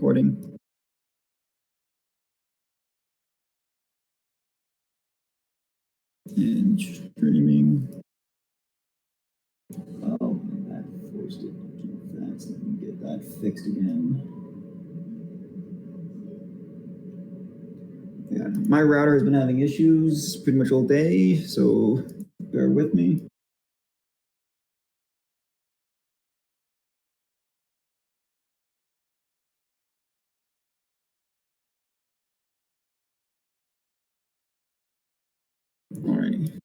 recording. And streaming. Oh, that forced it too fast. Let me get that fixed again. Yeah, my router has been having issues pretty much all day, so bear with me. Alrighty.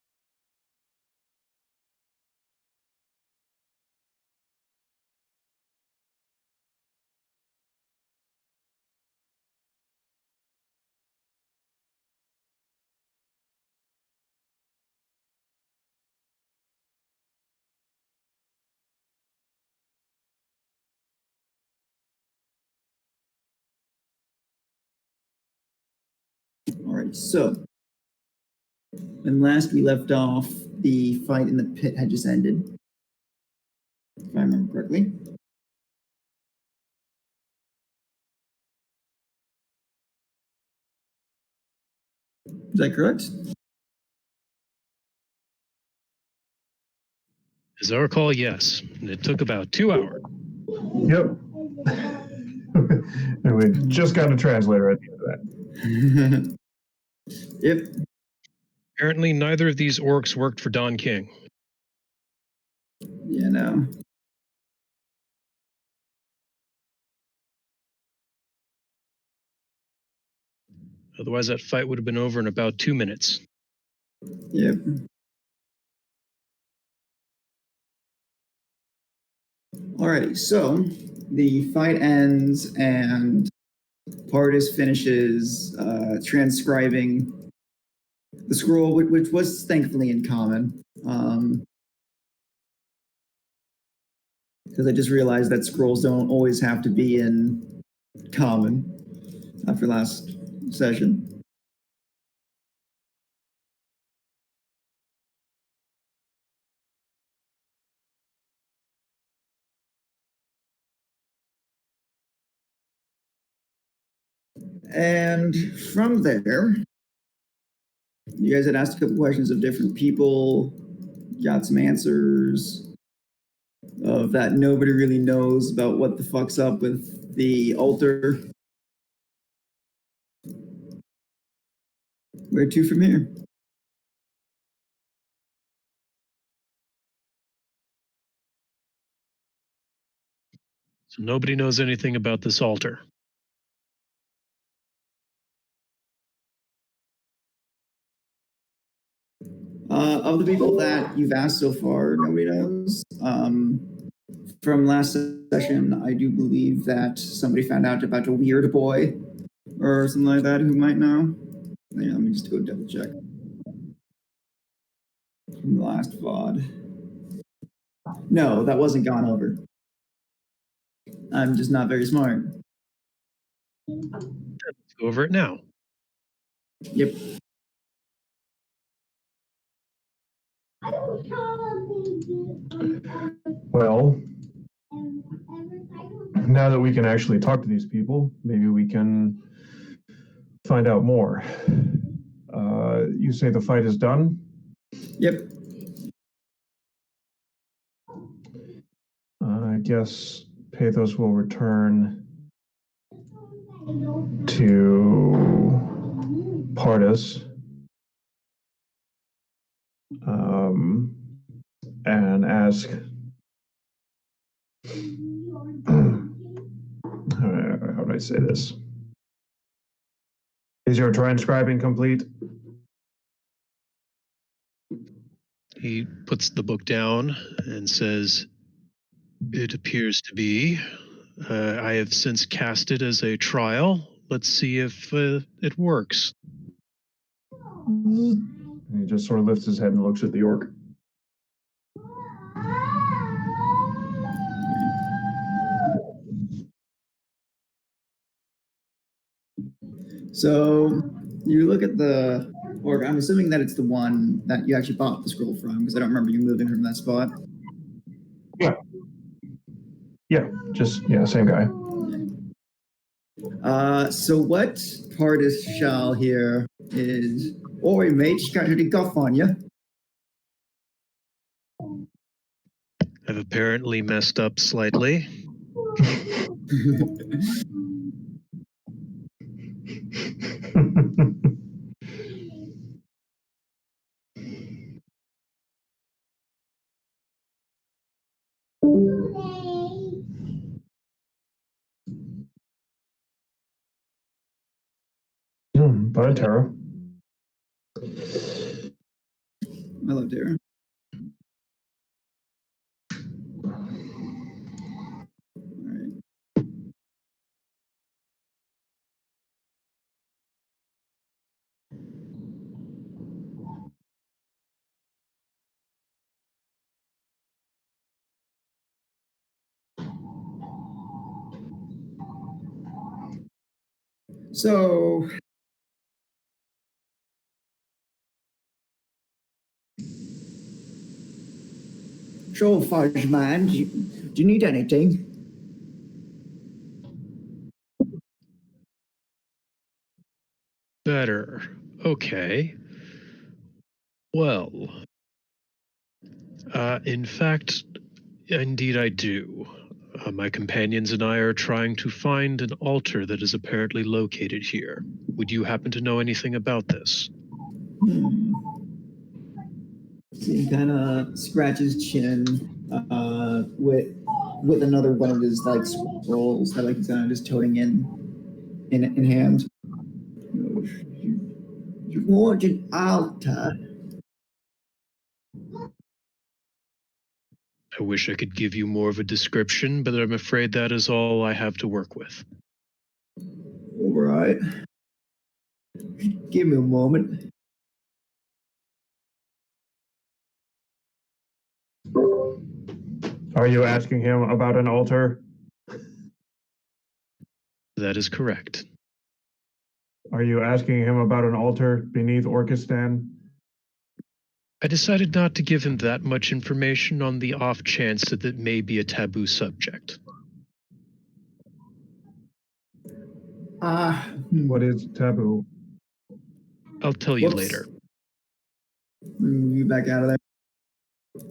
Alright, so when last we left off, the fight in the pit had just ended, if I remember correctly. Is that correct? As I recall, yes. And it took about 2 hours. Yep. And we just got a translator at the end of that. Yep. Apparently, neither of these orcs worked for Don King. Yeah, no. Otherwise, that fight would have been over in about 2 minutes. Yep. Alrighty, so the fight ends and Pardis finishes transcribing the scroll, which was thankfully in common. Because I just realized that scrolls don't always have to be in common after last session. And from there, you guys had asked a couple questions of different people, got some answers of that nobody really knows about what the fuck's up with the altar. Where to from here? So nobody knows anything about this altar. Of the people that you've asked so far, nobody knows. From last session, I do believe that somebody found out about a weird boy or something like that who might know. Yeah, let me just go double check. From the last VOD. No, that wasn't gone over. I'm just not very smart. Let's go over it now. Yep. Well, now that we can actually talk to these people, maybe we can find out more. You say the fight is done? Yep. I guess Pathos will return to Pardis and ask how do I say this? Is your transcribing complete? He puts the book down and says, "It appears to be. I have since cast it as a trial. Let's see if it works." And he just sort of lifts his head and looks at the orc. So you look at the orc. I'm assuming that it's the one that you actually bought the scroll from, because I don't remember you moving from that spot. Yeah. Yeah, just, same guy. So what part is Shal here is, oi mate, got to the guff on you. I've apparently messed up slightly. Bye, Tara. I love Tara. Alright. So Joel Fudge, man, do you need anything? Better. Okay. Well, in fact, indeed I do. My companions and I are trying to find an altar that is apparently located here. Would you happen to know anything about this? So he kind of scratches his chin with another one of his like scrolls that like he's kind of just toting in hand. You want an altar? I wish I could give you more of a description, but I'm afraid that is all I have to work with. All right. Give me a moment. Are you asking him about an altar? That is correct. Are you asking him about an altar beneath Orchistan? I decided not to give him that much information on the off chance that it may be a taboo subject. What is taboo? I'll tell you Whoops. later. Move you back out of there.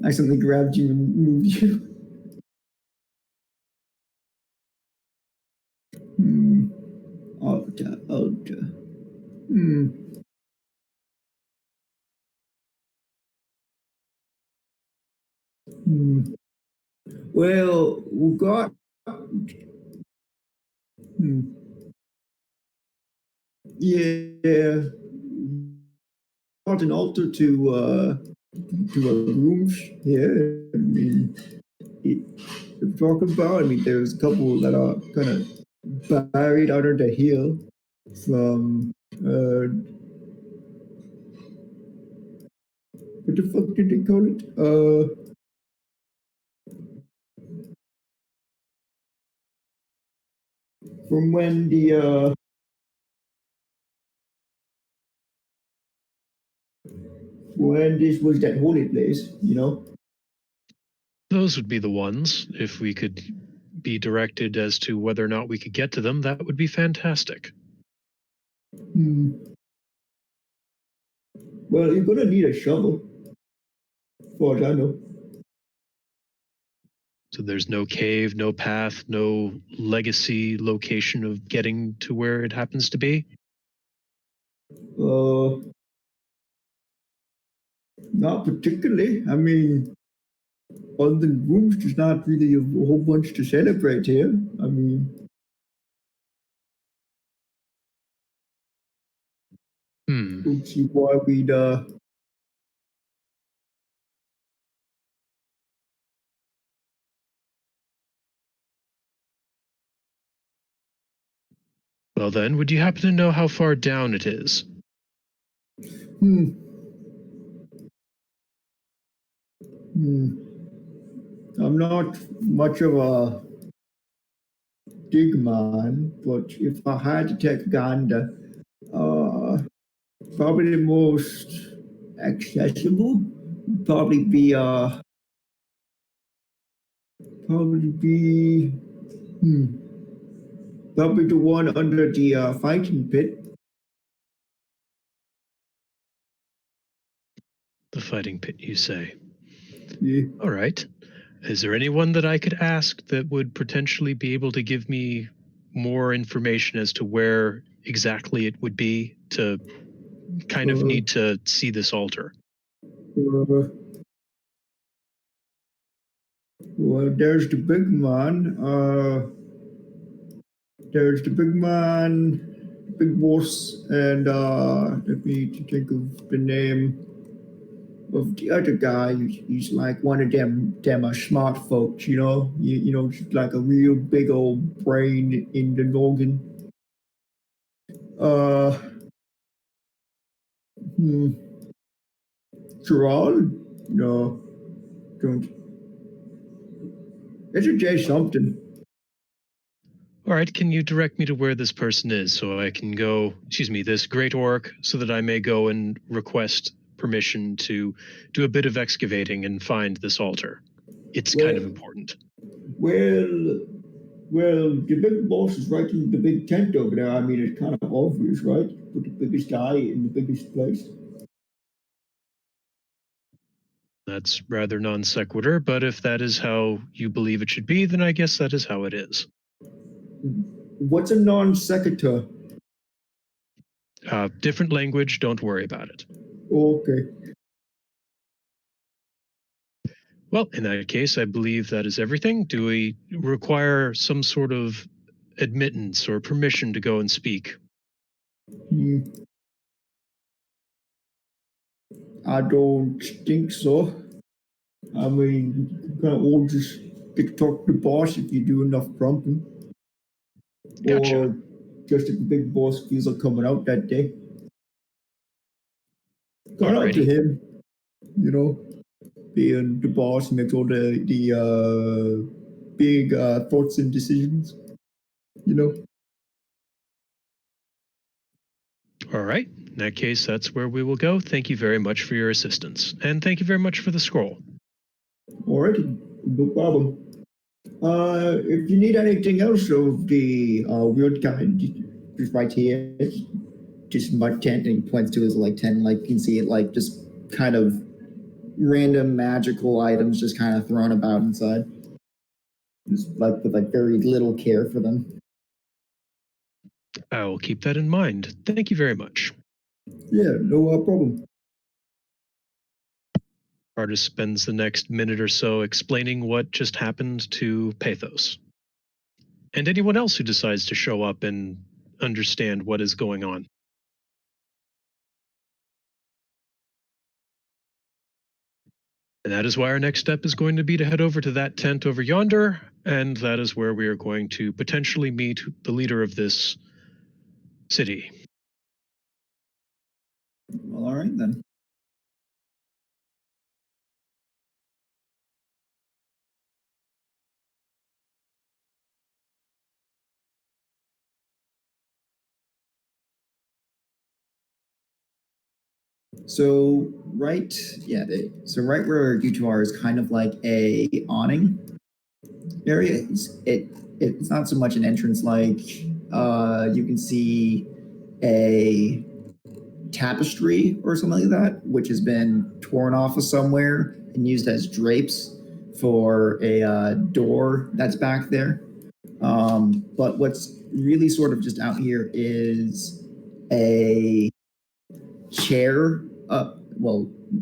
I accidentally grabbed you and moved you. Altar. Well, we got. Yeah. Got an altar to a room here. I mean, we're talking about. I mean, there's a couple that are kind of buried under the hill from. What the fuck did they call it? From when the when this was that holy place, you know. Those would be the ones. If we could be directed as to whether or not we could get to them, that would be fantastic. Well, you're gonna need a shovel, as far as I know. So there's no cave, no path, no legacy location of getting to where it happens to be? Not particularly. I mean, other than rooms, there's not really a whole bunch to celebrate here. I mean, don't see why we'd Well then, would you happen to know how far down it is? I'm not much of a dig man, but if I had to take a gander, probably the most accessible would probably be Probably the one under the fighting pit. The fighting pit, you say? Yeah. All right. Is there anyone that I could ask that would potentially be able to give me more information as to where exactly it would be to kind of need to see this altar? Well, there's the big man. There's the big man, big boss, and let me think of the name of the other guy. He's like one of them smart folks, you know. You know, just like a real big old brain in the noggin. Uh, hmm, Gerald? No, don't. It's a J something. All right, can you direct me to where this person is so I can go, this great orc, so that I may go and request permission to do a bit of excavating and find this altar? It's kind of important. Well, the big boss is right in the big tent over there. I mean, it's kind of obvious, right? Put the biggest guy in the biggest place. That's rather non sequitur, but if that is how you believe it should be, then I guess that is how it is. What's a non sequitur? Different language, don't worry about it. Okay. Well, in that case, I believe that is everything. Do we require some sort of admittance or permission to go and speak? I don't think so. I mean, you can all just get to talk to the boss if you do enough prompting. Gotcha. Or just if the big boss feels like coming out that day. Going out to him, you know, being the boss makes all the big thoughts and decisions, you know. All right. In that case, that's where we will go. Thank you very much for your assistance. And thank you very much for the scroll. All right, no problem. If you need anything else of the weird kind, just right here, just my tent, and he points to his like tent, like you can see it like just kind of random magical items just kind of thrown about inside. Just like with like very little care for them. I will keep that in mind. Thank you very much. Yeah, no problem. Artist spends the next minute or so explaining what just happened to Pathos. And anyone else who decides to show up and understand what is going on. And that is why our next step is going to be to head over to that tent over yonder, and that is where we are going to potentially meet the leader of this city. Well, all right then. So right where you two are is kind of like a awning area. It's not so much an entrance like you can see a tapestry or something like that, which has been torn off of somewhere and used as drapes for a door that's back there. But what's really sort of just out here is a chair,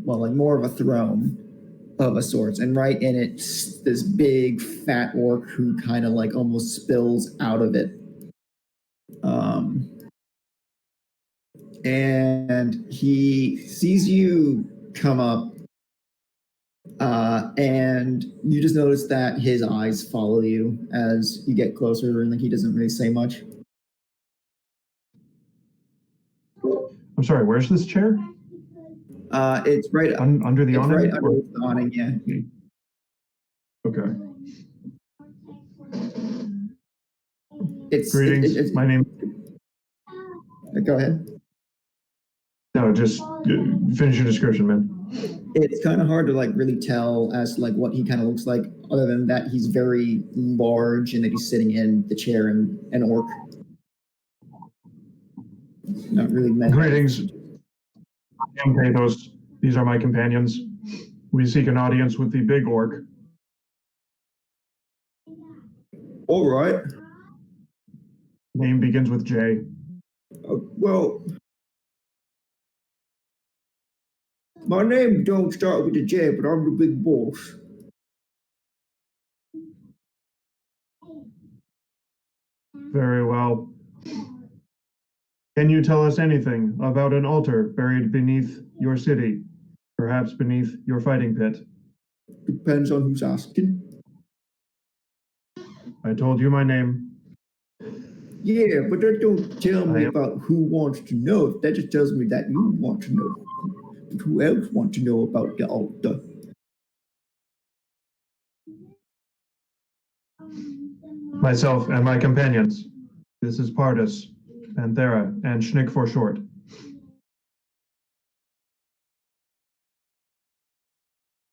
like more of a throne of a sorts, and right in it, this big fat orc who kind of like almost spills out of it. And he sees you come up, and you just notice that his eyes follow you as you get closer, and like he doesn't really say much. I'm sorry, where's this chair? It's right under the it's awning? right under the awning, yeah. Okay. Greetings. My name. Go ahead. No, just finish your description, man. It's kind of hard to like really tell as to like what he kind of looks like, other than that he's very large and that he's sitting in the chair in an orc. Not really many. Greetings. Okay, these are my companions. We seek an audience with the big orc. All right. Name begins with J. Well, my name don't start with a J, but I'm the big boss. Very well. Can you tell us anything about an altar buried beneath your city, perhaps beneath your fighting pit? Depends on who's asking. I told you my name. Yeah, but that don't tell me about who wants to know. That just tells me that you want to know. But who else wants to know about the altar? Myself and my companions. This is Pardus, Panthera, and Schnick for short.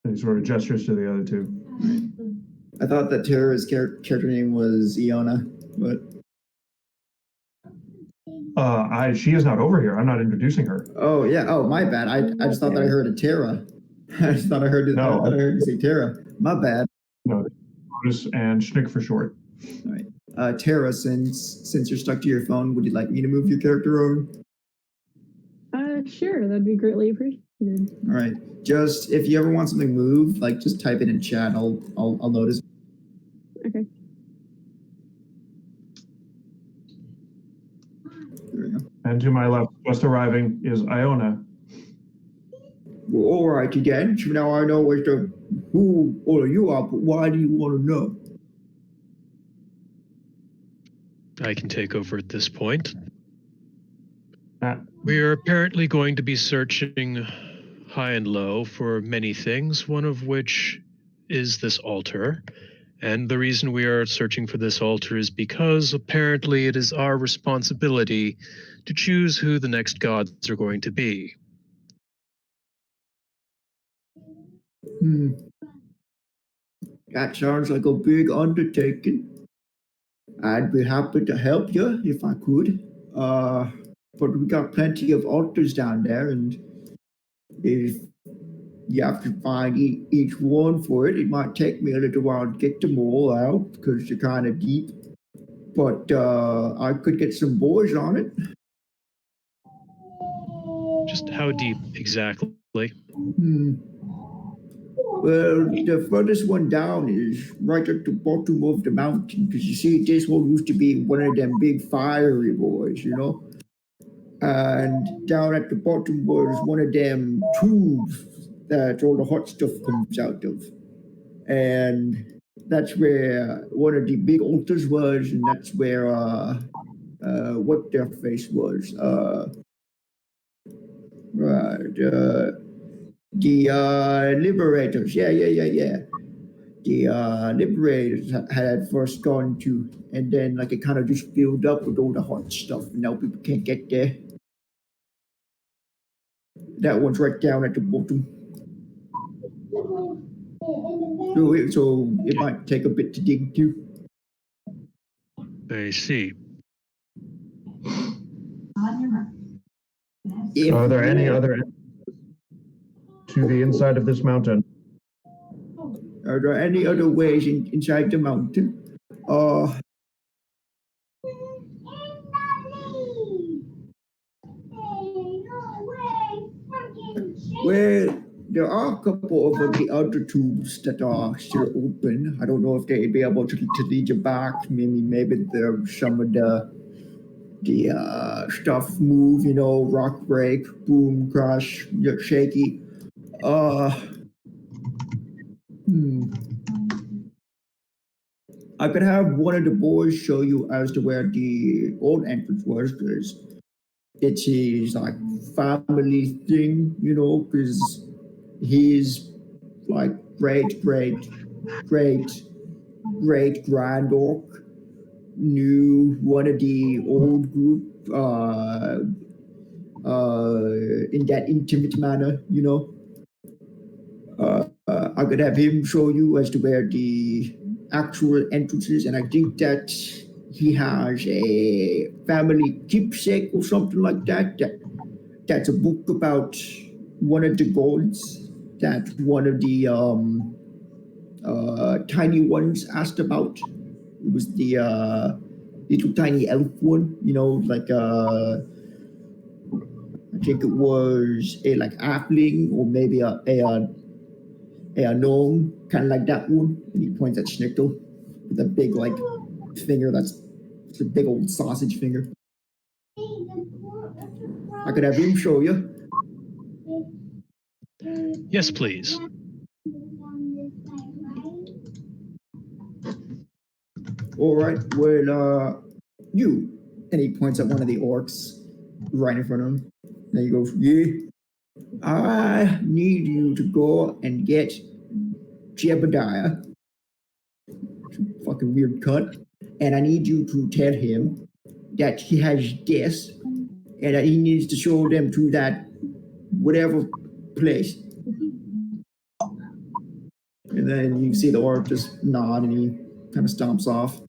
And he sort of gestures to the other two. I thought that Tara's character name was Iona, but she is not over here. I'm not introducing her. oh yeah. Oh, my bad. I just thought that I heard a Tara. I just thought I heard it. No. I thought I heard you say Tara. My bad. No, Pardus and Schnick for short. All right. Tara, since you're stuck to your phone, would you like me to move your character over? Sure, that'd be greatly appreciated. All right. Just if you ever want something moved, like just type it in chat. I'll notice. Okay. There we go. And to my left, just arriving, is Iona. Well, all right again. So now I know who all of you are, but why do you want to know? I can take over at this point. Matt. We are apparently going to be searching high and low for many things, one of which is this altar. And the reason we are searching for this altar is because apparently it is our responsibility to choose who the next gods are going to be. That sounds like a big undertaking. I'd be happy to help you if I could. But we got plenty of altars down there, and if you have to find each one for it, it might take me a little while to get them all out because they're kind of deep. But I could get some boys on it. Just how deep exactly? Well, the furthest one down is right at the bottom of the mountain, because you see, this one used to be one of them big fiery boys, you know? And down at the bottom was one of them tubes that all the hot stuff comes out of. And that's where one of the big altars was, and that's where, what their face was. The Liberators, yeah. The Liberators had first gone to, and then like it kind of just filled up with all the hot stuff, and now people can't get there. That one's right down at the bottom. So it might take a bit to dig to. I see. Are there any other to the inside of this mountain? Are there any other ways inside the mountain? Well, there are a couple of the other tubes that are still open. I don't know if they'd be able to lead you back. Maybe there's some of the stuff move, you know, rock break, boom, crash, get shaky. I could have one of the boys show you as to where the old entrance was, because it's his like family thing, you know, because he's like great grand orc knew one of the old group in that intimate manner, you know. I could have him show you as to where the actual entrance is, and I think that he has a family keepsake or something like that. That's a book about one of the gods that one of the tiny ones asked about. It was the little tiny elf one, like I think it was a like halfling or maybe a gnome, kind of like that one. And he points at Schnickle with a big like finger that's a big old sausage finger. I could have him show you. Yes, please. All right, well, you. And he points at one of the orcs right in front of him. And he goes, yeah, I need you to go and get Jebediah. Fucking weird cut. And I need you to tell him that he has this and that he needs to show them to that whatever place. And then you see the orc just nod and he kind of stomps off.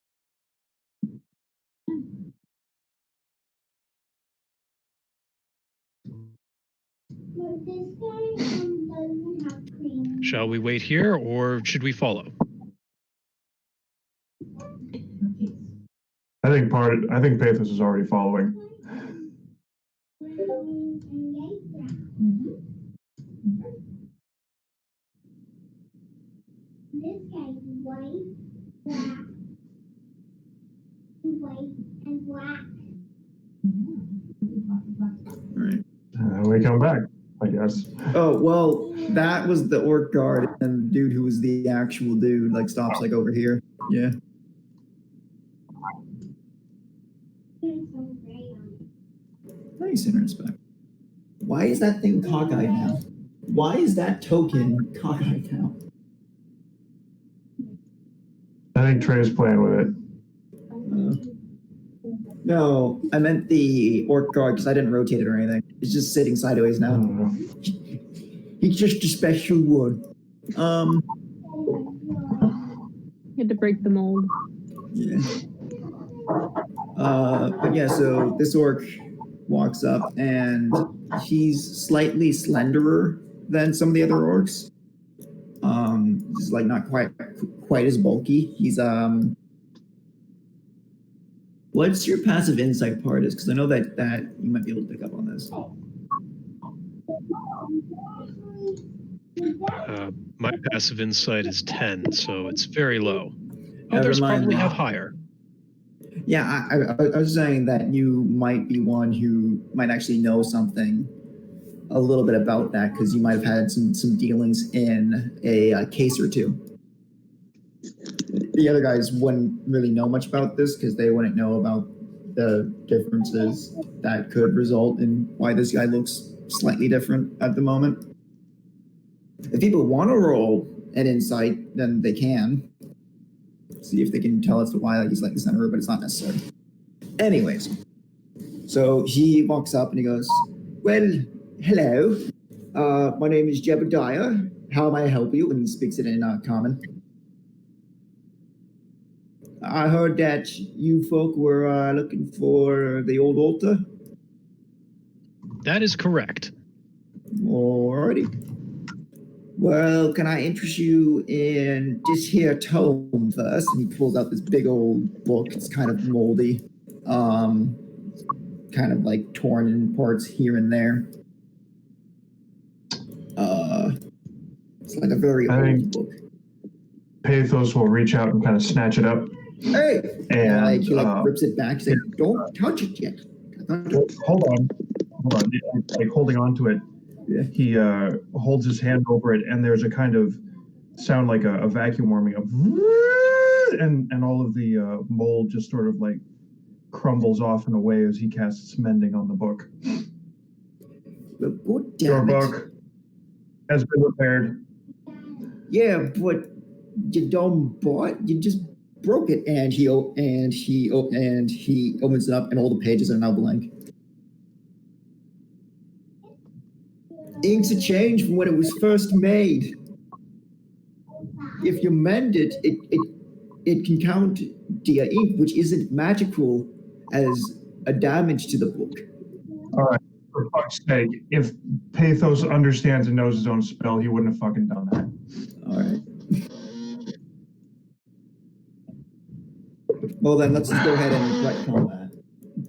Shall we wait here or should we follow? I think Pathos is already following. This guy's white, black, white, and black. All right. We come back, I guess. Oh, well, that was the orc guard, and the dude who was the actual dude, like, stops, like, over here. Yeah. Nice introspect. Why is that thing cockeyed now? Why is that token cockeyed now? I think Trey's playing with it. No, I meant the orc guard because I didn't rotate it or anything. It's just sitting sideways I now. don't know. He's just a special one. You had to break the mold. Yeah. But yeah, so this orc walks up and he's slightly slenderer than some of the other orcs. He's like not quite as bulky. He's what's your passive insight part is? Because I know that you might be able to pick up on this. My passive insight is 10, so it's very low. Never Others mind. probably have higher. Yeah, I was saying that you might be one who might actually know something a little bit about that because you might have had some dealings in a case or two. The other guys wouldn't really know much about this because they wouldn't know about the differences that could result in why this guy looks slightly different at the moment. If people want to roll an insight, then they can. See if they can tell us why he's like the center, but it's not necessary. Anyways, so he walks up and he goes, well, hello. My name is Jebediah. How may I help you? And he speaks it in common. I heard that you folk were looking for the old altar. That is correct. Alrighty. Well, can I interest you in this here tome first? And he pulls out this big old book. It's kind of moldy, kind of like torn in parts here and there. It's like a very old book. Pathos will reach out and kind of snatch it up. Hey! And he rips it back. He's like, don't touch it yet. Hold on. Like holding on to it. Yeah. He holds his hand over it, and there's a kind of sound like a vacuum warming up, and all of the mold just sort of like crumbles off and away as he casts mending on the book. But Your book has been repaired. Yeah, but you dumb bot, you just broke it. And he opens it up, and all the pages are now blank. Ink's a change from when it was first made. if you mend it, it can count the ink, which isn't magical, as a damage to the book. All right. For fuck's sake, if Pathos understands and knows his own spell, he wouldn't have fucking done that. All right. Well, then let's just go ahead and retcon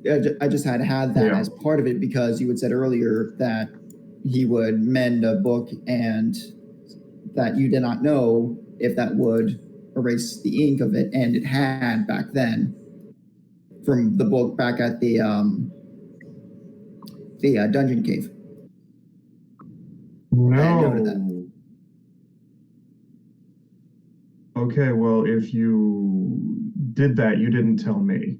that. I just had that Yeah. as part of it because you had said earlier that he would mend a book and that you did not know if that would erase the ink of it, and it had back then from the book back at the dungeon cave. noted that. No. Okay, well, if you did that, you didn't tell me.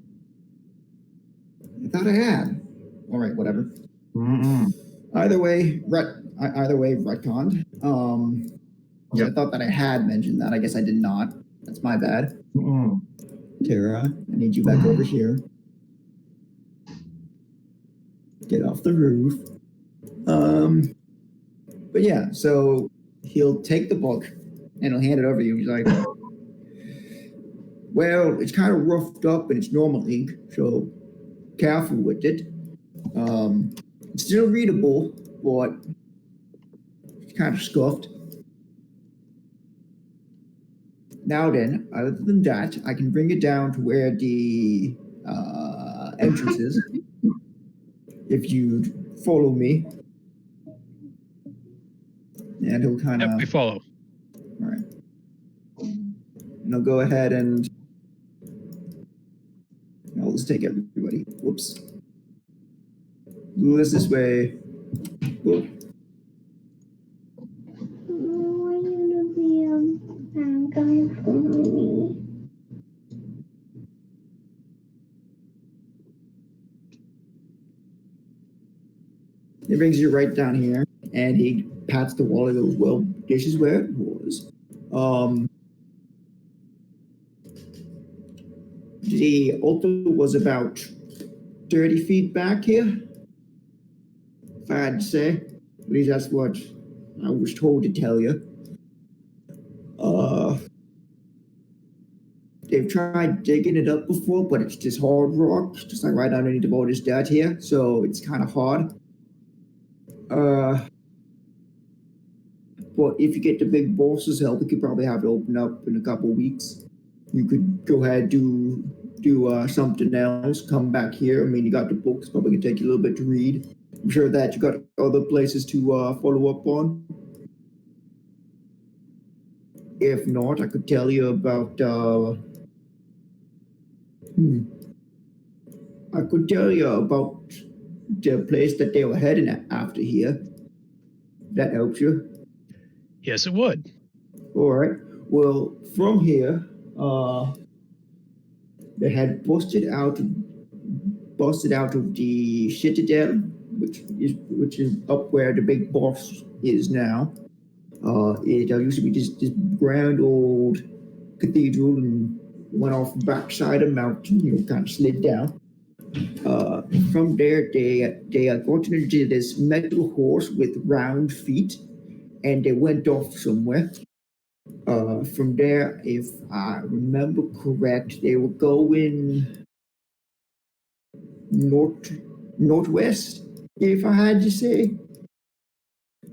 I thought I had. All right, whatever. Mm-mm. Either way, retconned. Yep. I thought that I had mentioned that. I guess I did not. That's my bad. Mm-mm. Tara, I need you back over here. Get off the roof. But yeah, so he'll take the book and he'll hand it over to you. He's like, well, it's kind of roughed up and it's normal ink, so careful with it. It's still readable, but it's kind of scuffed. Now then, other than that, I can bring it down to where the entrance is. If you follow me. And he'll kind of... Yep, we follow. All right. And I'll go ahead and... I'll just take everybody. Whoops. Move this way. Whoop. I want you to be a bad guy for me. He brings you right down here, and he pats the wall and goes, well, this is where it was. The altar was about 30 feet back here, if I had to say. At least that's what I was told to tell you. They've tried digging it up before, but it's just hard rock, just like right underneath all this dirt here, so it's kind of hard. But if you get the big boss's help, we could probably have it open up in a couple weeks. You could go ahead do something else, come back here. I mean, you got the books, probably gonna take you a little bit to read. I'm sure that you got other places to follow up on. If not, I could tell you about I could tell you about the place that they were heading after here. That helps you. Yes, it would. All right. Well, from here, they had busted out of the citadel, which is up where the big boss is now. It used to be just this grand old cathedral and went off the backside of a mountain, kind of slid down. From there, they got into this metal horse with round feet, and they went off somewhere. From there, if I remember correct, they were going northwest, if I had to say.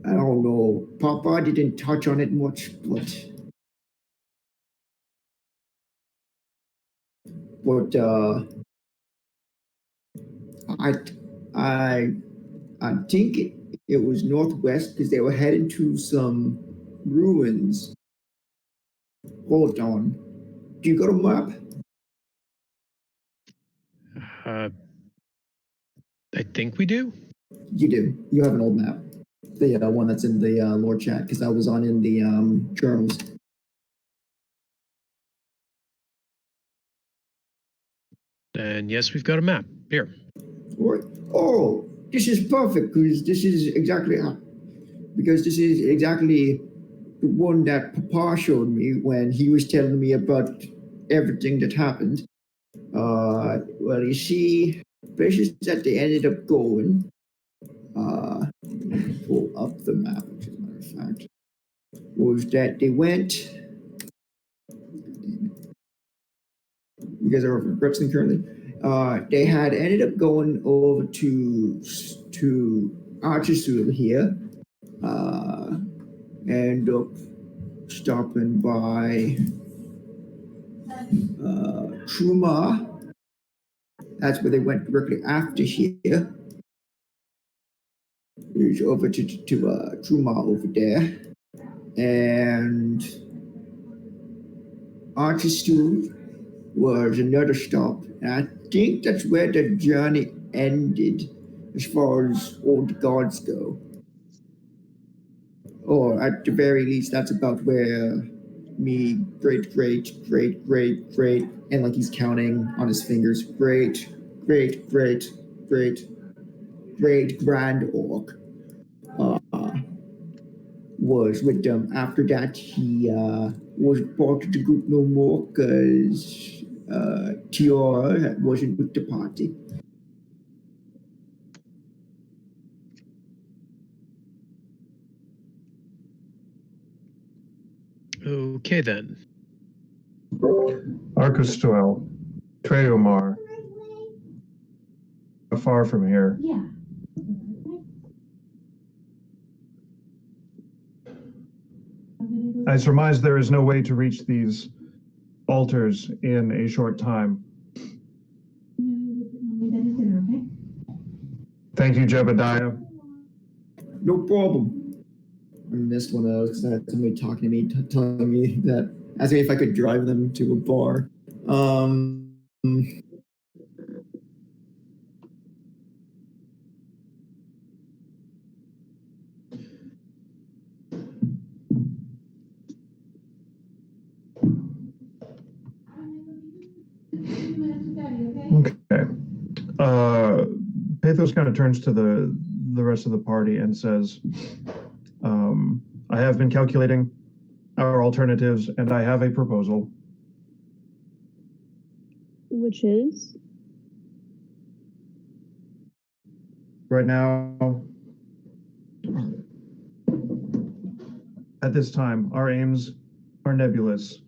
I don't know. Papa didn't touch on it much, but I think it was northwest because they were heading to some ruins. Hold on. Do you got a map? I think we do. You do. You have an old map. The one that's in the lore chat, because I was on in the journals. And yes, we've got a map here. Right. Oh, this is perfect because this is exactly the one that Papa showed me when he was telling me about everything that happened. Well, you see, places that they ended up going. Pull up the map, as a matter of fact, was that they went you guys are over in Brixton currently. They had ended up going over to Archersul here, and up stopping by Truma. That's where they went directly after here. He's over to Truma over there, and Archersul was another stop, and I think that's where the journey ended as far as all the gods go. Or at the very least, that's about where me great, and like he's counting on his fingers, great grand orc was with them. After that, he was part of the group no more because Tiara wasn't with the party. Okay then. Arcustuel, Treomar, far from here. Yeah. I surmise there is no way to reach these altars in a short time. Thank you, Jebediah. No problem. I missed one of those because I had somebody talking to me, telling me that, asking me if I could drive them to a bar. Okay. Pathos kind of turns to the rest of the party and says, I have been calculating our alternatives, and I have a proposal. Which is? Right now, at this time, our aims are nebulous.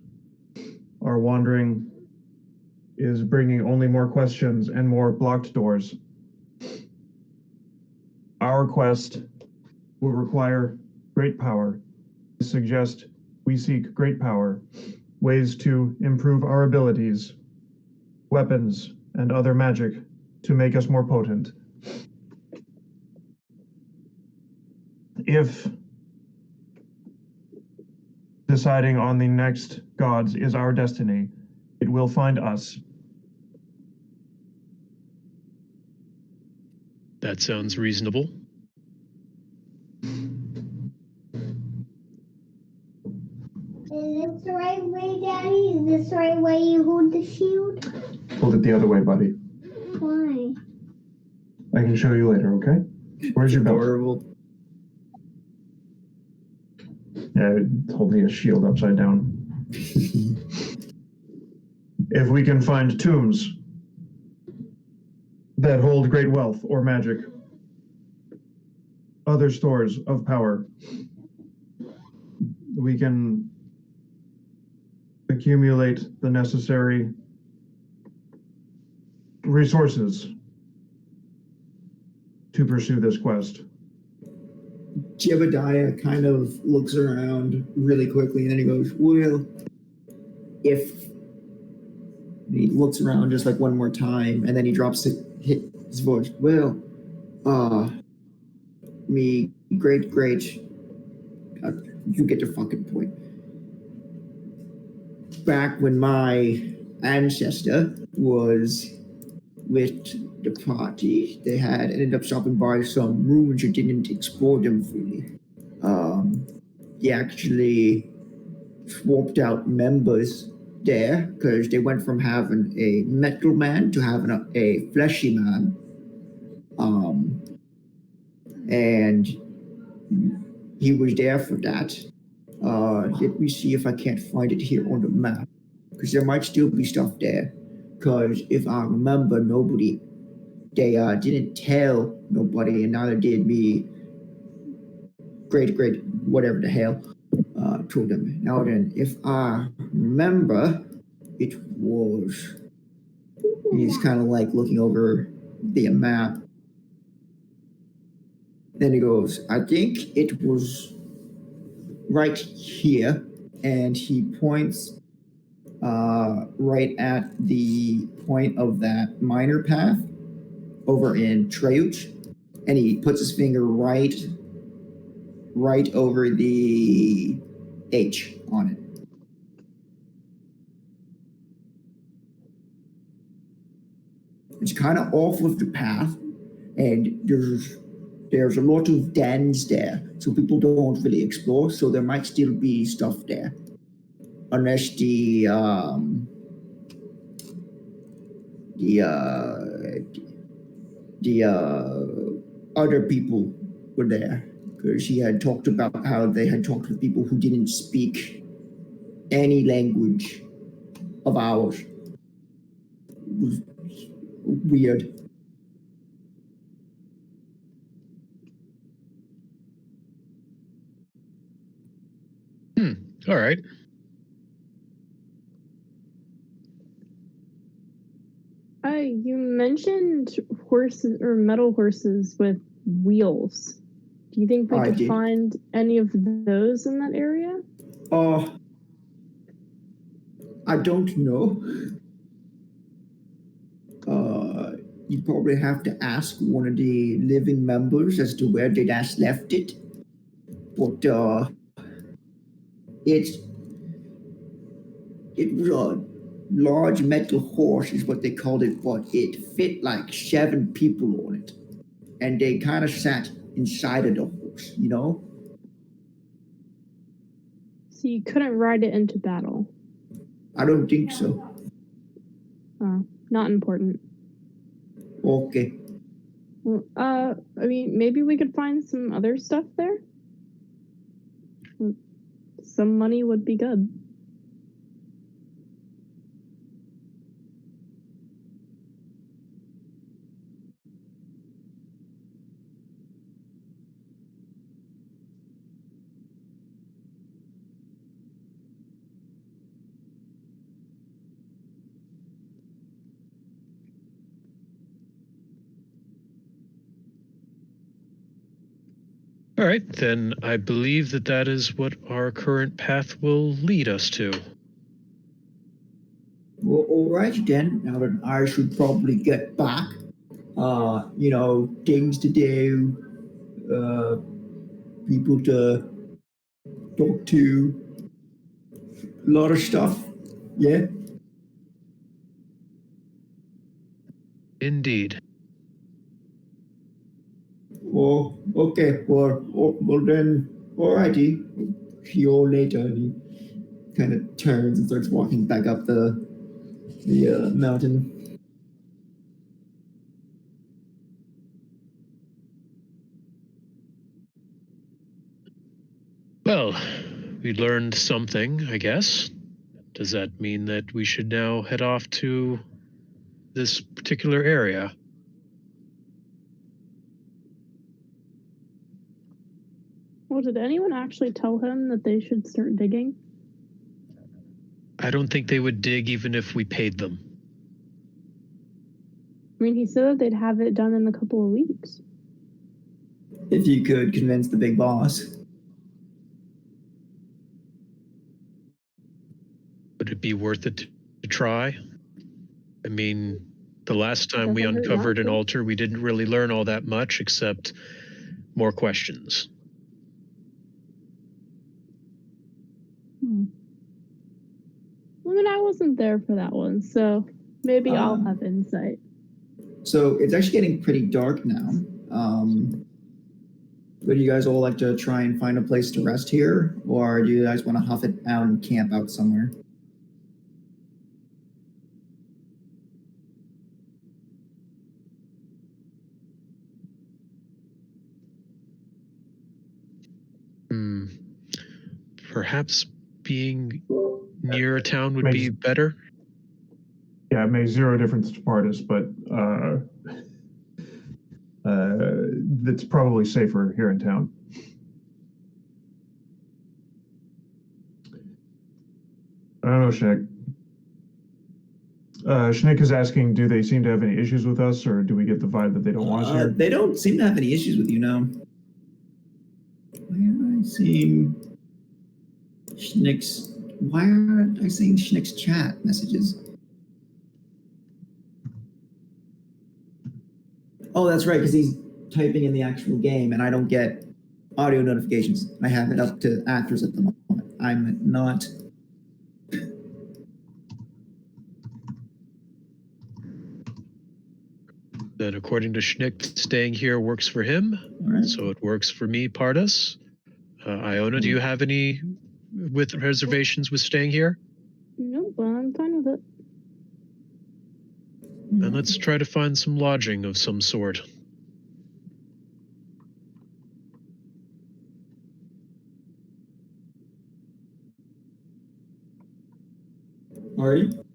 Our wandering is bringing only more questions and more blocked doors. Our quest will require great power. I suggest we seek great power, ways to improve our abilities, weapons, and other magic to make us more potent. If deciding on the next gods is our destiny, it will find us. That sounds reasonable. Is this the right way, Daddy? Is this the right way you hold the shield? Hold it the other way, buddy. Why? I can show you later, okay? Where's your belt? Adorable. Yeah, it's holding a shield upside down. If we can find tombs that hold great wealth or magic, other stores of power, we can accumulate the necessary resources to pursue this quest. Jebediah kind of looks around really quickly, and then he goes, well, if... And he looks around just like one more time, and then he drops it, hit his voice. Well, me great, you get the fucking point. Back when my ancestor was with the party, they had ended up stopping by some ruins and didn't explore them fully. They actually swapped out members there because they went from having a metal man to having a fleshy man. And he was there for that. Let me see if I can't find it here on the map, because there might still be stuff there. Because if I remember, they didn't tell nobody, and neither did me. Great, whatever the hell, told them. Now then, if I remember, it was He's kind of like looking over the map. Then he goes, I think it was right here. And he points right at the point of that minor path over in Treuch. And he puts his finger right over the H on it. It's kind of off of the path, and there's a lot of dens there, so people don't really explore. So there might still be stuff there, unless the other people were there, because he had talked about how they had talked with people who didn't speak any language of ours. It was weird. All right. You mentioned horses or metal horses with wheels. Do you think we I could did. find any of those in that area? I don't know. You probably have to ask one of the living members as to where they last left it. But it was a large metal horse, is what they called it, but it fit like 7 people on it, and they kind of sat inside of the horse, you know. So you couldn't ride it into battle. I don't think so. Not important. Okay. Well, I mean, maybe we could find some other stuff there. Some money would be good. All right, then I believe that is what our current path will lead us to. Well, all right then. Now that I should probably get back. Things to do, people to talk to, a lot of stuff. Yeah. Indeed. Oh, okay. Well then, alrighty. See you all later. And he kind of turns and starts walking back up the mountain. Well, we learned something, I guess. Does that mean that we should now head off to this particular area? Well, did anyone actually tell him that they should start digging? I don't think they would dig even if we paid them. I mean, he said that they'd have it done in a couple of weeks. If you could convince the big boss. Would it be worth it to try? I mean, the last time we Doesn't hurt uncovered not an to. altar, we didn't really learn all that much except more questions. I mean, I wasn't there for that one, so maybe I'll have insight. So it's actually getting pretty dark now. Would you guys all like to try and find a place to rest here, or do you guys want to huff it out and camp out somewhere? Perhaps being near a town would be better. Yeah, it makes zero difference to Pardis, but it's probably safer here in town. I don't know, Shaq. Schnick is asking, do they seem to have any issues with us, or do we get the vibe that they don't want us here? They don't seem to have any issues with you, no. Why am I seeing Schnick's... Why aren't I seeing Schnick's chat messages? Oh, that's right, because he's typing in the actual game, and I don't get audio notifications. I have it up to actors at the moment. I'm not... Then, according to Schnick, staying here works for him. All right. So it works for me, Pardus. Iona, do you have any with reservations with staying here? Nope, I'm fine with it. Then let's try to find some lodging of some sort. Alrighty.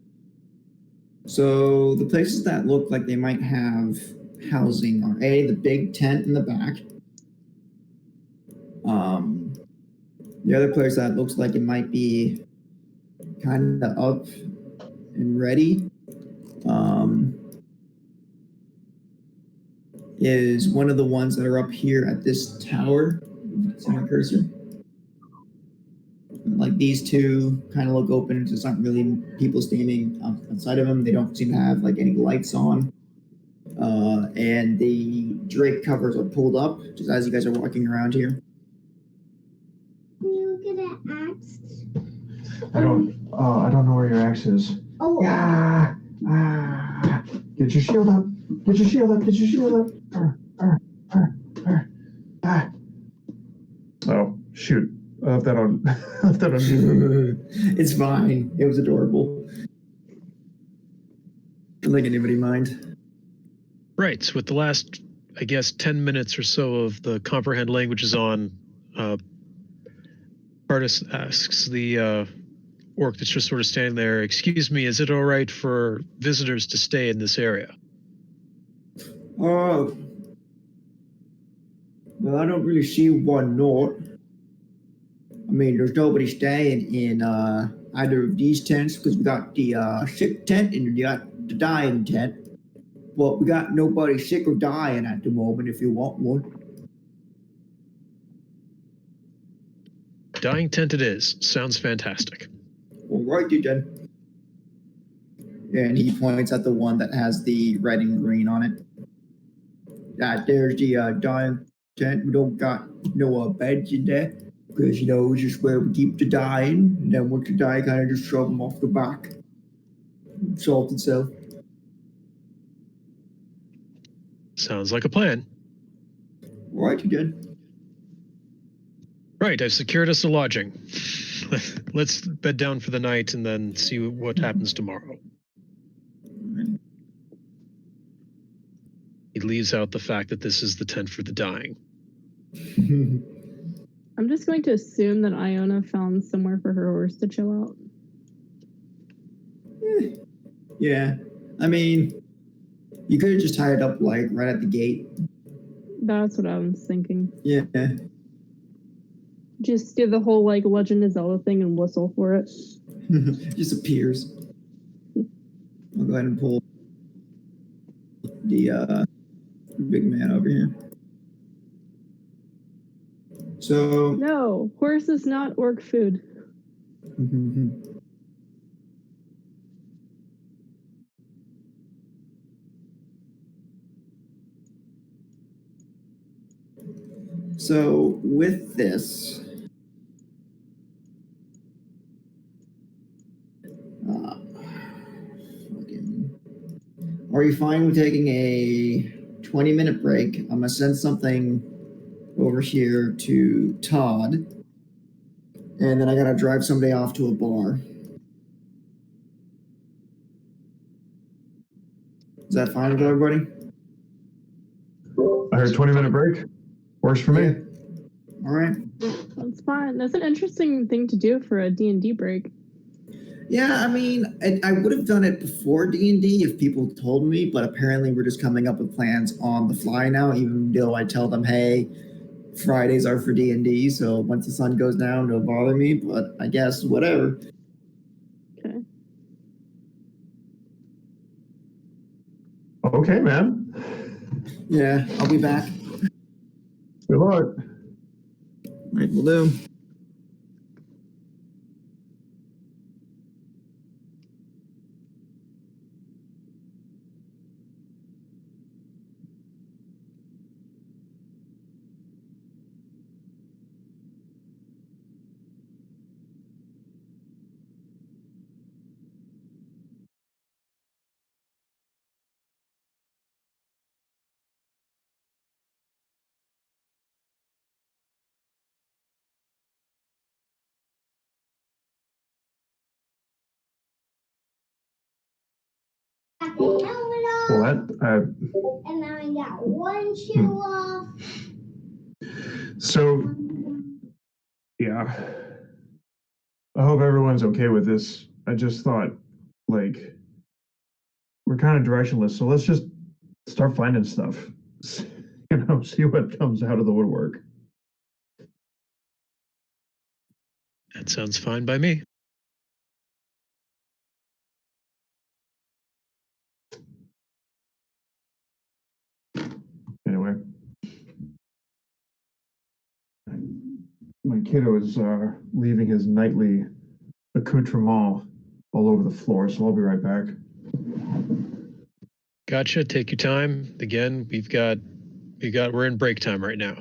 So the places that look like they might have housing are A, the big tent in the back. The other place that looks like it might be kind of up and ready is one of the ones that are up here at this tower. See my cursor? Like these two kind of look open. There's not really people standing outside of them. They don't seem to have like any lights on. And the draped covers are pulled up just as you guys are walking around here. Can you get an axe? I don't know where your axe is. Oh, Get your shield up. Get your shield up. Get your shield up. Oh, shoot. I left that on. It's fine. It was adorable. Don't think anybody mind. Right. So with the last, I guess, 10 minutes or so of the comprehend languages on, Pardus asks the orc that's just sort of standing there, "Excuse me, is it all right for visitors to stay in this area?" Well, I don't really see why not. I mean, there's nobody staying in either of these tents because we got the sick tent and we got the dying tent. But we got nobody sick or dying at the moment if you want one. Dying tent it is. Sounds fantastic. All right, then. And he points at the one that has the red and green on it. There's the dying tent. We don't got no beds in there because, you know, it's just where we keep the dying. And then once the die, kind of just shove them off the back. Salt itself. Sounds like a plan. All right, then. Right, I've secured us a lodging. Let's bed down for the night and then see what happens tomorrow. He leaves out the fact that this is the tent for the dying. I'm just going to assume that Iona found somewhere for her horse to chill out. Yeah. I mean, you could have just tied it up, like, right at the gate. That's what I was thinking. Yeah. Just do the whole, like, Legend of Zelda thing and whistle for it. Just appears. I'll go ahead and pull the big man over here. So... No, horse is not orc food. So with this, are you fine with taking a 20-minute break? I'm gonna send something over here to Todd, and then I gotta drive somebody off to a bar. Is that fine with everybody? I heard 20-minute break. Works for me. All right. That's fine. That's an interesting thing to do for a D&D break. Yeah, I mean, I would have done it before D&D if people told me, but apparently we're just coming up with plans on the fly now, even though I tell them, hey, Fridays are for D&D, so once the sun goes down, don't bother me, but I guess whatever. Okay. Okay, man. Yeah, I'll be back. Good luck. Right, will do. Got the helmet off, What? and now I got one shoe off. So, yeah. I hope everyone's okay with this. I just thought, like, we're kind of directionless, so let's just start finding stuff. See what comes out of the woodwork. That sounds fine by me. Anyway, my kiddo is leaving his nightly accoutrement all over the floor, so I'll be right back. Gotcha. Take your time. Again, we're in break time right now.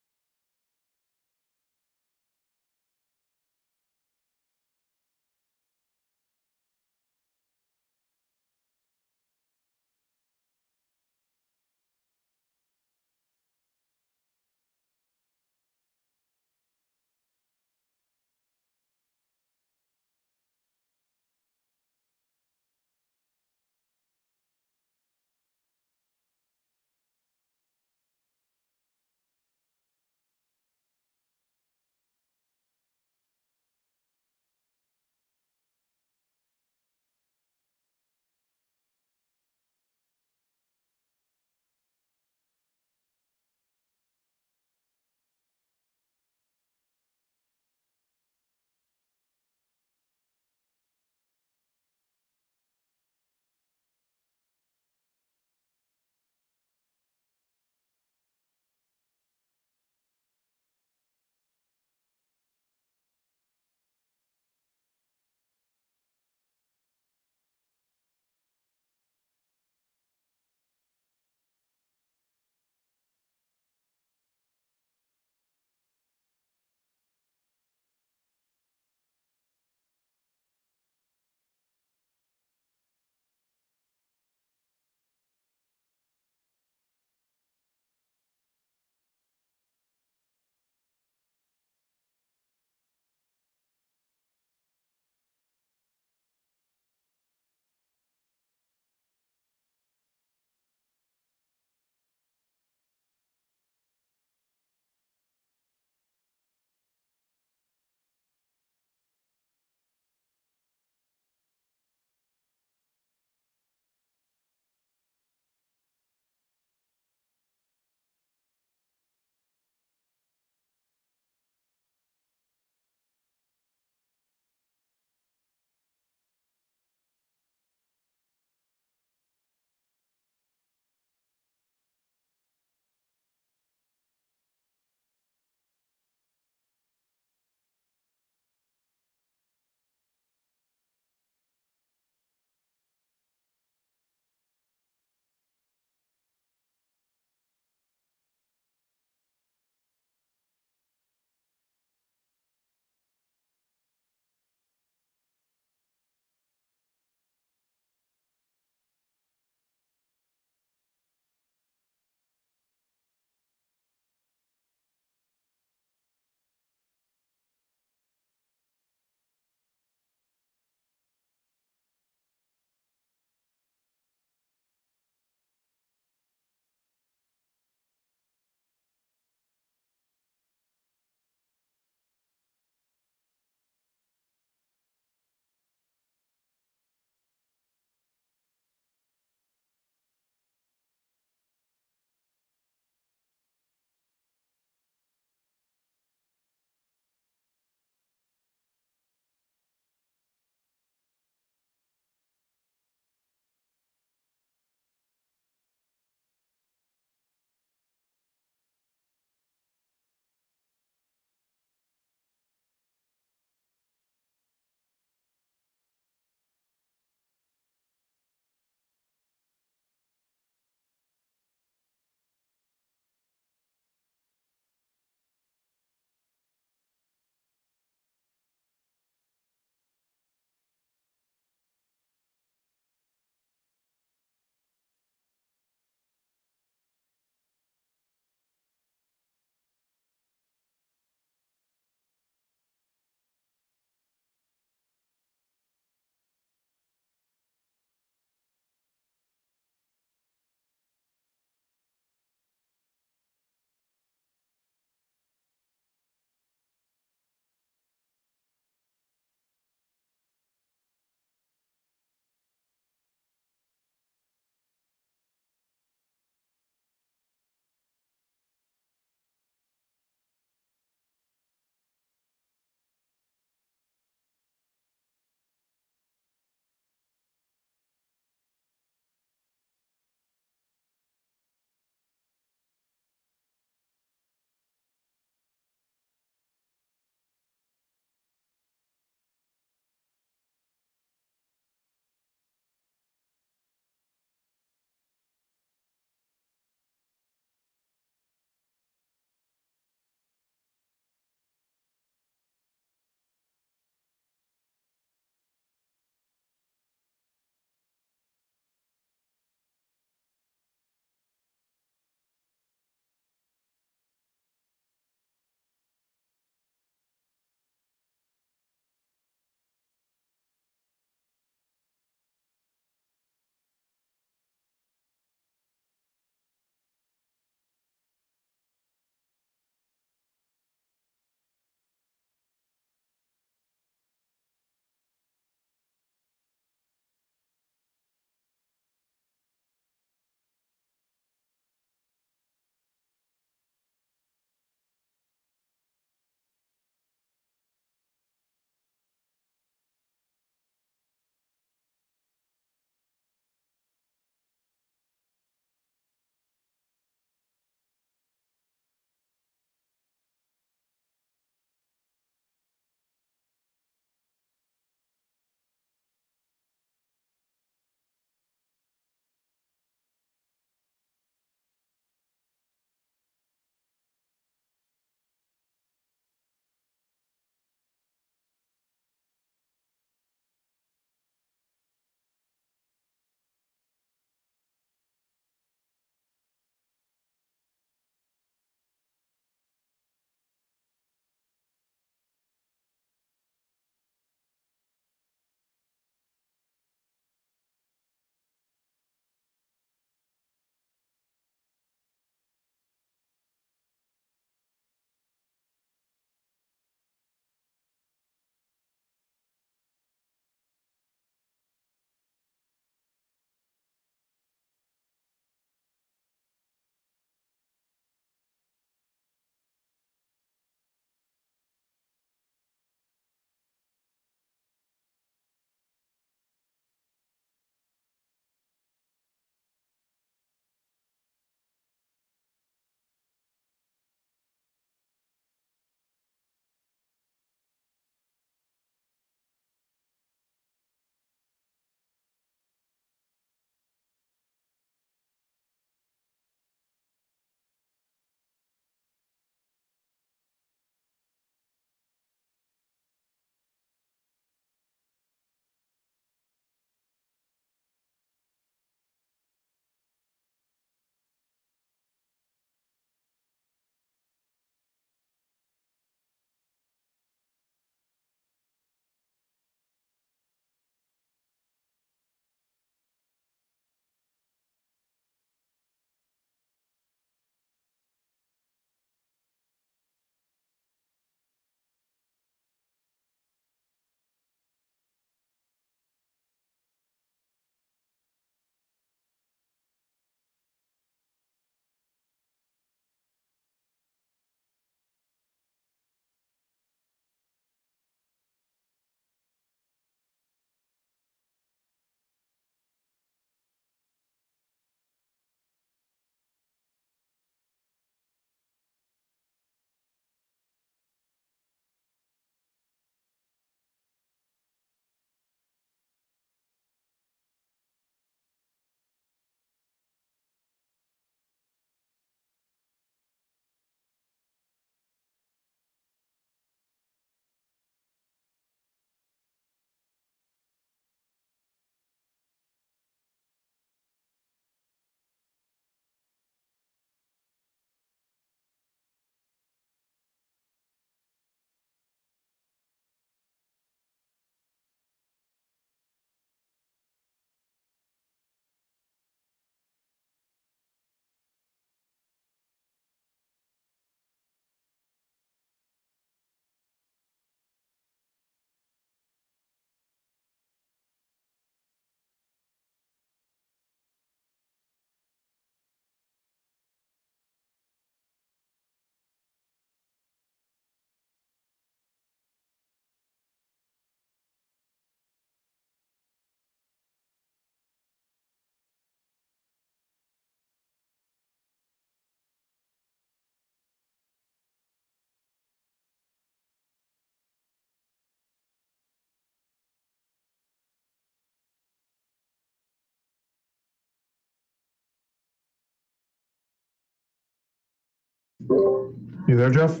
You there, Jeff?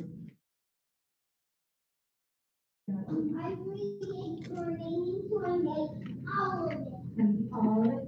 I read it for all of it. All of it.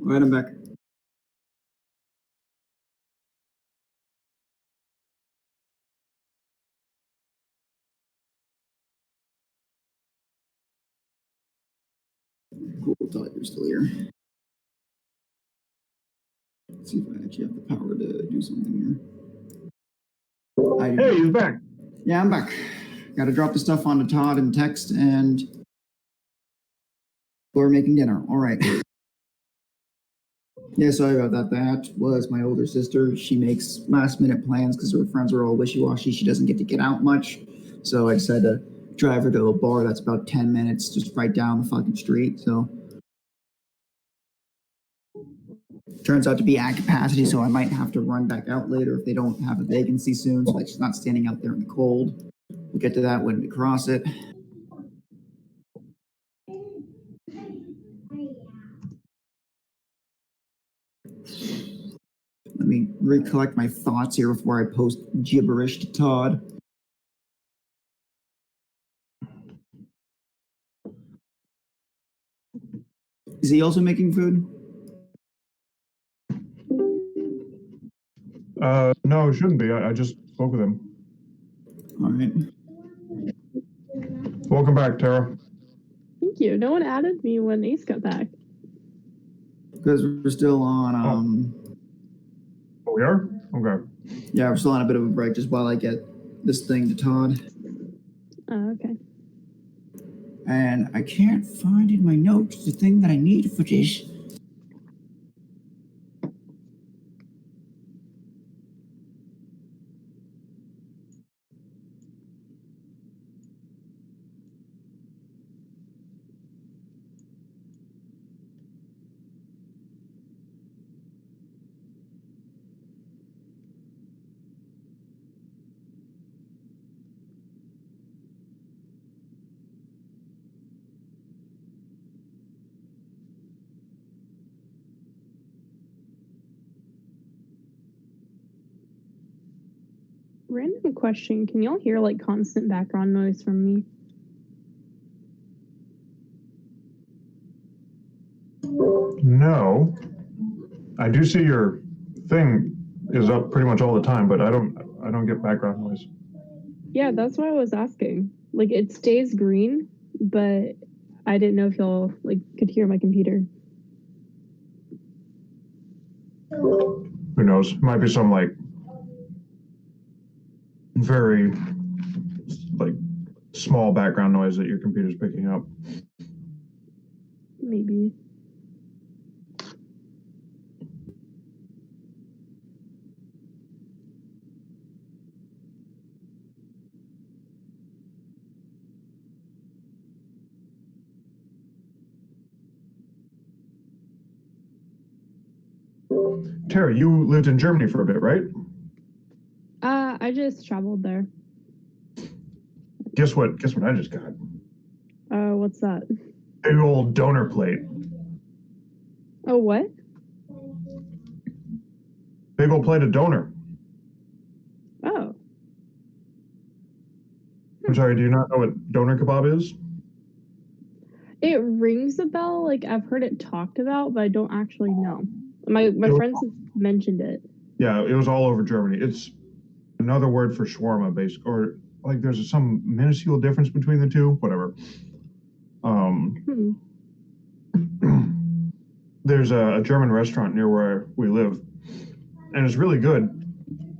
All right, I'm back. Cool, thought you're still here. Let's see if I actually have the power to do something here. I do. Hey, he's back. Yeah, I'm back. Got to drop the stuff onto Todd and text, and we're making dinner. All right. Yeah, sorry about that. That was my older sister. She makes last-minute plans because her friends are all wishy-washy. She doesn't get to get out much, so I decided to drive her to a bar that's about 10 minutes, just right down the fucking street. So turns out to be at capacity, so I might have to run back out later if they don't have a vacancy soon, so like she's not standing out there in the cold. We'll get to that when we cross it. Let me recollect my thoughts here before I post gibberish to Todd. Is he also making food? No, it shouldn't be. I just spoke with him. All right. Welcome back, Tara. Thank you. No one added me when Ace got back. Because we're still on, Oh, we are? Okay. yeah, we're still on a bit of a break just while I get this thing to Todd. Oh, okay. And I can't find in my notes the thing that I need for this. Random question. Can y'all hear like constant background noise from me? No. I do see your thing is up pretty much all the time, but I don't get background noise. Yeah, that's what I was asking. Like it stays green, but I didn't know if y'all like could hear my computer. Who knows? Might be some like very like small background noise that your computer's picking up. Maybe. Tara, you lived in Germany for a bit, right? I just traveled there. Guess what I just got? What's that? Big old donor plate. Oh, what? Big old plate of donor. Oh. I'm sorry, do you not know what donor kebab is? It rings a bell, like I've heard it talked about, but I don't actually know. My friends have mentioned it. Yeah, it was all over Germany. It's another word for shawarma, based, or like there's some minuscule difference between the two. Whatever. There's a German restaurant near where we live, and it's really good.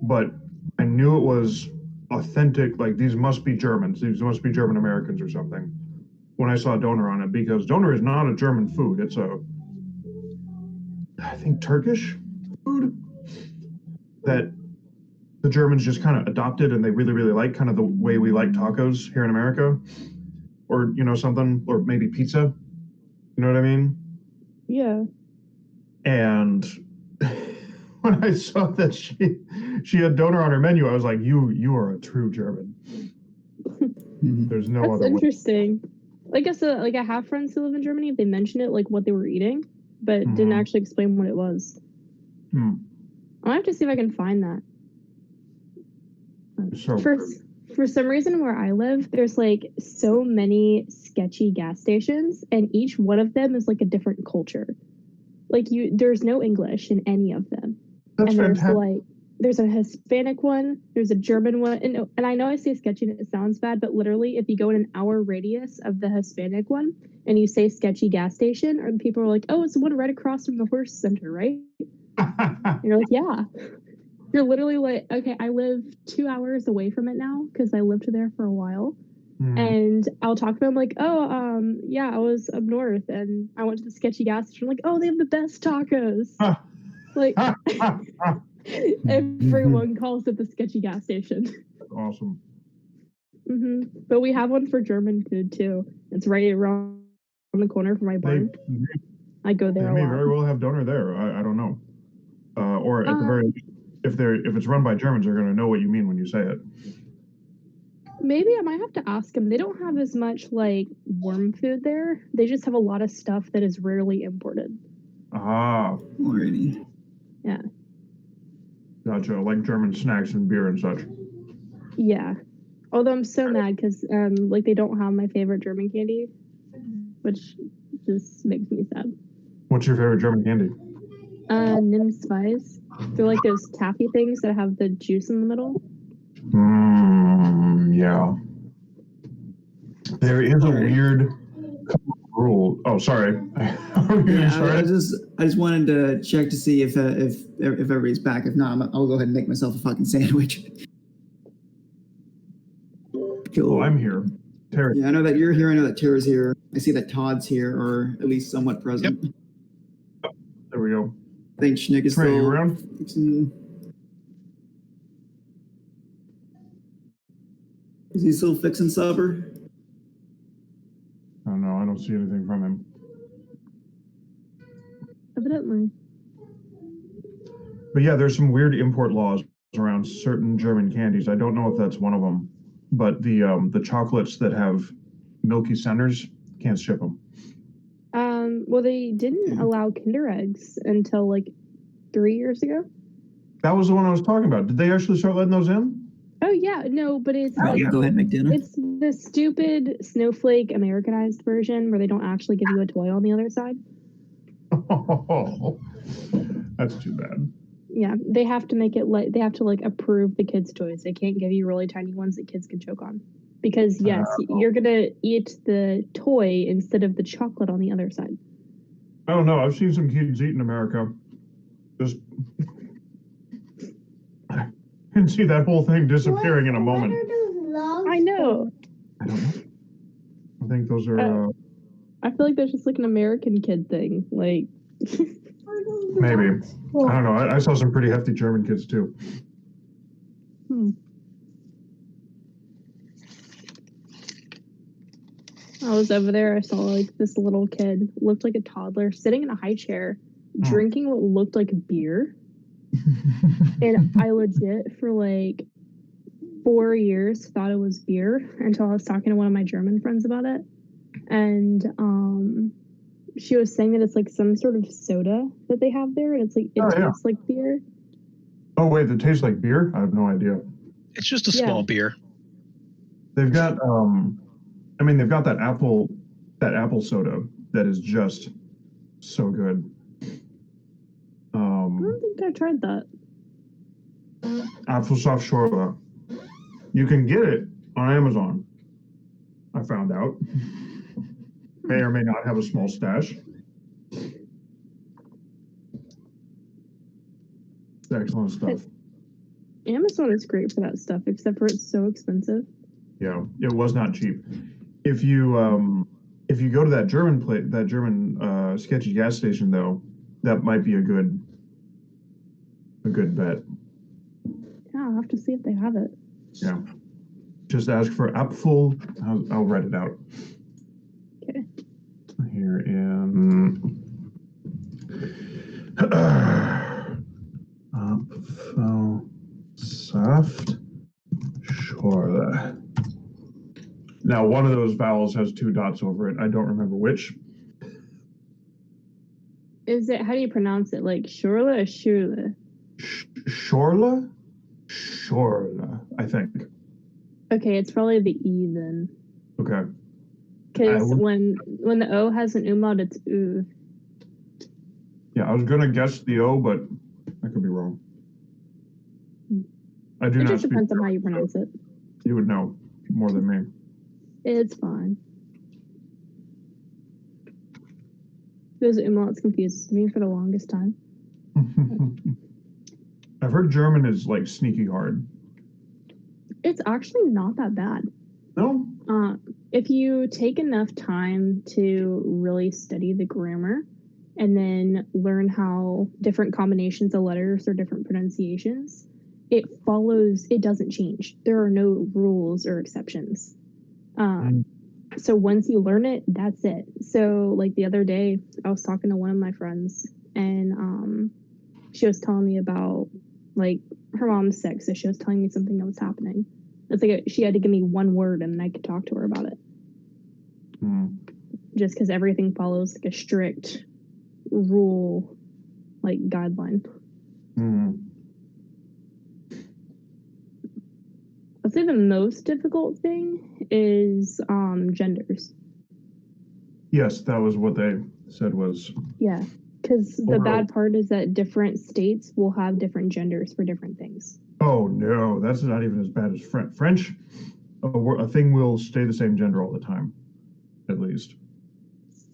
But I knew it was authentic. Like these must be Germans. These must be German Americans or something. When I saw donor on it, because donor is not a German food. It's I think Turkish food that the Germans just kind of adopted and they really, really like, kind of the way we like tacos here in America, or something, or maybe pizza. You know what I mean? Yeah. And when I saw that she had donor on her menu, I was like, you are a true German. There's no That's other way. interesting. Like I said, like I have friends who live in Germany. They mentioned it, like what they were eating, but didn't actually explain what it was. I'll have to see if I can find that. So For some reason, where I live, there's like so many sketchy gas stations, and each one of them is like a different culture. like there's no English in any of them. That's And fantastic. there's a Hispanic one, there's a German one, and I know I say sketchy and it sounds bad, but literally if you go in an hour radius of the Hispanic one and you say sketchy gas station, or people are like, oh, it's the one right across from the horse center, right? And you're like, yeah. You're literally like, okay, I live 2 hours away from it now because I lived there for a while. And I'll talk to them like, oh, yeah, I was up north and I went to the sketchy gas station. I'm like, oh, they have the best tacos. Like, everyone calls it the sketchy gas station. That's awesome. But we have one for German food too. It's right around the corner from my barn. I go there They a may lot. very well have doner there. I don't know. Or at the very least, if it's run by Germans, they're going to know what you mean when you say it. Maybe I might have to ask them. They don't have as much like warm food there. They just have a lot of stuff that is rarely imported. Ah, Alrighty. Yeah. Gotcha. Like German snacks and beer and such. Yeah. Although I'm so mad because like they don't have my favorite German candy, which just makes me sad. What's your favorite German candy? Nimm Spice. They're like those taffy things that have the juice in the middle. Yeah. There is a weird rule. Oh, sorry. I just wanted to check to see if everybody's back. If not, I'll go ahead and make myself a fucking sandwich. Cool. Well, I'm here. Terry. Yeah, I know that you're here. I know that Tara's here. I see that Todd's here, or at least somewhat present. Yep. There we go. I think Schnick is Trey, still you around? Is he still fixing supper? Oh no, I don't see anything from him. Evidently. But yeah, there's some weird import laws around certain German candies. I don't know if that's one of them, but the chocolates that have milky centers, can't ship them. Well, they didn't allow Kinder Eggs until like 3 years ago. That was the one I was talking about. Did they actually start letting those in? Oh yeah, no, but it's Go ahead and make dinner. It's the stupid snowflake Americanized version where they don't actually give you a toy on the other side. Oh, that's too bad. Yeah, they have to make it like they have to like approve the kids' toys. They can't give you really tiny ones that kids can choke on. Because yes, you're gonna eat the toy instead of the chocolate on the other side. I don't know. I've seen some kids eat in America. Just I can see that whole thing disappearing in a moment. What are those logs I know. I don't know. I think those are I feel like that's just like an American kid thing. Like maybe. I don't know. I saw some pretty hefty German kids too. I was over there. I saw like this little kid, looked like a toddler, sitting in a high chair, drinking what looked like beer. And I legit, for like 4 years, thought it was beer until I was talking to one of my German friends about it. And she was saying that it's like some sort of soda that they have there, and it's like it tastes like beer. Oh wait, it tastes like beer? I have no idea. It's just a small beer. They've got they've got that apple soda that is just so good. I don't think I tried that. Apfelsaft Schorle. You can get it on Amazon. I found out. May or may not have a small stash. It's excellent stuff. Amazon is great for that stuff, except for it's so expensive. Yeah, it was not cheap. If you go to that German sketchy gas station though, that might be a good bet. Yeah, I'll have to see if they have it. Yeah. Just ask for Apfel. I'll write it out. Okay. Here in Apfelsaft Schorle. Now, one of those vowels has 2 dots over it. I don't remember which. Is it? How do you pronounce it? Like Schorle or Schurle? Schorle? Schorle, I think. Okay, it's probably the E then. Okay. Because when the O has an umlaut, it's U. Yeah, I was gonna guess the O, but I could be wrong. I do It not just speak. depends on how you pronounce it. You would know more than me. It's fine. Those umlauts confused me for the longest time. I've heard German is like sneaky hard. It's actually not that bad. No? If you take enough time to really study the grammar and then learn how different combinations of letters or different pronunciations, it doesn't change. There are no rules or exceptions. So once you learn it, that's it. So like the other day, I was talking to one of my friends and she was telling me about like her mom's sick. So she was telling me something that was happening. It's like she had to give me one word and I could talk to her about it. Just because everything follows like a strict rule, like guideline. I'd say the most difficult thing is genders. Yes, that was what they said was. Yeah, because the bad part is that different states will have different genders for different things. Oh no, that's not even as bad as French. French, a thing will stay the same gender all the time, at least.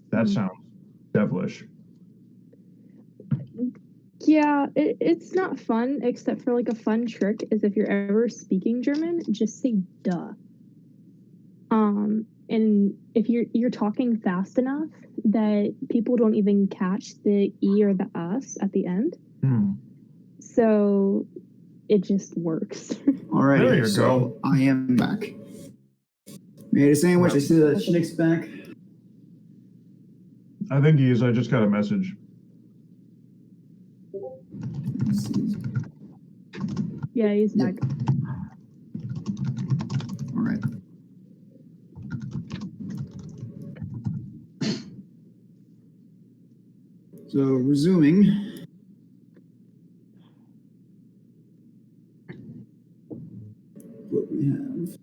That sounds devilish. Yeah, it's not fun, except for like a fun trick is if you're ever speaking German, just say duh. And if you're talking fast enough that people don't even catch the E or the S at the end. So it just works. All right, there you so go. I am back. Made a sandwich. I see that Schnick's back. I think he is. I just got a message. Yeah, he's back. All right. So resuming. What we have.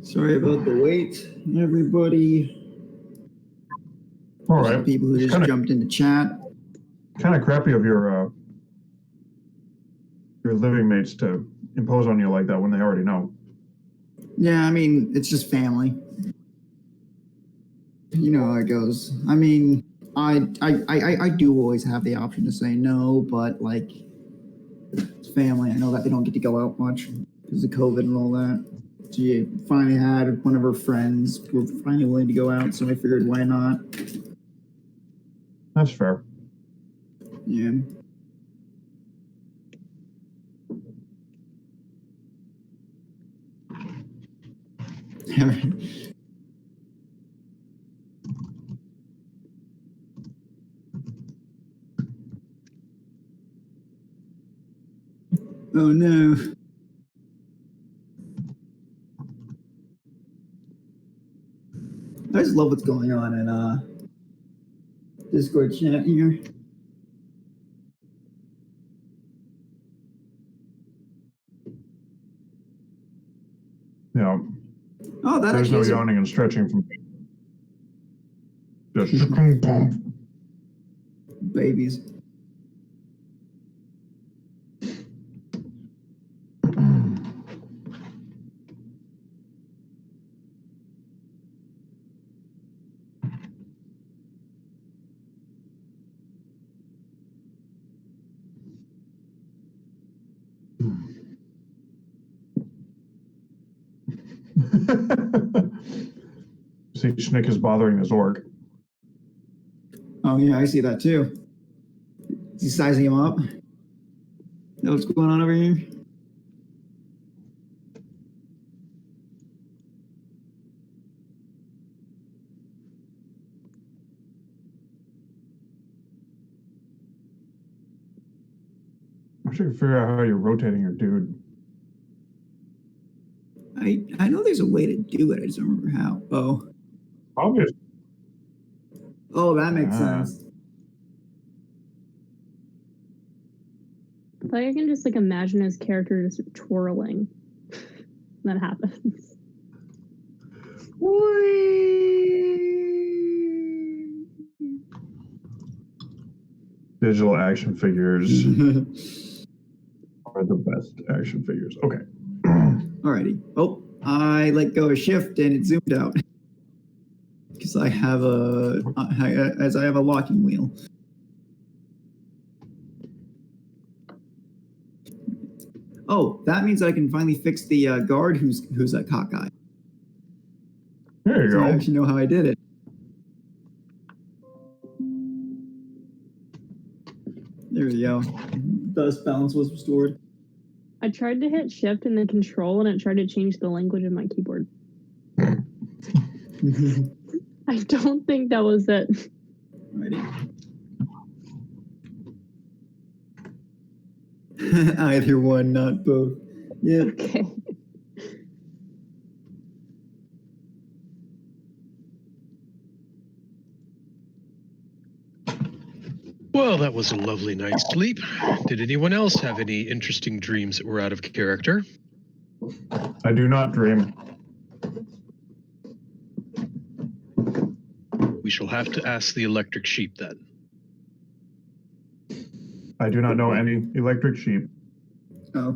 Sorry about the wait, everybody. All right. People who just jumped into chat. Kind of crappy of your living mates to impose on you like that when they already know. Yeah, I mean, it's just family. You know how it goes. I mean, I do always have the option to say no, but like, it's family. I know that they don't get to go out much because of COVID and all that. She finally had one of her friends who were finally willing to go out, so I figured why not. That's fair. Yeah. Oh no. I just love what's going on in Discord chat here. Yeah. Oh, that There's no actually is yawning and stretching from just babies. See, Schnick is bothering his orc. Oh yeah, I see that too. Is he sizing him up? Know what's going on over here? I wish I could figure out how you're rotating your dude. I know there's a way to do it. I just don't remember how. Oh. Obvious. Oh, that makes sense. I can just like imagine his character just twirling. That happens. Digital action figures are the best action figures. Okay. Alrighty. Oh, I let go of shift and it zoomed out because I have a locking wheel. Oh, that means I can finally fix the guard who's a cockeye. There you So I go. actually know how I did it. There we go. Thus balance was restored. I tried to hit shift and then control, and it tried to change the language of my keyboard. I don't think that was it. Alrighty. Either one, not both. Yeah. Okay. Well, that was a lovely night's sleep. Did anyone else have any interesting dreams that were out of character? I do not dream. We shall have to ask the electric sheep then. I do not know any electric sheep. Oh.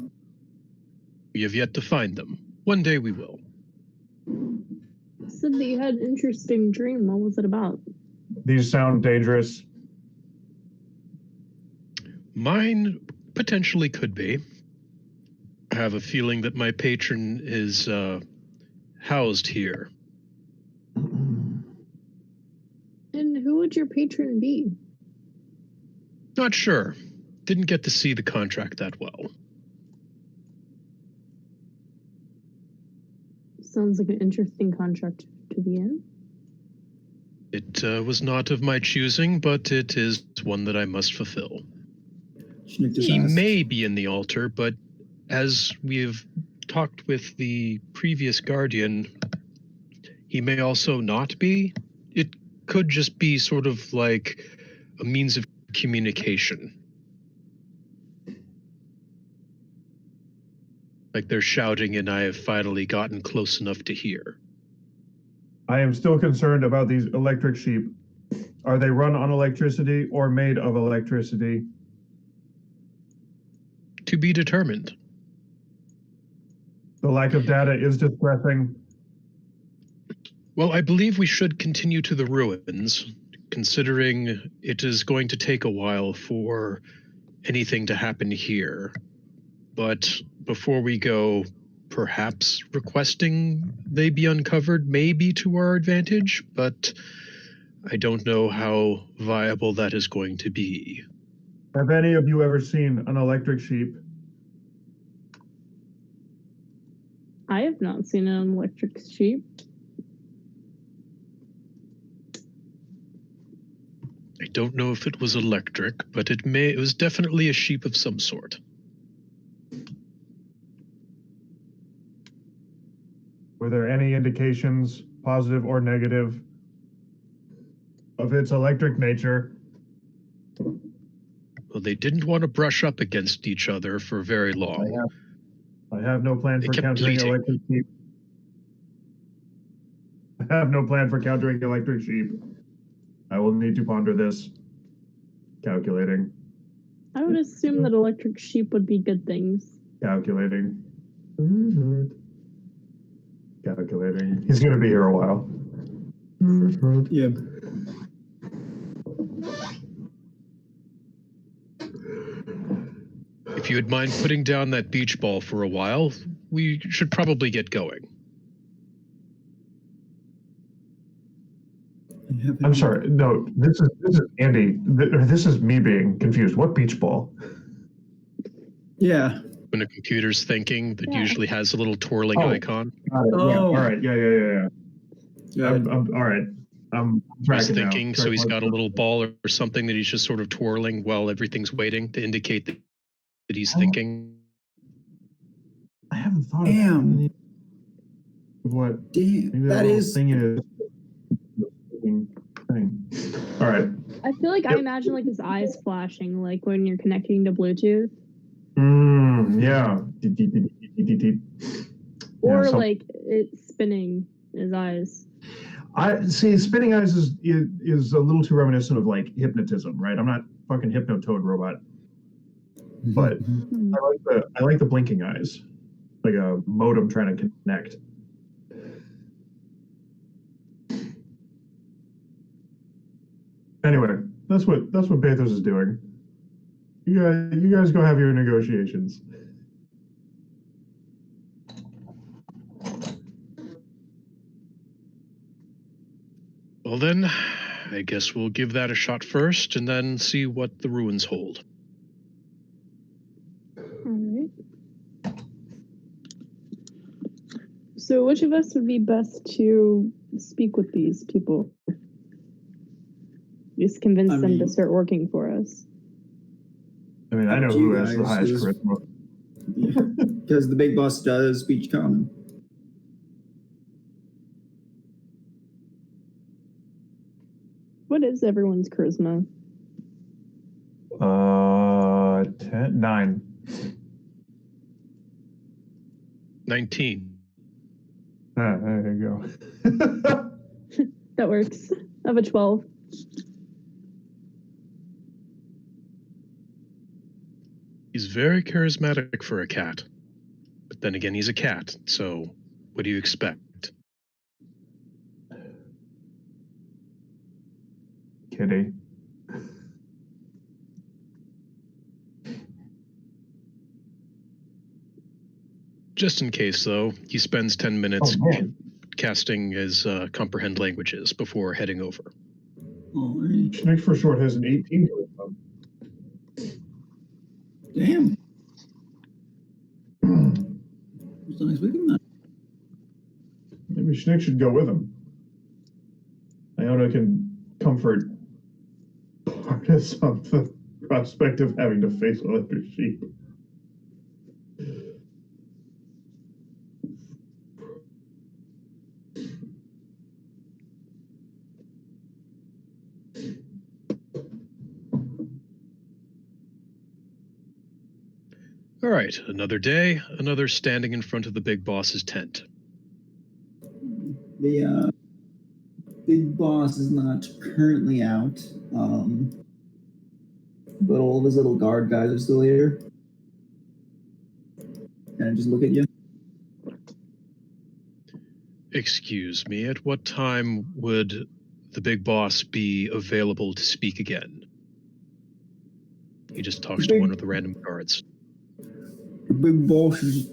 We have yet to find them. One day we will. You said that you had an interesting dream. What was it about? These sound dangerous. Mine potentially could be. I have a feeling that my patron is housed here. And who would your patron be? Not sure. Didn't get to see the contract that well. Sounds like an interesting contract to be in. It was not of my choosing, but it is one that I must fulfill. He may be in the altar, but as we have talked with the previous guardian, he may also not be. It could just be sort of like a means of communication. Like they're shouting and I have finally gotten close enough to hear. I am still concerned about these electric sheep. Are they run on electricity or made of electricity? To be determined. The lack of data is distressing. Well, I believe we should continue to the ruins, considering it is going to take a while for anything to happen here. But before we go, perhaps requesting they be uncovered may be to our advantage, but I don't know how viable that is going to be. Have any of you ever seen an electric sheep? I have not seen an electric sheep. I don't know if it was electric, but it was definitely a sheep of some sort. Were there any indications, positive or negative, of its electric nature? Well, they didn't want to brush up against each other for very long. I have no plan They for kept countering bleating. electric sheep. I have no plan for countering electric sheep. I will need to ponder this. Calculating. I would assume that electric sheep would be good things. Calculating. Calculating. He's going to be here a while. Yeah. If you would mind putting down that beach ball for a while, we should probably get going. I'm sorry. No, this is Andy. This is me being confused. What beach ball? Yeah. When a computer's thinking, that Yeah. usually has a little twirling icon. Got it. Yeah. Oh. All right. Yeah. Yeah. I'm all right. I'm He's tracking thinking, now. so he's got a little ball or something that he's just sort of twirling while everything's waiting to indicate that he's thinking. I haven't thought Damn. of what. Damn. Maybe That little is. thing is. Thing. All right. I feel like I imagine like his eyes flashing, like when you're connecting to Bluetooth. Yeah. Or Yeah, like it spinning his eyes. I see. Spinning eyes is a little too reminiscent of like hypnotism, right? I'm not fucking Hypnotoad robot, but Hmm. I like the blinking eyes, like a modem trying to connect. Anyway, that's what Bathos is doing. You guys go have your negotiations. Well then, I guess we'll give that a shot first and then see what the ruins hold. All right. So, which of us would be best to speak with these people? Just convince them to start working for us. I mean, I know who has the highest charisma. Because the big boss does speech common. What is everyone's charisma? 9. 19. There you go. That works. I have a 12. He's very charismatic for a cat. But then again, he's a cat, so what do you expect? Kitty. Just in case, though, he spends 10 minutes casting his comprehend languages before heading over. Alright. Schnick for short has an 18 charisma. Damn. Was not expecting that. Maybe Schnick should go with him. Iona can comfort Partis of the prospect of having to face electric sheep. All right, another day, another standing in front of the big boss's tent. The big boss is not currently out, but all of his little guard guys are still here. Can I just look at you? Excuse me, at what time would the big boss be available to speak again? He just talks to one of the random guards. The big boss is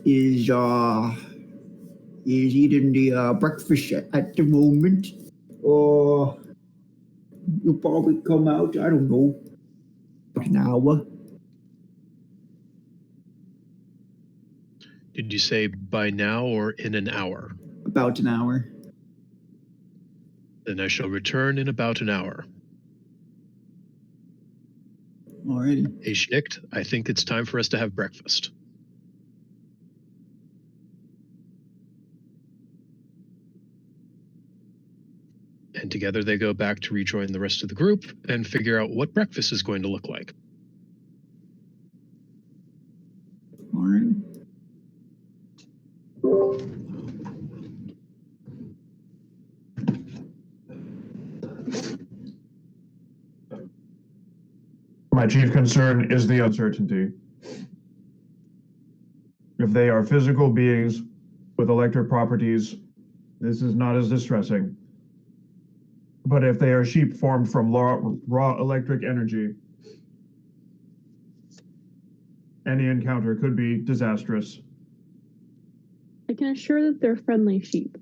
eating the breakfast at the moment. Or you'll probably come out, I don't know, an hour. Did you say by now or in an hour? About an hour. Then I shall return in about an hour. Alrighty. Hey, Schnicht, I think it's time for us to have breakfast. And together they go back to rejoin the rest of the group and figure out what breakfast is going to look like. Alright. My chief concern is the uncertainty. If they are physical beings with electric properties, this is not as distressing. But if they are sheep formed from raw electric energy, any encounter could be disastrous. I can assure that they're friendly sheep.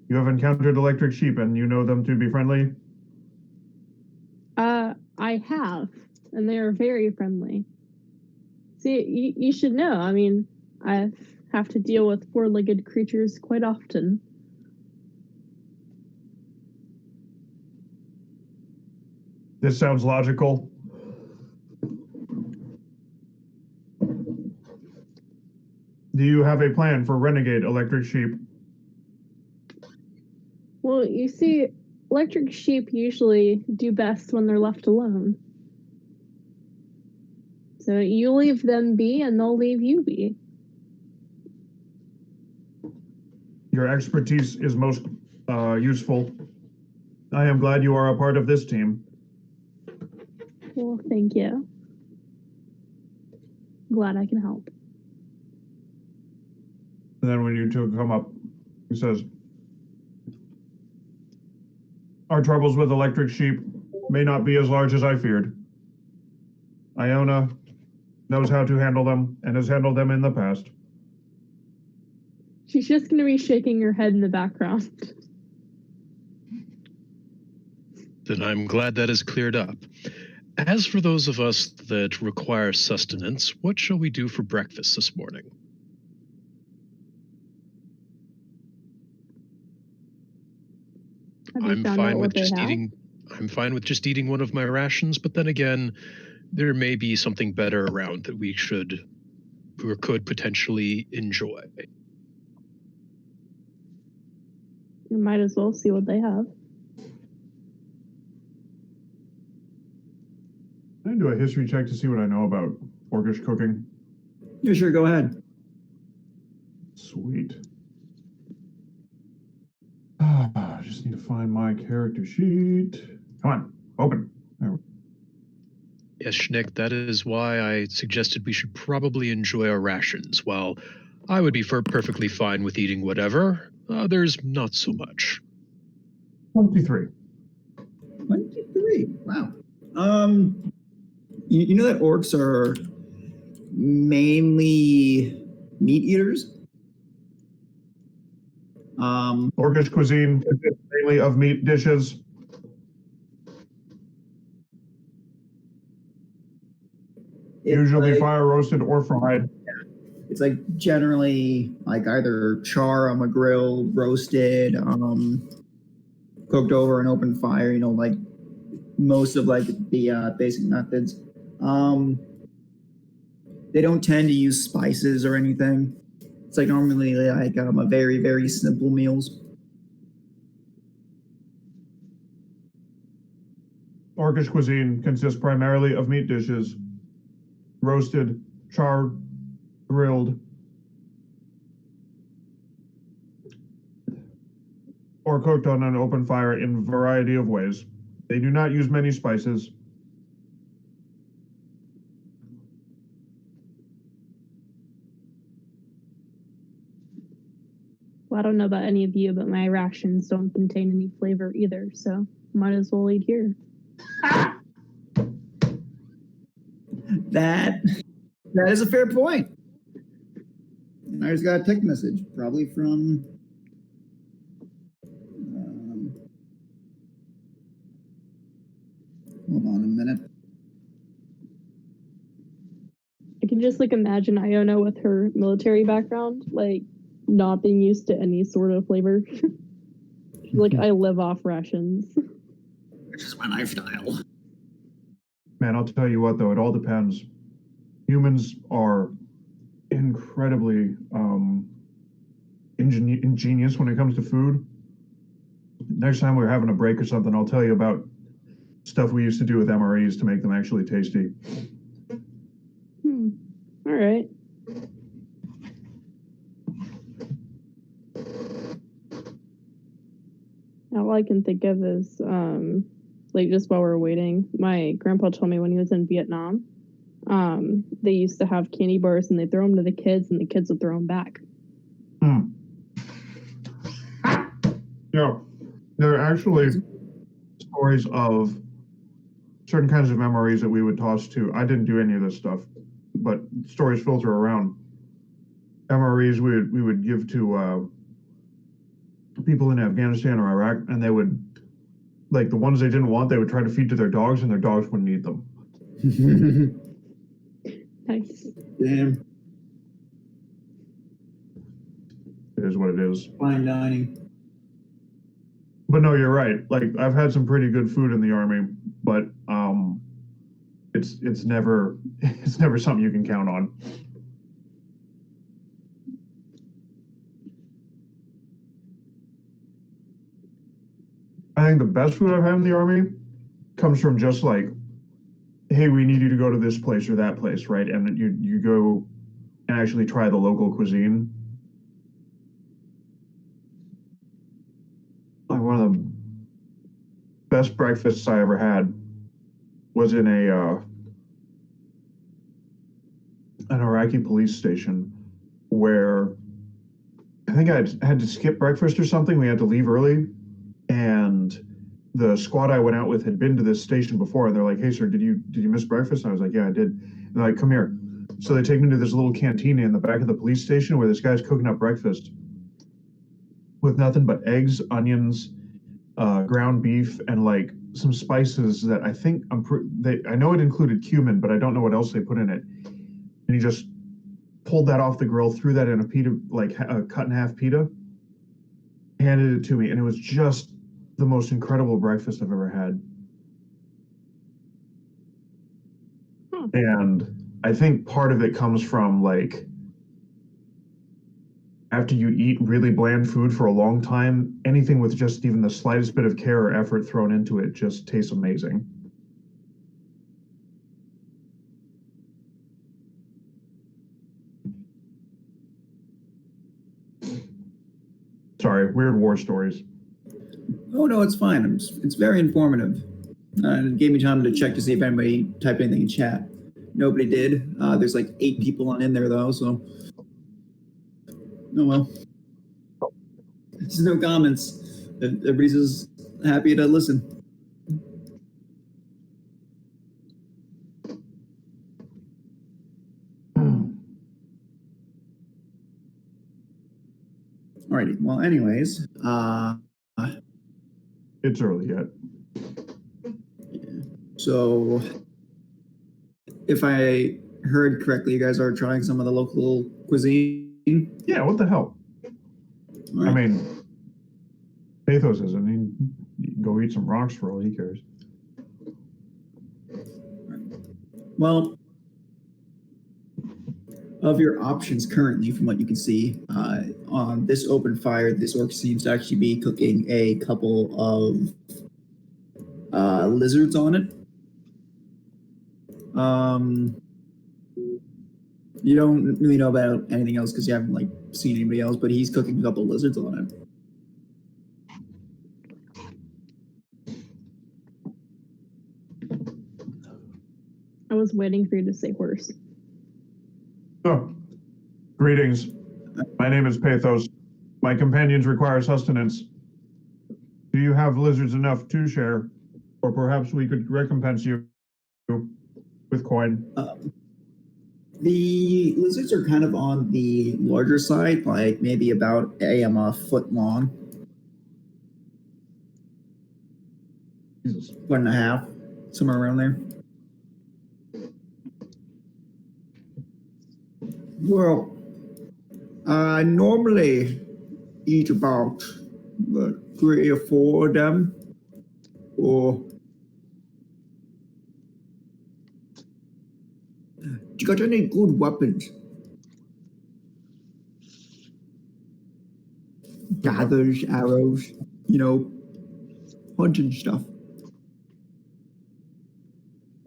You have encountered electric sheep and you know them to be friendly? I have, and they are very friendly. See, you should know. I mean, I have to deal with four-legged creatures quite often. This sounds logical. Do you have a plan for renegade electric sheep? Well, you see, electric sheep usually do best when they're left alone. So you leave them be and they'll leave you be. Your expertise is most useful. I am glad you are a part of this team. Well, thank you. Glad I can help. And then when you two come up, he says, our troubles with electric sheep may not be as large as I feared. Iona knows how to handle them and has handled them in the past. She's just going to be shaking her head in the background. Then I'm glad that is cleared up. As for those of us that require sustenance, what shall we do for breakfast this morning? I'm fine with just eating one of my rations, but then again, there may be something better around that we should or could potentially enjoy. You might as well see what they have. Can I do a history check to see what I know about orcish cooking? Yeah, sure, go ahead. Sweet. I just need to find my character sheet. Come on, open. Yes, Schnick, that is why I suggested we should probably enjoy our rations. While I would be perfectly fine with eating whatever, others not so much. 23. 23. Wow. You know that orcs are mainly meat eaters? Orcish cuisine consists mainly of meat dishes. Usually like, fire roasted or fried. It's like generally like either char on a grill, roasted, cooked over an open fire, you know, like most of like the basic methods. They don't tend to use spices or anything. It's like normally like a very, very simple meals. Orcish cuisine consists primarily of meat dishes, roasted, charred, grilled, or cooked on an open fire in a variety of ways. They do not use many spices. Well, I don't know about any of you, but my rations don't contain any flavor either, so might as well eat here. That is a fair point. And I just got a text message, probably from hold on a minute. I can just like imagine Iona with her military background, like not being used to any sort of flavor. She's like, I live off rations. Which is my lifestyle. Man, I'll tell you what, though, it all depends. Humans are incredibly ingenious when it comes to food. Next time we're having a break or something, I'll tell you about stuff we used to do with MREs to make them actually tasty. All right. All I can think of is, like, just while we're waiting, my grandpa told me when he was in Vietnam, they used to have candy bars and they throw them to the kids and the kids would throw them back. Yeah, there are actually stories of certain kinds of memories that we would toss to. I didn't do any of this stuff, but stories filter around. MREs we would give to people in Afghanistan or Iraq, and they would, like the ones they didn't want, they would try to feed to their dogs, and their dogs wouldn't eat them. Nice. Damn. It is what it is. Fine dining. But no, you're right. Like I've had some pretty good food in the army, but it's never something you can count on. I think the best food I've had in the army comes from just like hey, we need you to go to this place or that place, right? And you go and actually try the local cuisine. Like one of the best breakfasts I ever had was in an Iraqi police station where I think I had to skip breakfast or something. We had to leave early, and the squad I went out with had been to this station before, and they're like, "Hey, sir, did you miss breakfast?" And I was like, "Yeah, I did." And they're like, "Come here." So they take me to this little cantina in the back of the police station where this guy's cooking up breakfast with nothing but eggs, onions, ground beef, and like some spices that I think I know it included cumin, but I don't know what else they put in it. And he just pulled that off the grill, threw that in a pita, like a cut in half pita, handed it to me, and it was just the most incredible breakfast I've ever had. And I think part of it comes from like after you eat really bland food for a long time, anything with just even the slightest bit of care or effort thrown into it just tastes amazing. Sorry, weird war stories. Oh no, it's fine. It's very informative. It gave me time to check to see if anybody typed anything in chat. Nobody did. There's like 8 people on in there though, so oh well. There's no comments. Everybody's just happy to listen. Alrighty. Well, anyways, It's early yet. so if I heard correctly, you guys are trying some of the local cuisine. Yeah, what the hell? Right. I mean, Pathos isn't. He can go eat some rocks for all he cares. Well, of your options currently, from what you can see, on this open fire, this orc seems to actually be cooking a couple of lizards on it. You don't really know about anything else because you haven't like seen anybody else, but he's cooking a couple of lizards on it. I was waiting for you to say horse. Oh, greetings. My name is Pathos. My companions require sustenance. Do you have lizards enough to share? Or perhaps we could recompense you with coin. The lizards are kind of on the larger side, like maybe about a foot long, Jesus. 1.5, somewhere around there. Well, I normally eat about 3 or 4 of them, or you got any good weapons? Gathers, arrows, hunting stuff.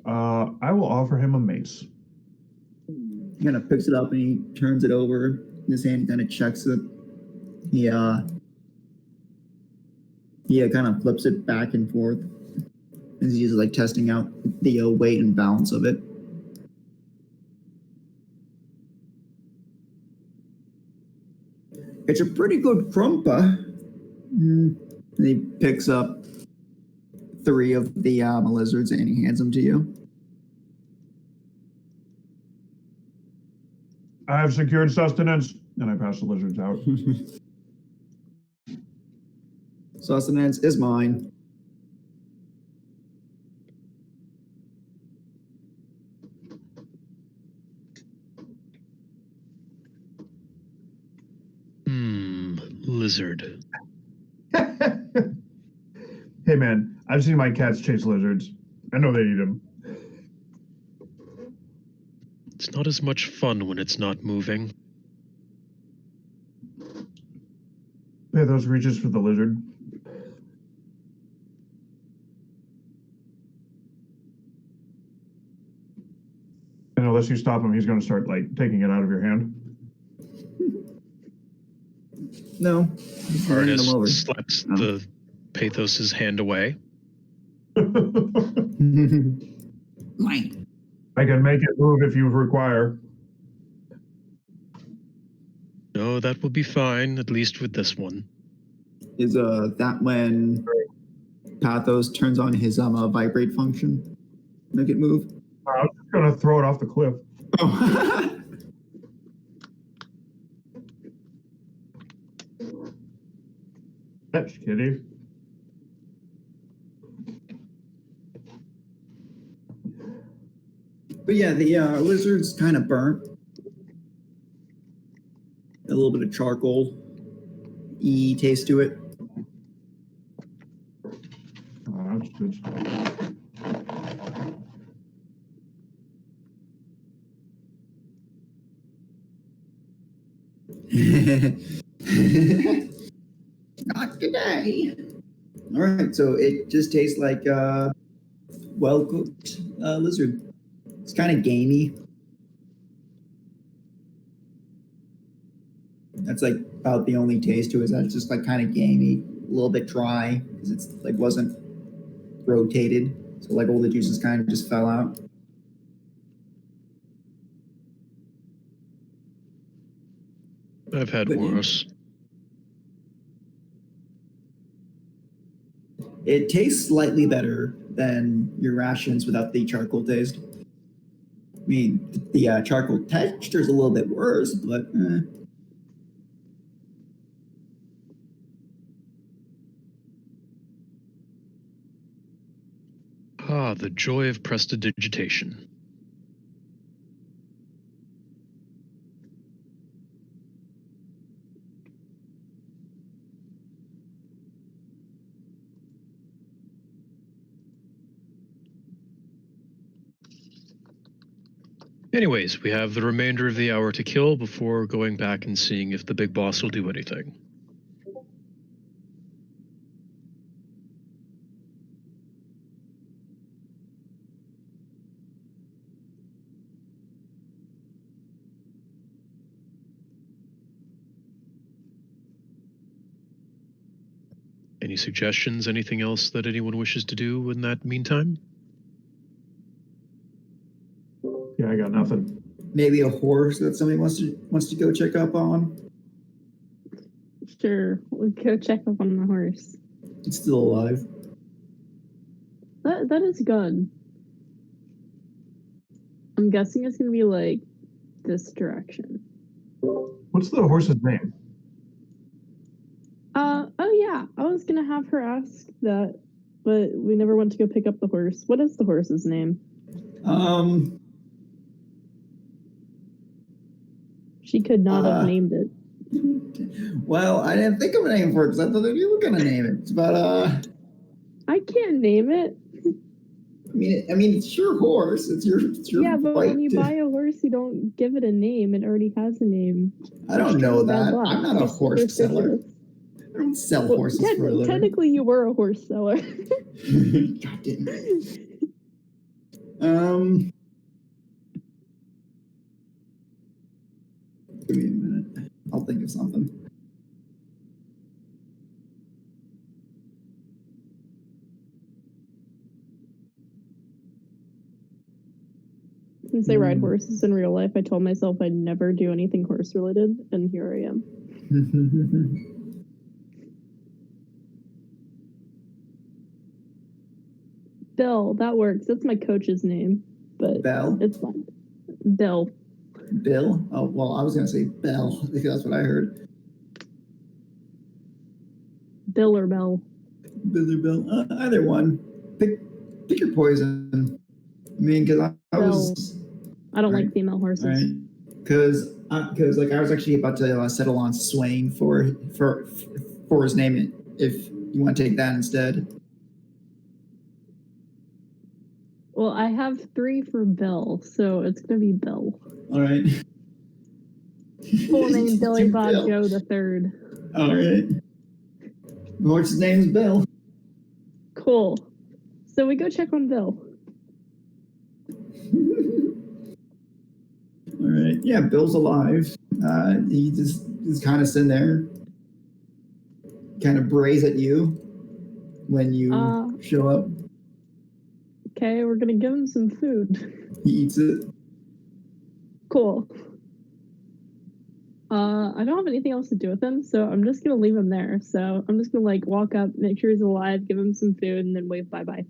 I will offer him a mace. He kind of picks it up and he turns it over in his hand, kind of checks it. He kind of flips it back and forth as he's like testing out the weight and balance of it. It's a pretty good crumper. And he picks up 3 of the lizards and he hands them to you. I have secured sustenance, and I pass the lizards out. Sustenance is mine. Lizard. Hey man, I've seen my cats chase lizards. I know they eat them. It's not as much fun when it's not moving. Pathos reaches for the lizard. unless you stop him, he's going to start like taking it out of your hand. No. Just handing Arnis them over. slaps Oh. the Pathos's hand away. Mine. I can make it move if you require. No, that will be fine, at least with this one. Is that when Pathos turns on his vibrate function? Make it move? I was just going to throw it off the cliff. Oh. Fetch, kitty. But yeah, the lizard's kind of burnt. A little bit of charcoal-y taste to it. Oh, that's good stuff. Not today. All right, so it just tastes like well-cooked lizard. It's kind of gamey. That's like about the only taste to it. Is that it's just like kind of gamey, a little bit dry because it's like wasn't rotated, so like all the juices kind of just fell out. I've had But yeah. worse. It tastes slightly better than your rations without the charcoal taste. I mean, the charcoal texture is a little bit worse, but Ah, the joy of prestidigitation. Anyways, we have the remainder of the hour to kill before going back and seeing if the big boss will do anything. Any suggestions? Anything else that anyone wishes to do in that meantime? Yeah, I got nothing. maybe a horse that somebody wants to go check up on. Sure, we'll go check up on the horse. It's still alive. That is good. I'm guessing it's gonna be like this direction. What's the horse's name? Oh yeah, I was gonna have her ask that, but we never went to go pick up the horse. What is the horse's name? She could not have named it. Well, I didn't think of a name for it because I thought that you were gonna name it. But I can't name it. I mean, it's your horse. It's your Yeah, but fight. when you buy a horse, you don't give it a name. It already has a name. I don't know Bad that. luck. I'm not a horse seller. I don't sell horses for a living. Technically, you were a horse seller. God damn it. Give me a minute. I'll think of something. Since I ride horses in real life, I told myself I'd never do anything horse related, and here I am. Bill, that works. That's my coach's name, but Bell? it's fine. Bill. Bill? Oh, well, I was going to say Bell because that's what I heard. Bill or Bell? Bill or Bill? Either one. Pick your poison. I mean, because I was... I don't like female horses. Right. Because like I was actually about to settle on Swain for his name if you want to take that instead. Well, I have 3 for Bill, so it's gonna be Bill. All right. Full name Billy Bob Bill. Joe the Third. All right. The horse's name is Bill. Cool. So we go check on Bill. Yeah, Bill's alive. He just is kind of sitting there, kind of brays at you when you show up. Okay, we're gonna give him some food. He eats it. Cool. I don't have anything else to do with him, so I'm just gonna leave him there. So I'm just gonna like walk up, make sure he's alive, give him some food, and then wave bye-bye.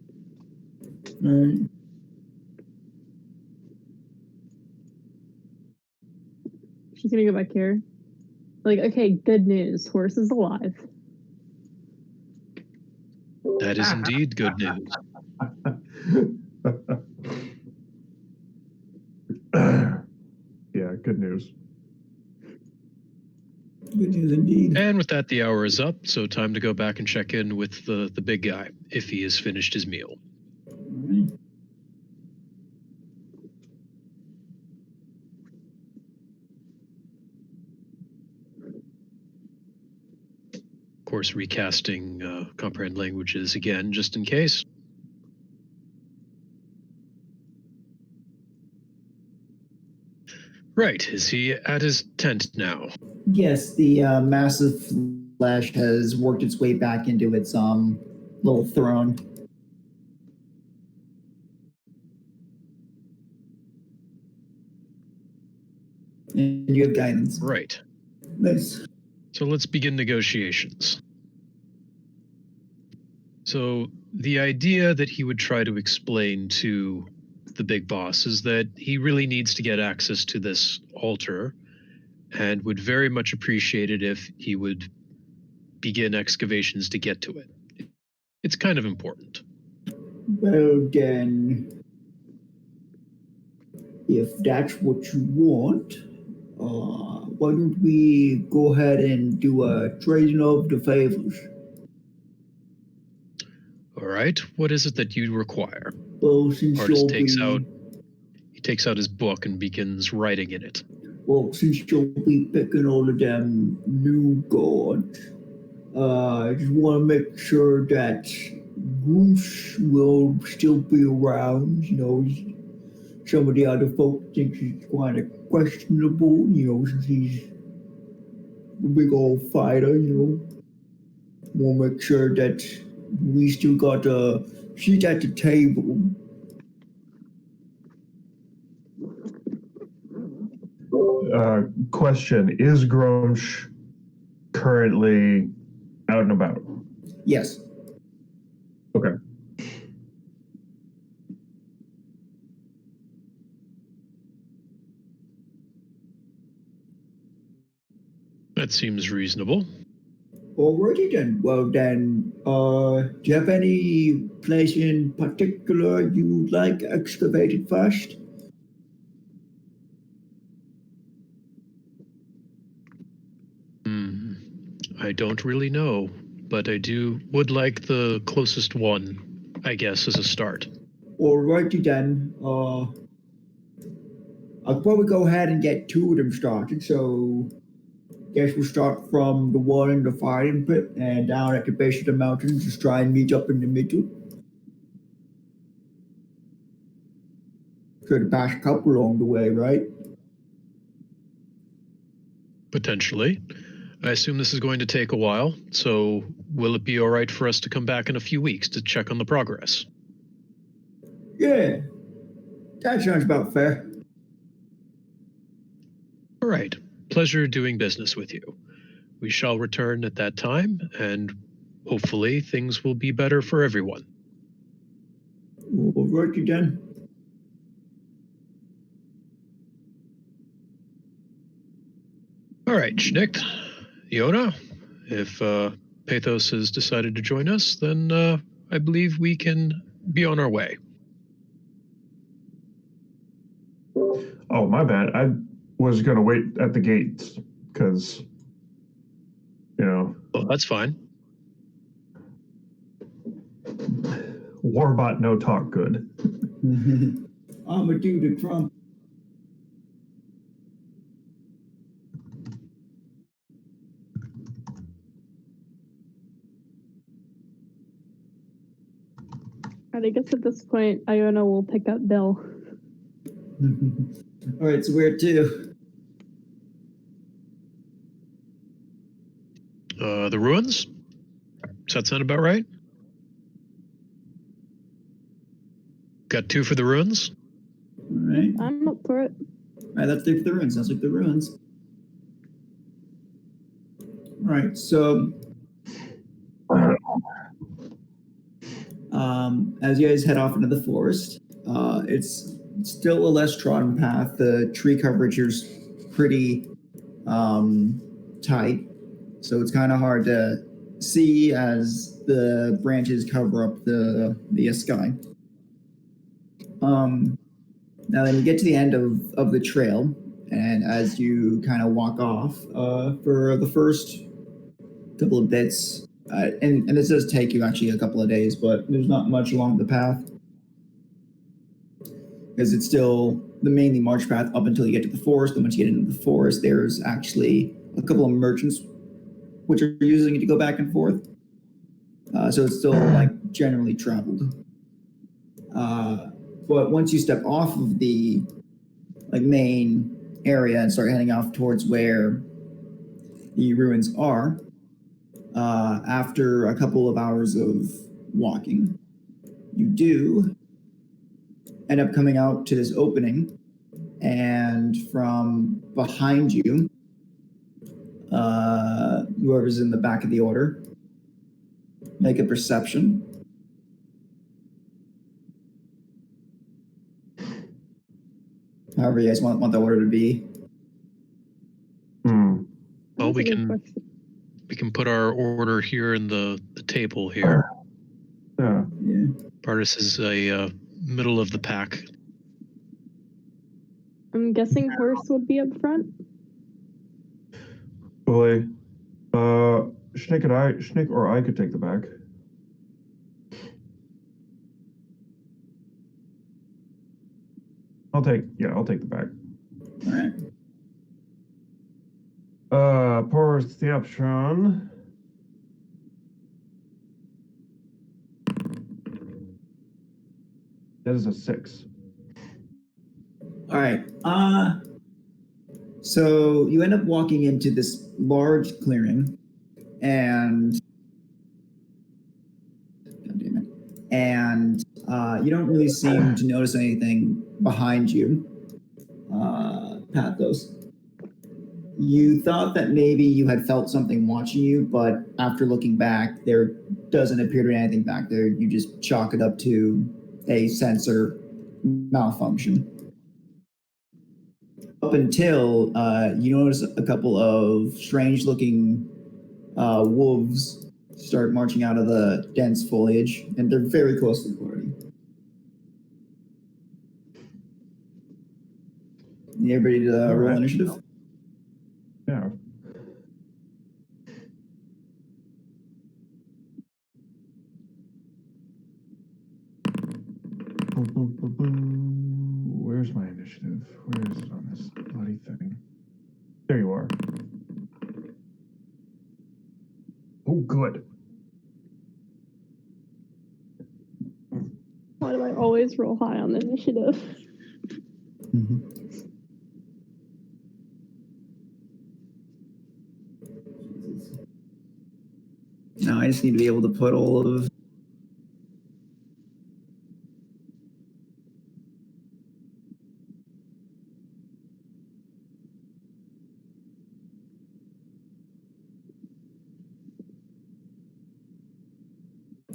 All right. She's gonna go back here. Like, okay, good news. Horse is alive. That is indeed good news. Yeah, good news. Good news indeed. And with that, the hour is up, so time to go back and check in with the big guy, if he has finished his meal. All right. Of course, recasting comprehend languages again, just in case. Right, is he at his tent now? Yes, the massive flesh has worked its way back into its little throne. And you have guidance. Right. Nice. So let's begin negotiations. So the idea that he would try to explain to the big boss is that he really needs to get access to this altar and would very much appreciate it if he would begin excavations to get to it. It's kind of important. Well then, if that's what you want, why don't we go ahead and do a trading of the favors? All right, what is it that you require? Well, since Artist you'll he takes out his book and begins writing in it. Well, since you'll be picking all of them new gods, I just want to make sure that Goose will still be around. You know, some of the other folks think he's kind of questionable, you know, since he's a big old fighter, you know. Want to make sure that we still got a seat at the table. Question: is Grumsh currently out and about? Yes. Okay. That seems reasonable. Alrighty then. Well then, do you have any place in particular you'd like excavated first? I don't really know, but I would like the closest one, I guess, as a start. Alrighty then. I'll probably go ahead and get two of them started. So, guess we'll start from the one in the fighting pit and down at the base of the mountains. Just try and meet up in the middle. Could have passed a couple along the way, right? Potentially. I assume this is going to take a while, so will it be all right for us to come back in a few weeks to check on the progress? Yeah, that sounds about fair. All right. Pleasure doing business with you. We shall return at that time, and hopefully things will be better for everyone. Alrighty then. All right, Schnick, Iona, if Pathos has decided to join us, then I believe we can be on our way. Oh, my bad. I was going to wait at the gates because, you know. Oh, that's fine. Warbot no talk good. I'm a dude to Trump. And I guess at this point, Iona will pick up Bill. Alright, so where to? The ruins? Does that sound about right? Got 2 for the ruins? All right. I'm up for it. All right, that's the ruins. Sounds like the ruins. All right, so as you guys head off into the forest, it's still a less trodden path. The tree coverage is pretty tight, so it's kind of hard to see as the branches cover up the sky. Now then you get to the end of the trail, and as you kind of walk off for the first couple of bits, and this does take you actually a couple of days, but there's not much along the path because it's still the mainly march path up until you get to the forest. And once you get into the forest, there's actually a couple of merchants which are using it to go back and forth. So it's still like generally traveled. But once you step off of the like main area and start heading off towards where the ruins are, after a couple of hours of walking, you do end up coming out to this opening, and from behind you, whoever's in the back of the order, make a perception. However you guys want the order to be. Well, That's we a good can question. put our order here in the table here. Yeah. Yeah. Bardis is a middle of the pack. I'm guessing horse would be up front. Boy. Schnick or I could take the back. I'll take the back. All right. Perception. That is a 6. All right. So you end up walking into this large clearing, and God damn it, and you don't really seem to notice anything behind you, Pathos. You thought that maybe you had felt something watching you, but after looking back, there doesn't appear to be anything back there. You just chalk it up to a sensor malfunction. Up until you notice a couple of strange-looking wolves start marching out of the dense foliage, and they're very close to the party. You ready to roll right. initiative? Yeah. Where's my initiative? Where is it on this bloody thing? There you are. Oh, good. Why do I always roll high on the initiative? Mm-hmm. No, I just need to be able to put all of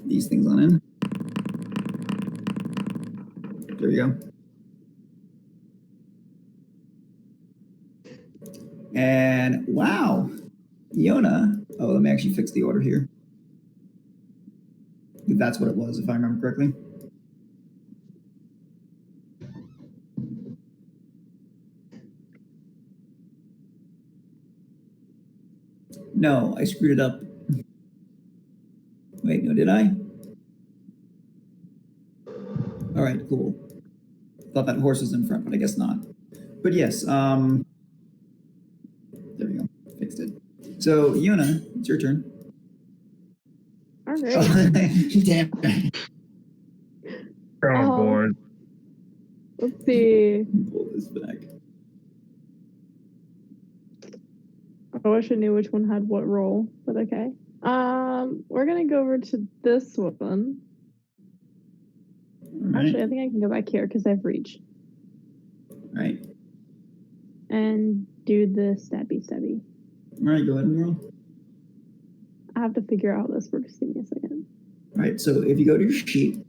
these things on in. There we go. And wow, Yona. Oh, let me actually fix the order here. That's what it was, if I remember correctly. No, I screwed it up. Wait, no, did I? All right, cool. Thought that horse was in front, but I guess not. But yes, there we go. Fixed it. So, Yona, it's your turn. All right. Damn. Oh, boy. Let's see. Pull this back. I wish I knew which one had what role, but okay. We're gonna go over to this one. All right. Actually, I think I can go back here because I have reach. Right. And do the stabby. All right, go ahead and roll. I have to figure out how this works. Give me a second. All right, so if you go to your sheet,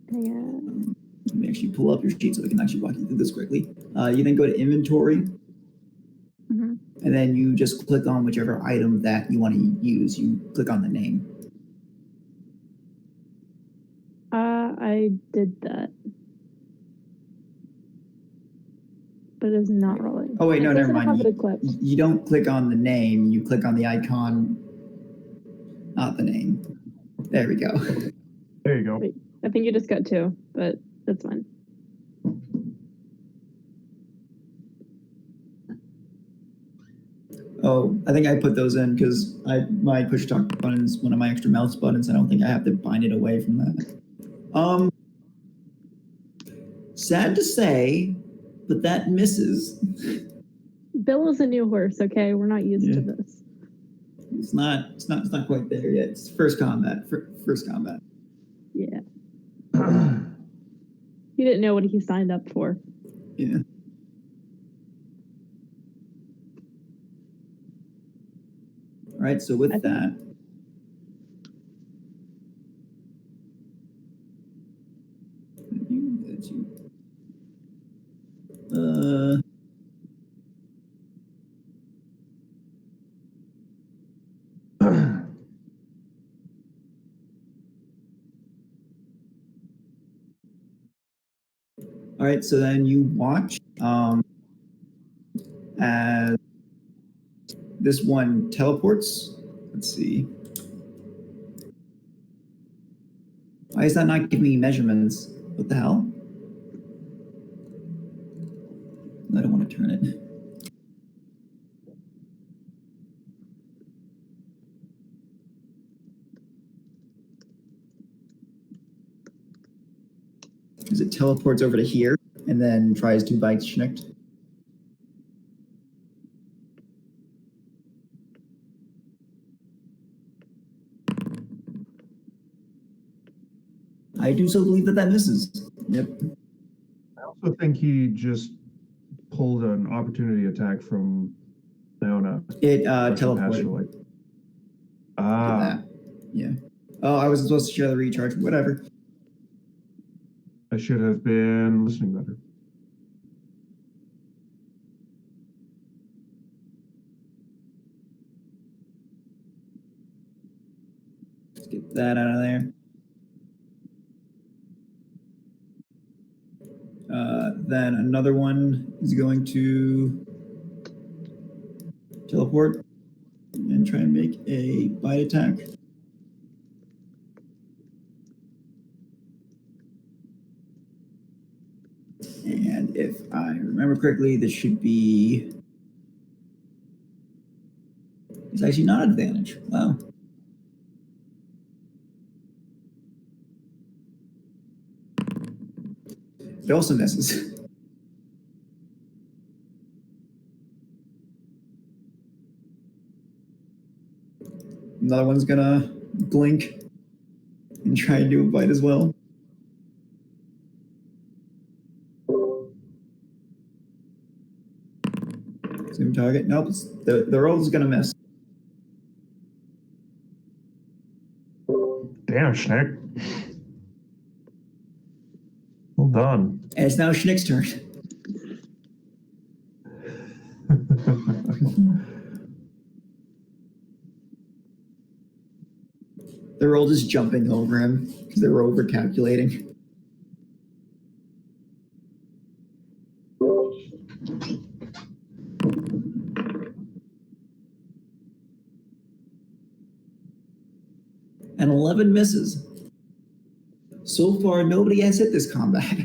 Hang on. let me actually pull up your sheet so we can actually walk you through this quickly. You then go to inventory, Mhm. and then you just click on whichever item that you want to use. You click on the name. I did that. But it is not rolling. Oh wait, no, It never doesn't have mind. it equipped. You don't click on the name. You click on the icon, not the name. There we go. There you go. Wait, I think you just got 2, but that's fine. Oh, I think I put those in because my push talk button is one of my extra mouse buttons. I don't think I have to bind it away from that. Sad to say, but that misses. Bill is a new horse, okay? We're not used to this. It's not quite there yet. It's first combat. First combat. Yeah. He didn't know what he signed up for. Yeah. All right. So with that, that's you. All right. So then you watch as this one teleports. Let's see. Why is that not giving me measurements? What the hell? I don't want to turn it. Because it teleports over to here and then tries to bite Schnicht. I do so believe that misses. Yep. I also think he just pulled an opportunity attack from Leona. It Or she passed her, teleported. like, That. Yeah. Oh, I wasn't supposed to share the recharge. Whatever. I should have been listening better. Let's get that out of there. Then another one is going to teleport and try and make a bite attack. And if I remember correctly, this should be... It's actually not advantage. Wow. It also misses. Another one's gonna blink and try and do a bite as well. Zoom target. Nope. The roll is gonna miss. Damn, Schnick. Well done. And it's now Schnick's turn. They're all just jumping over him because they were over calculating. And 11 misses. So far, nobody has hit this combat.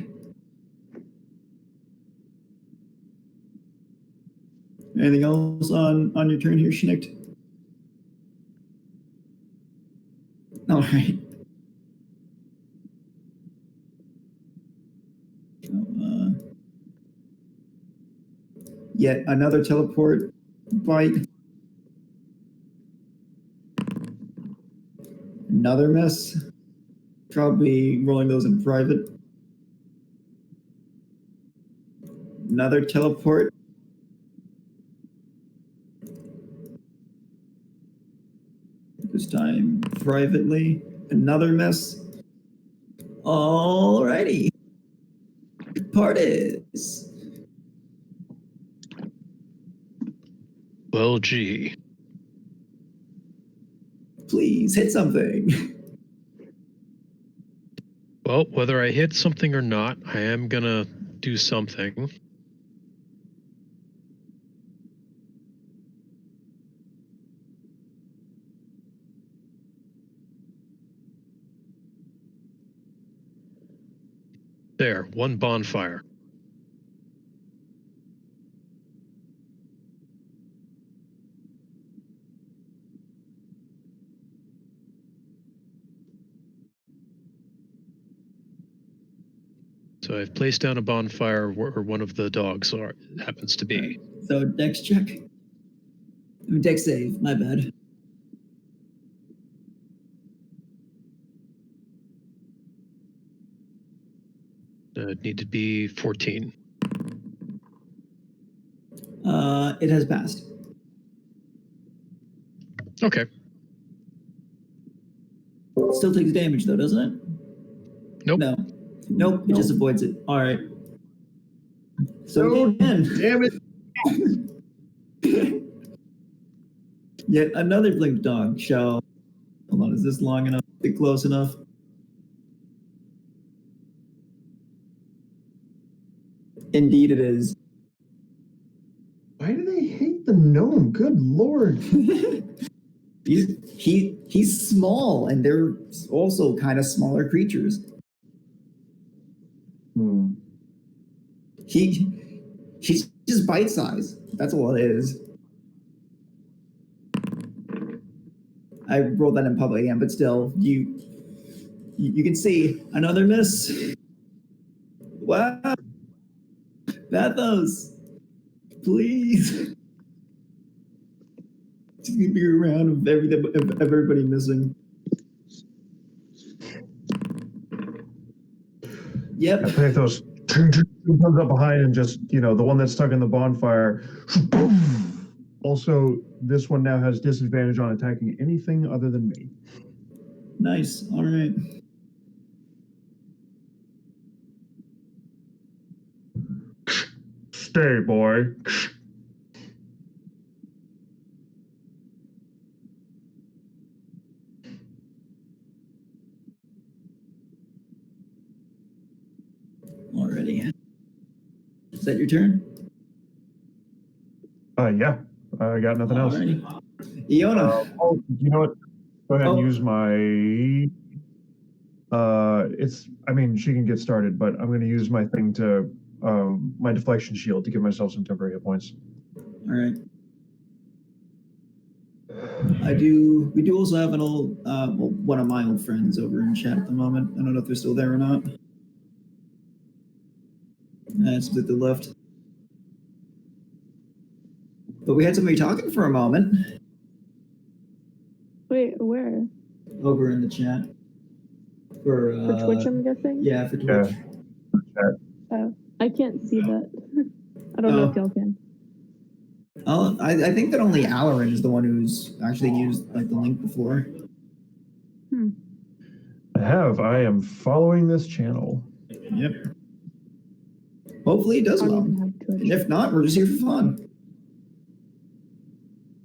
Anything else on your turn here, Schnick? All right. Yet another teleport Bite. Another miss. Probably rolling those in private. Another teleport. This time privately. Another miss. Alrighty. Parties. Well, gee. Please hit something. Well, whether I hit something or not, I am gonna do something. There, one bonfire. So I've placed down a bonfire where one of the dogs happens to be. So dex check. Dex save, my bad. It need to be 14. It has passed. Okay. Still takes damage though, doesn't it? Nope. No. Nope, it just avoids it. Alright. So Oh, again. damn it. Yet another blink dog shall. Hold on, is this long enough? Is it close enough? Indeed it is. Why do they hate the gnome? Good lord. He's small, and they're also kind of smaller creatures. He's just bite size. That's all it is. I rolled that in public again, but still, you can see another miss. Wow, Bathos, please. It's gonna be a round of everybody missing. Yep. Pathos comes up behind and just, the one that's stuck in the bonfire. Also, this one now has disadvantage on attacking anything other than me. Nice. All right. Stay, boy. Already. Is that your turn? Yeah. I got nothing else. Iona. You know what? Go ahead and Oh. use my. She can get started, but I'm going to use my thing to my deflection shield to give myself some temporary hit points. All right. We do also have an old, one of my old friends over in chat at the moment. I don't know if they're still there or not. It's to the left. But we had somebody talking for a moment. Wait, where? Over in the chat. For Twitch, I'm guessing? Yeah, for Twitch. Yeah. Oh, I can't see that. I don't know if y'all can. I think that only Alarin is the one who's actually used the link before. I am following this channel. Yep. Hopefully it does I well. don't even have Twitch. And if not, we're just here for fun.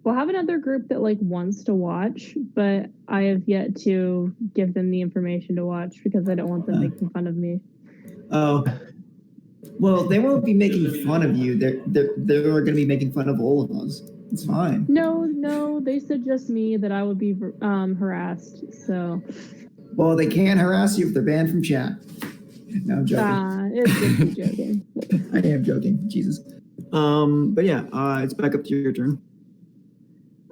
We'll have another group that wants to watch, but I have yet to give them the information to watch because I don't want them making fun of me. Oh. Well, they won't be making fun of you. They're going to be making fun of all of us. It's fine. No, they said just me that I would be harassed. So. Well, they can't harass you if they're banned from chat. No, I'm joking. It's just joking. I am joking. Jesus. But yeah, it's back up to your turn.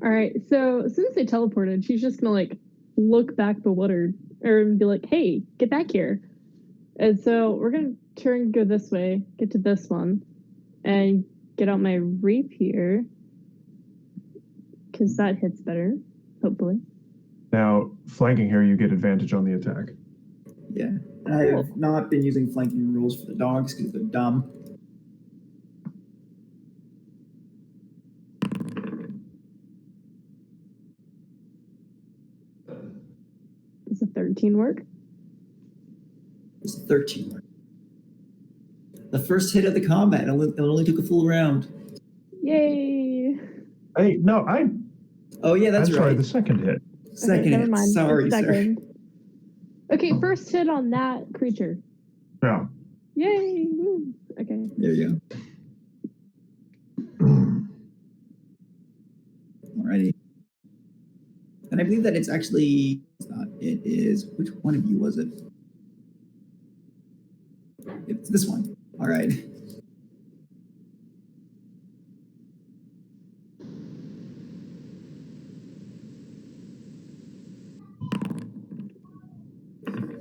All right. So since they teleported, she's just gonna look back bewildered or be like, "Hey, get back here!" And so we're gonna go this way, get to this one, and get out my rapier because that hits better, hopefully. Now, flanking here, you get advantage on the attack. Yeah. I have not been using flanking rules for the dogs because they're dumb. Does a 13 work? It's 13. The first hit of the combat. It only took a full round. Yay! Hey, no, Oh yeah, that's I'm sorry, right. the second hit. Second Okay, never hit. mind. Sorry, It's sir. second. Okay, first hit on that creature. No. Yay! Woo. Okay. There you go. Alrighty. And I believe that it's actually, it's not, it is, which one of you was it? It's this one. All right.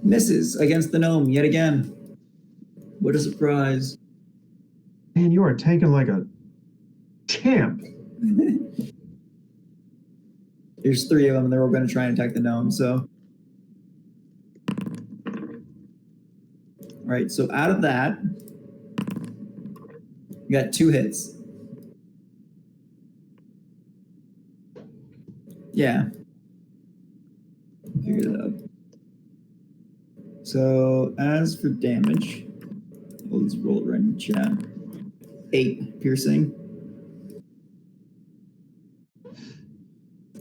Misses against the gnome yet again. What a surprise. Man, you are taking like a champ. There's 3 of them, and they're all going to try and attack the gnome, so. All right, so out of that, you got 2 hits. Yeah. Figured it out. So as for damage, let's roll it right in the chat. 8 piercing.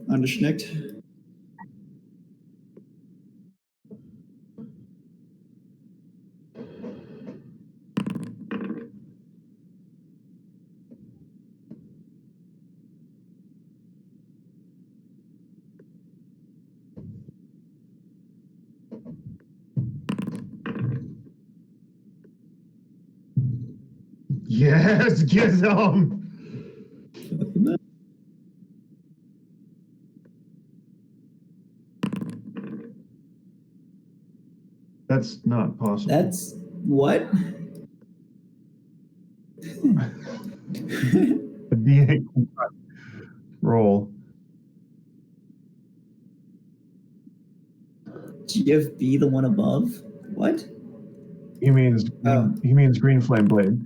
On to Schnicht. Yes, get them. That's not possible. That's what? The D8 roll. GFB, the one above? What? He means he means green flame blade.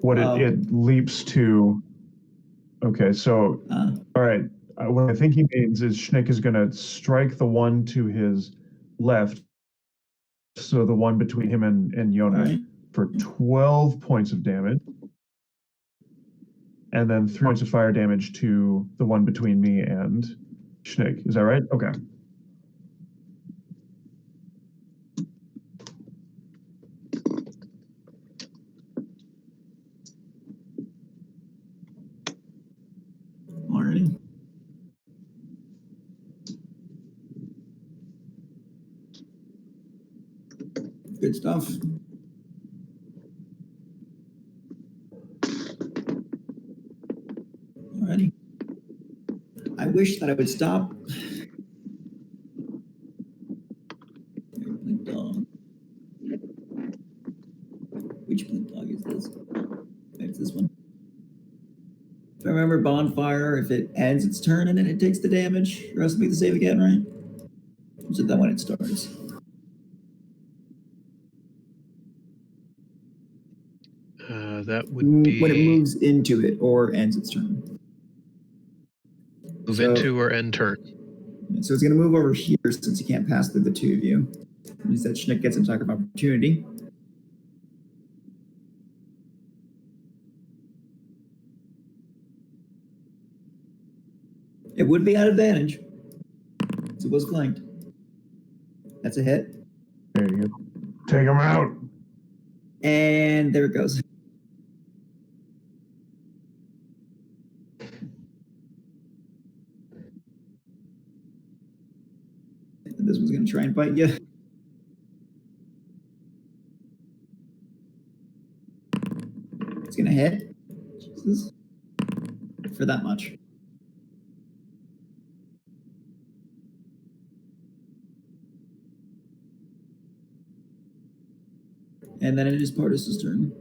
What it leaps to. Okay, so all right. What I think he means is Schnick is going to strike the one to his left, so the one between him and Yona, Right. for 12 points of damage, and then 3 points of fire damage to the one between me and Schnick. Is that right? Okay. Alrighty. Good stuff. Alrighty. I wish that I would stop. Blink dog. Which blink dog is this? It's this one. If I remember bonfire, if it ends its turn and then it takes the damage, or else to make the save again, right? Or is it that when it starts? That would be when it moves into it or ends its turn. Move into or end turn. So it's going to move over here since you can't pass through the 2 of you. It means that Schnick gets an attack of opportunity. It would be at advantage. So it was flanked. That's a hit. There you go. Take him out. And there it goes. This one's going to try and bite you. It's going to hit. Jesus. For that much. And then it is Partis's turn.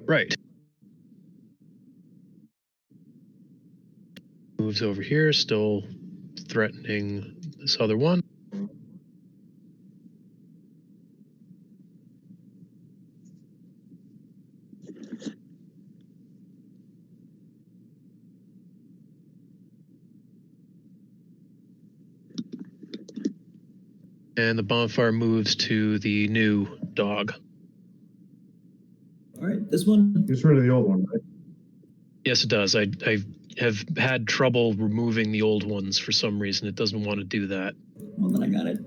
Right. moves over here, still threatening this other one. And the bonfire moves to the new dog. All right, this one. Gets rid of the old one, right? Yes, it does. I have had trouble removing the old ones for some reason. It doesn't want to do that. Well, then I got it.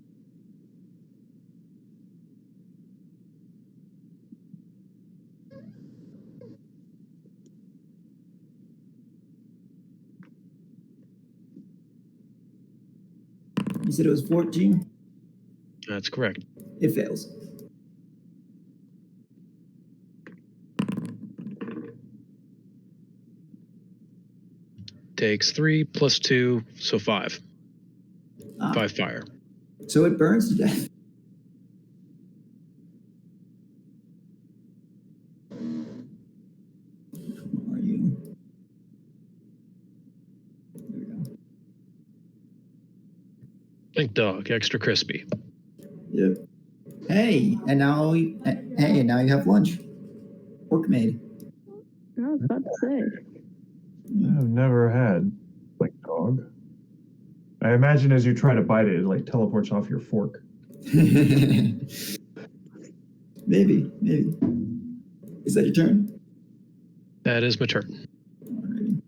You said it was 14? That's correct. It fails. Takes 3 plus 2, so 5. 5 fire. So it burns to death. Where are you? There we go. Pink dog, extra crispy. Yep. Hey, and now you have lunch. Pork made. I was about to say. I've never had like dog. I imagine as you try to bite it, it like teleports off your fork. Maybe. Is that your turn? That is my turn. Alrighty.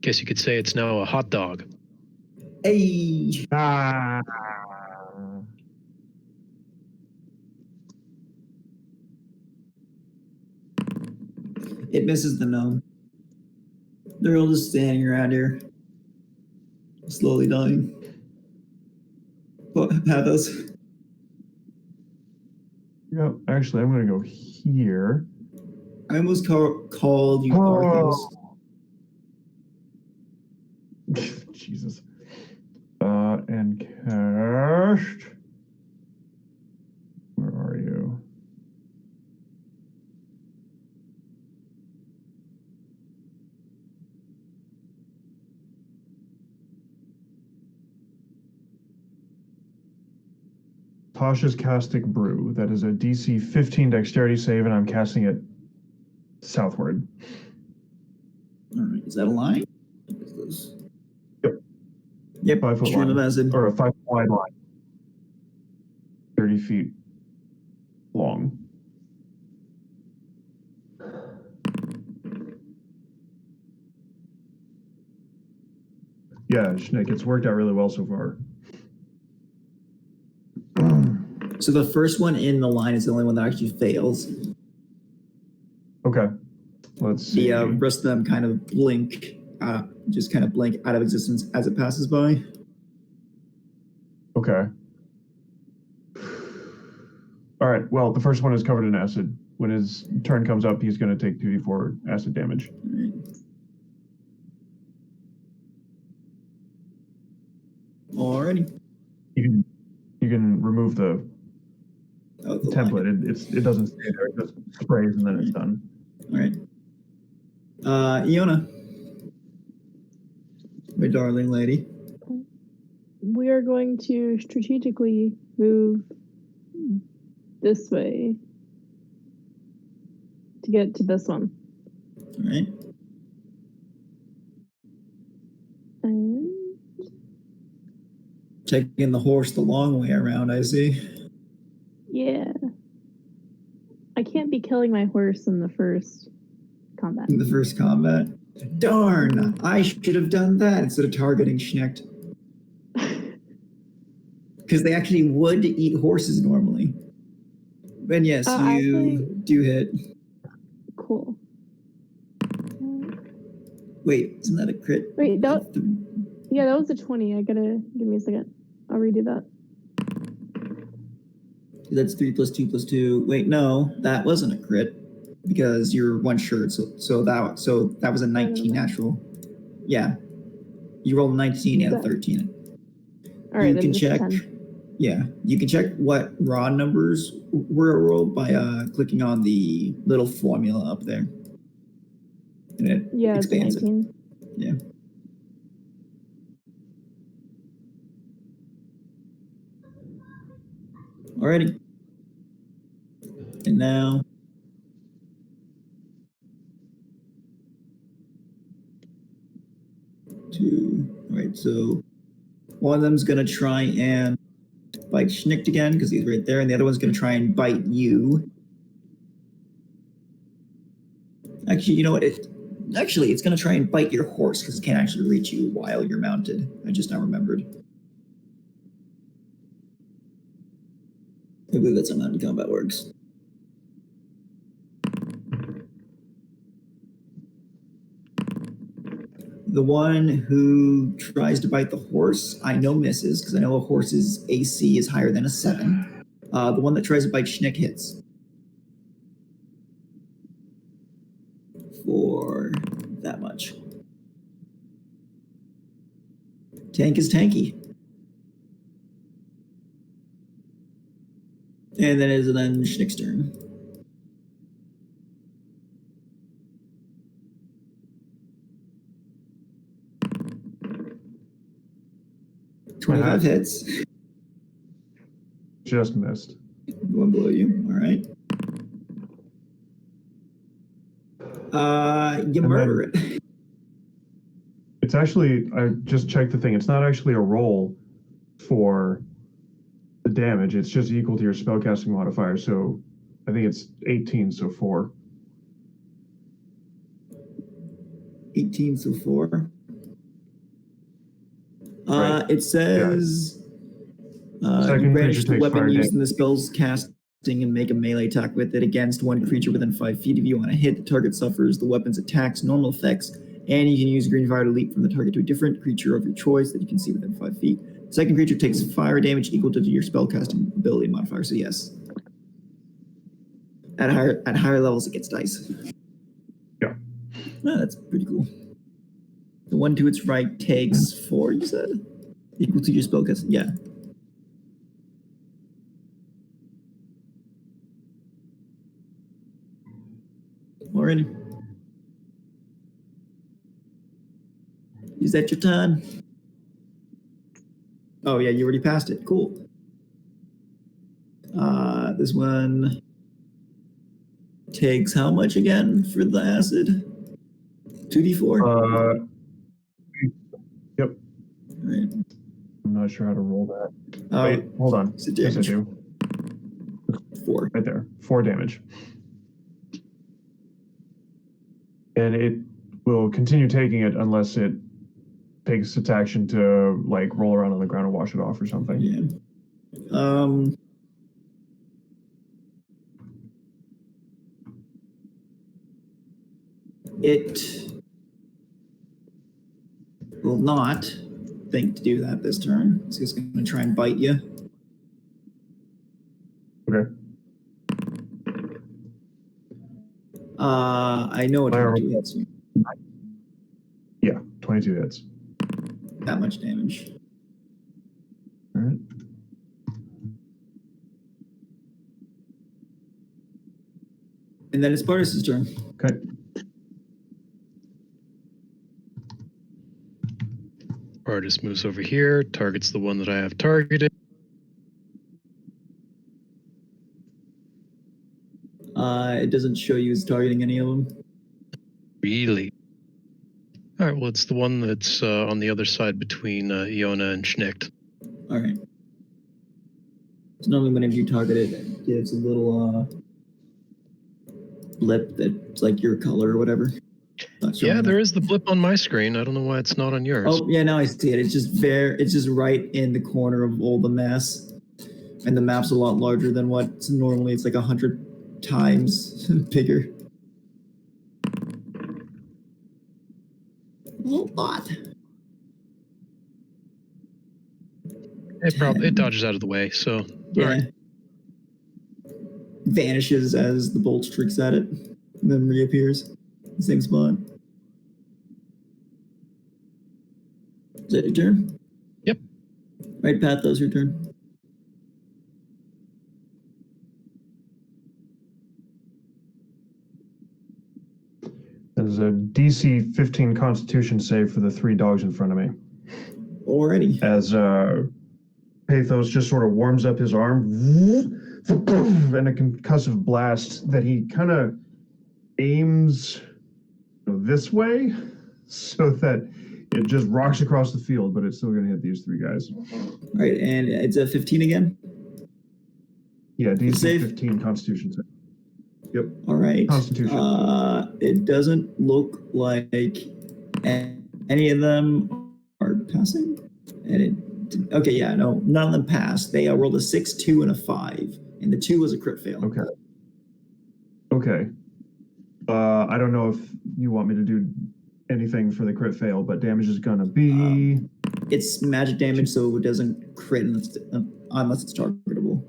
Guess you could say it's now a hot dog. Hey. Ah. It misses the gnome. They're all just standing around here, slowly dying. Pathos. Yep. Actually, I'm gonna go here. I almost called you Oh. Arthos. Jesus. And cast. Where are you? Tasha's Caustic Brew. That is a DC 15 dexterity save, and I'm casting it southward. All right, is that a line? Yep. Yep. 5 foot stream line. of acid. Or a 5 wide line. 30 feet long. Yeah, Schnick, it's worked out really well so far. So the first one in the line is the only one that actually fails. Okay. Let's see. The rest of them kind of blink, just kind of blink out of existence as it passes by. Okay. All right. Well, the first one is covered in acid. When his turn comes up, he's going to take 2d4 acid damage. Alrighty. You can remove the Oh, the template. line. It doesn't stay there. It just sprays and then it's done. All right. Iona, my darling lady. We are going to strategically move this way to get to this one. All right. And Taking the horse the long way around, I see. yeah. I can't be killing my horse in the first combat. In the first combat. Darn! I should have done that instead of targeting Schnecht. Because they actually would eat horses normally. And yes, you actually, do hit. Cool. Wait, isn't that a crit? Wait, that was a 20. I gotta give me a second. I'll redo that. That's 3 plus 2 plus 2. Wait, no, that wasn't a crit because you're one short. So that was a 19 natural. Yeah, you rolled 19 and 13. All right, you then can just check. 10. Yeah, you can check what raw numbers were rolled by clicking on the little formula up there. And it Yeah, it's expands it. 19. Yeah. Alrighty. And now. Two. Alright, so one of them's gonna try and bite Schnicked again because he's right there, and the other one's gonna try and bite you. Actually, you know what? It's gonna try and bite your horse because it can't actually reach you while you're mounted. I just now remembered. I believe that's how mounted combat works. The one who tries to bite the horse, I know misses, because I know a horse's AC is higher than a 7. The one that tries to bite Schnick hits. For that much. Tank is tanky. And then is then Schnick's turn. Uh-huh. 25 hits. Just missed. One below you. All right. You And murder it. It's actually, I just checked the thing. It's not actually a roll for the damage. It's just equal to your spellcasting modifier. So I think it's 18, so 4. 18, so 4. Right. It says you Second brandish creature the takes weapon fire used in the spell's casting and make a melee attack with it against one creature within 5 feet of you. On a hit, the target suffers the weapon's attacks, normal effects, and you can use green fire to leap from the target to a different creature of your choice that you can see within 5 feet. The second creature takes fire damage equal to your spellcasting ability modifier, so yes. At higher levels, it gets dice. Yeah. Oh, that's pretty cool. The one to its right takes 4, you said? Equal to your spellcasting, yeah. Already. Is that your turn? Oh yeah, you already passed it. Cool. This one takes how much again for the acid? 2d4? Yep. Right. I'm not sure how to roll that. Oh, Wait, hold on. it's a Yes, I damage. do. 4. Right there. 4 damage. And it will continue taking it unless it takes its action to like roll around on the ground and wash it off or something. Yeah. It will not think to do that this turn. It's just going to try and bite you. Okay. I know what 22 hits you. Yeah, 22 hits. That much damage. All right. And then it's Spartus' turn. Okay. Artist moves over here, targets the one that I have targeted. It doesn't show you as targeting any of them. Really? All right, well, it's the one that's on the other side between Iona and Schnicht. All right. So normally whenever you target it, it gives a little blip that's like your color or whatever. Yeah, there is the blip on my screen. I don't know why it's not on yours. Oh yeah, now I see it. It's just right in the corner of all the mess, and the map's a lot larger than what normally. It's like 100 times bigger. A lot. It dodges out of the way, so Yeah. all right. Vanishes as the bolt streaks at it, and then reappears in the same spot. Is that your turn? Yep. Right, Pathos, your turn. There's a DC 15 Constitution save for the 3 dogs in front of me. Already. As Pathos just sort of warms up his arm, and a concussive blast that he kind of aims this way so that it just rocks across the field, but it's still going to hit these 3 guys. All right, and it's a 15 again? Yeah, DC Save? 15 Constitution save. Yep. All right. Constitution. It doesn't look like any of them are passing. Okay, yeah, no, none of them passed. They rolled a 6, 2, and a 5, and the 2 was a crit fail. Okay. I don't know if you want me to do anything for the crit fail, but damage is gonna be. It's magic damage, so it doesn't crit unless it's targetable.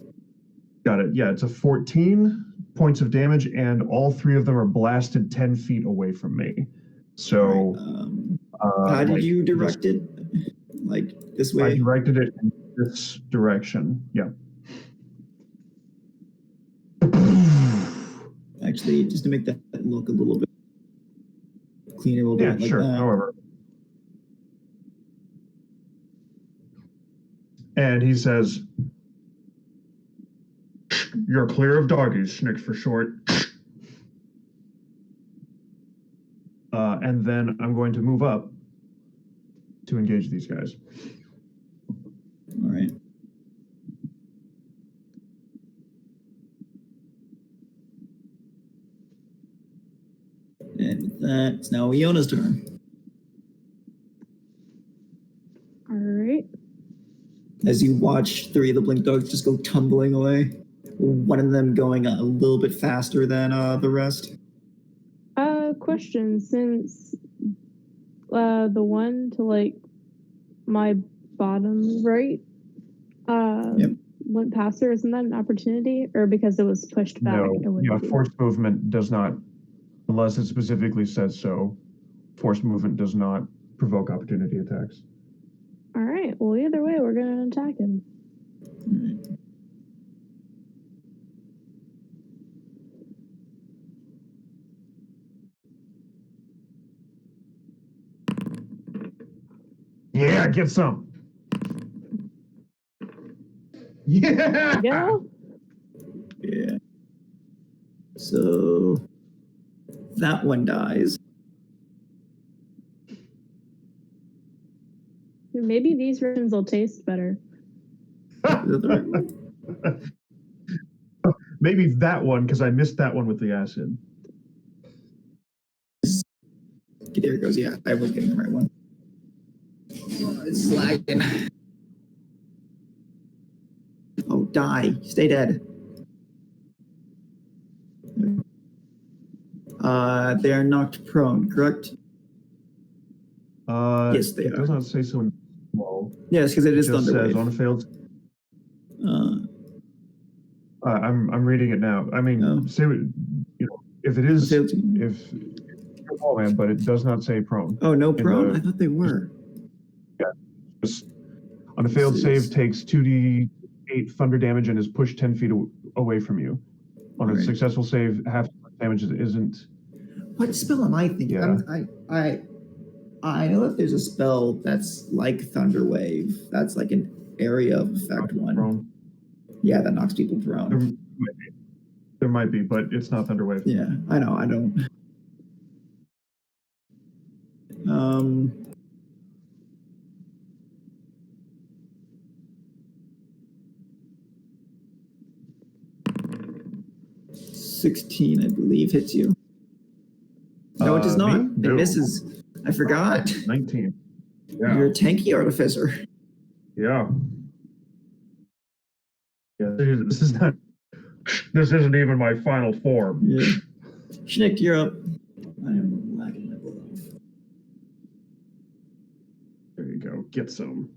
Got it. Yeah, it's a 14 points of damage, and all 3 of them are blasted 10 feet away from me. So, right. How did you direct it? Like this way? I directed it in this direction. Yeah. Actually, just to make that look a little bit cleaner, we'll do it like sure. that. However. And he says, "You're clear of doggies, Snicks for short." And then I'm going to move up to engage these guys. All right. And with that, it's now Iona's turn. All right. As you watch 3 of the blink dogs just go tumbling away, one of them going a little bit faster than the rest. Question, since the one to like my bottom right went past her, isn't that an opportunity, or because it was pushed back? No, yeah, forced movement does not, unless it specifically says so. Forced movement does not provoke opportunity attacks. All right. Well, either way, we're gonna attack him. Yeah, get some. Yeah. Go. Yeah. So that one dies. Maybe these rations will taste better. Maybe that one, because I missed that one with the acid. There it goes. Yeah, I was getting the right one. Oh, it's lagging. Oh, die. Stay dead. They are knocked prone, correct? Yes, they it are. does not say so in well. Yes, because it is just Thunderwave. says on a failed. I'm reading it now. I mean, say if it is if oh man, but it does not say prone. Oh, no prone? I thought they were. Yeah, just on a failed save takes 2d8 thunder damage and is pushed 10 feet away from you. On a successful save, half damage isn't. What spell am I thinking? Yeah. I know that there's a spell that's like Thunderwave. That's like an area of effect one. Prone. Yeah, that knocks people prone. There might be, but it's not Thunderwave. Yeah, I know. I don't. 16, I believe, hits you. No, it does not. It misses. I forgot. 19. Yeah. You're a tanky artificer. Yeah. Yeah. This isn't even my final form. Yeah. Schnick, you're up. I am lagging my butt off. There you go. Get some.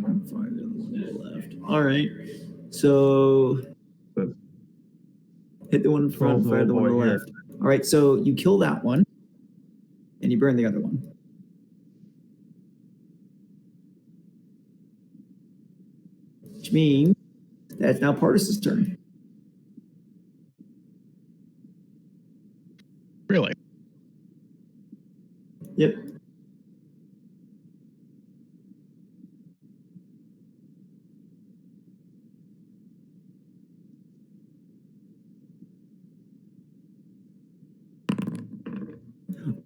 Fire the one to the left. All right. So hit the one in front, fire the one to the left. All right. So you kill that one, and you burn the other one. Which means that's now Pardus's turn. Really? Yep.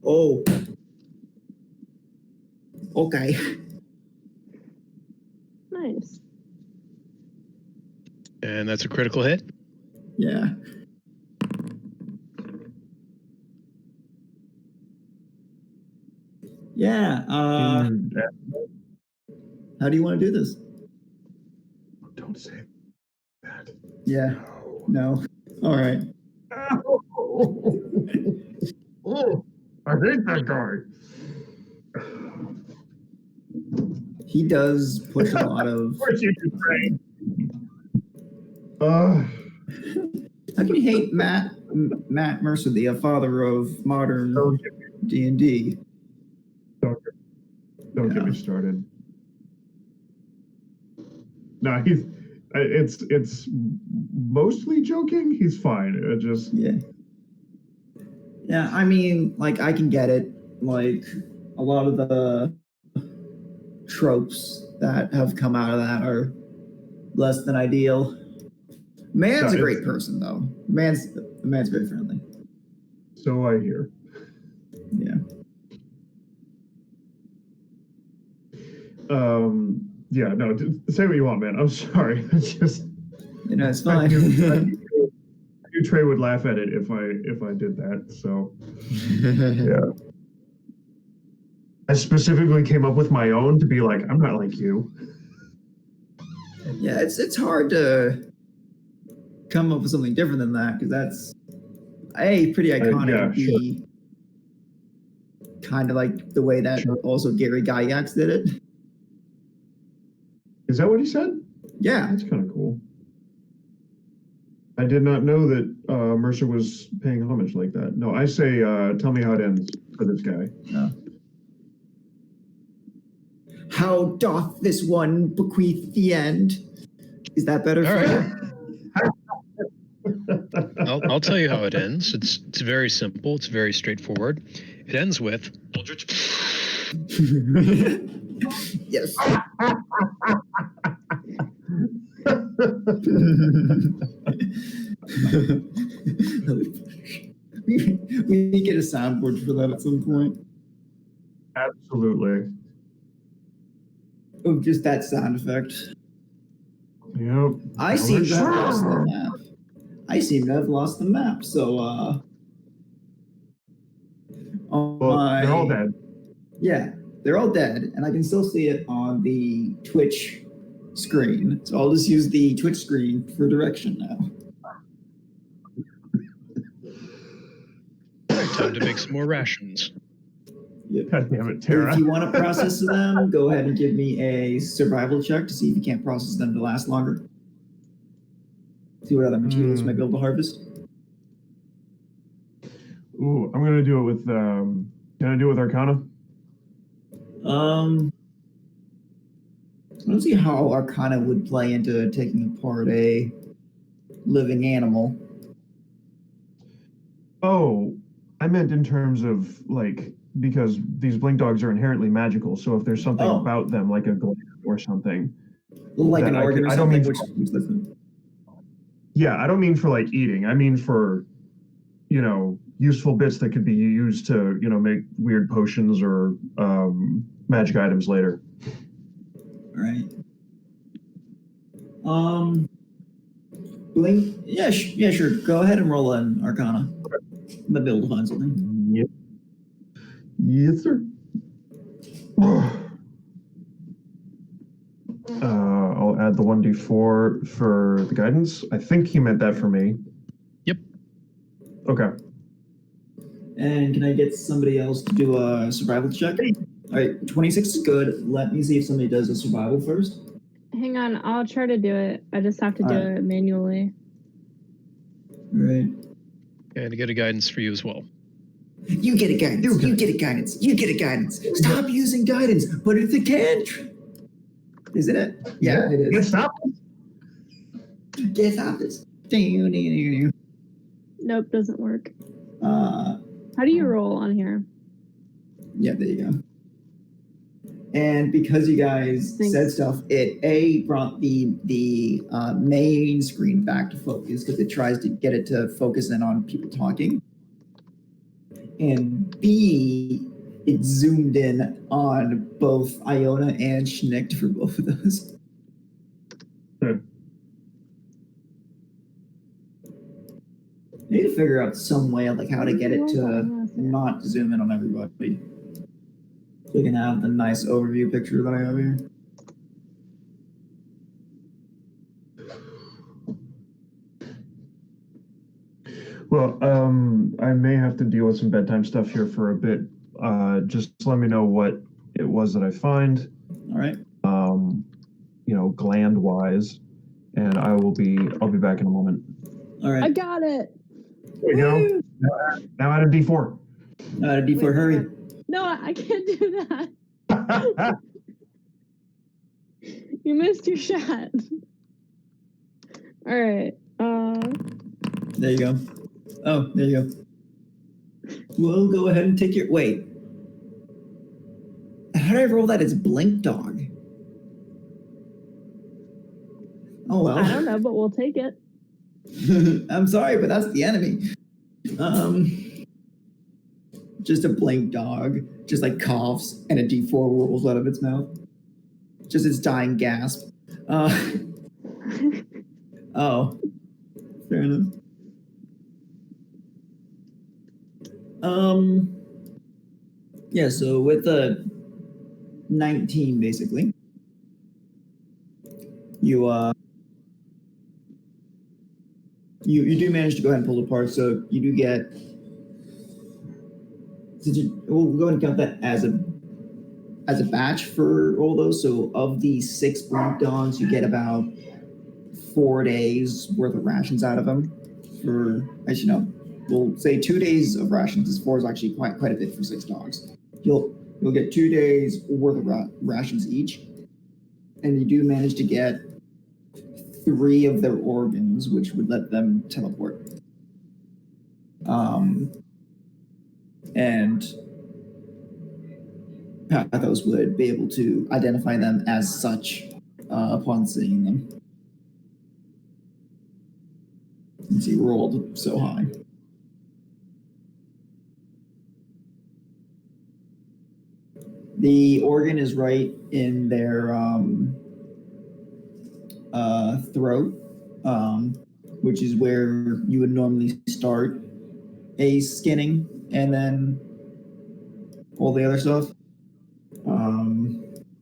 Oh. Okay. Nice. And that's a critical hit? Yeah. Yeah. How do you want to do this? Don't say that. Yeah. No. All right. Oh, I hate that guy. He does push a lot of. Of course you do, Frank. How can you hate Matt Mercer, the father of modern D&D? Don't get me started. No, it's mostly joking. He's fine. It just yeah. I mean, like I can get it. Like a lot of the tropes that have come out of that are less than ideal. Man's a great person, though. Man's very friendly. So I hear. Yeah. Yeah. No. Say what you want, man. I'm sorry. It's just. It's fine. I knew Trey would laugh at it if I did that. So. Yeah. I specifically came up with my own to be like, I'm not like you. Yeah, it's hard to come up with something different than that because that's pretty iconic. Sure. Kind of like the way that also Gary Gygax did it. Is that what he said? Yeah, that's kind of cool. I did not know that Mercer was paying homage like that. No, I say, tell me how it ends for this guy. No. How doth this one bequeath the end? Is that better for you? I'll tell you how it ends. It's very simple. It's very straightforward. It ends with Aldrich. Yes. We get a soundboard for that at some point. Absolutely. Oh, just that sound effect. Yep. I seem to have lost the map. So, they're all dead. Yeah, they're all dead, and I can still see it on the Twitch screen. So I'll just use the Twitch screen for direction now. Time to make some more rations. Yep. God damn it, Tara. If you want to process them, go ahead and give me a survival check to see if you can't process them to last longer. See what other materials you might be able to harvest. Ooh, I'm gonna do it with Arcana? I don't see how Arcana would play into taking apart a living animal. Oh, I meant in terms of like, because these blink dogs are inherently magical. So if there's something about them, like a gland or something, like an organ or something, which is different. Yeah, I don't mean for like eating. I mean for, useful bits that could be used to, make weird potions or magic items later. All right. Blink. Yeah, sure. Go ahead and roll an Arcana. I'm gonna be able to find something. Yep. Yes, sir. I'll add the 1d4 for the guidance. I think he meant that for me. Yep. Okay. And can I get somebody else to do a survival check? All right, 26 is good. Let me see if somebody does a survival first. Hang on, I'll try to do it. I just have to do it manually. Right. And get a guidance for you as well. You get a guidance. You get a guidance. You get a guidance. Stop using guidance. Put it to cantrip. Isn't it? Yeah, it is. Get stop. Get stop this. Nope, doesn't work. Uh, How do you roll on here? yeah, there you go. And because you guys said stuff, it brought the main screen back to focus because it tries to get it to focus in on people talking. And B, it zoomed in on both Iona and Schnicht for both of those. I need to figure out some way like how to get it to not zoom in on everybody. So you can have the nice overview picture that I have here. Well, I may have to deal with some bedtime stuff here for a bit. Just let me know what it was that I find. All right. Gland wise, and I'll be back in a moment. All right. I got it. There you go. Now add a D4. Add a D4, Wait, hurry. No, I can't do that. You missed your shot. All right. There you go. Oh, there you go. We'll go ahead and take your... Wait. How did I roll that as Blink Dog? Oh, well. I don't know, but we'll take it. I'm sorry, but that's the enemy. Just a Blink Dog. Just like coughs and a D4 rolls out of its mouth. Just its dying gasp. Oh. Fair enough. Yeah, so with a 19 basically, you do manage to go ahead and pull apart, so you do get, we'll go ahead and count that as a batch for all those. So of the 6 Blink Dogs, you get about 4 days worth of rations out of them. Actually no, we'll say 2 days of rations, because 4 is actually quite a bit for 6 dogs. You'll get 2 days worth of rations each, and you do manage to get 3 of their organs, which would let them teleport. And Pathos would be able to identify them as such upon seeing them. Since he rolled so high. The organ is right in their throat, which is where you would normally start a skinning, and then all the other stuff.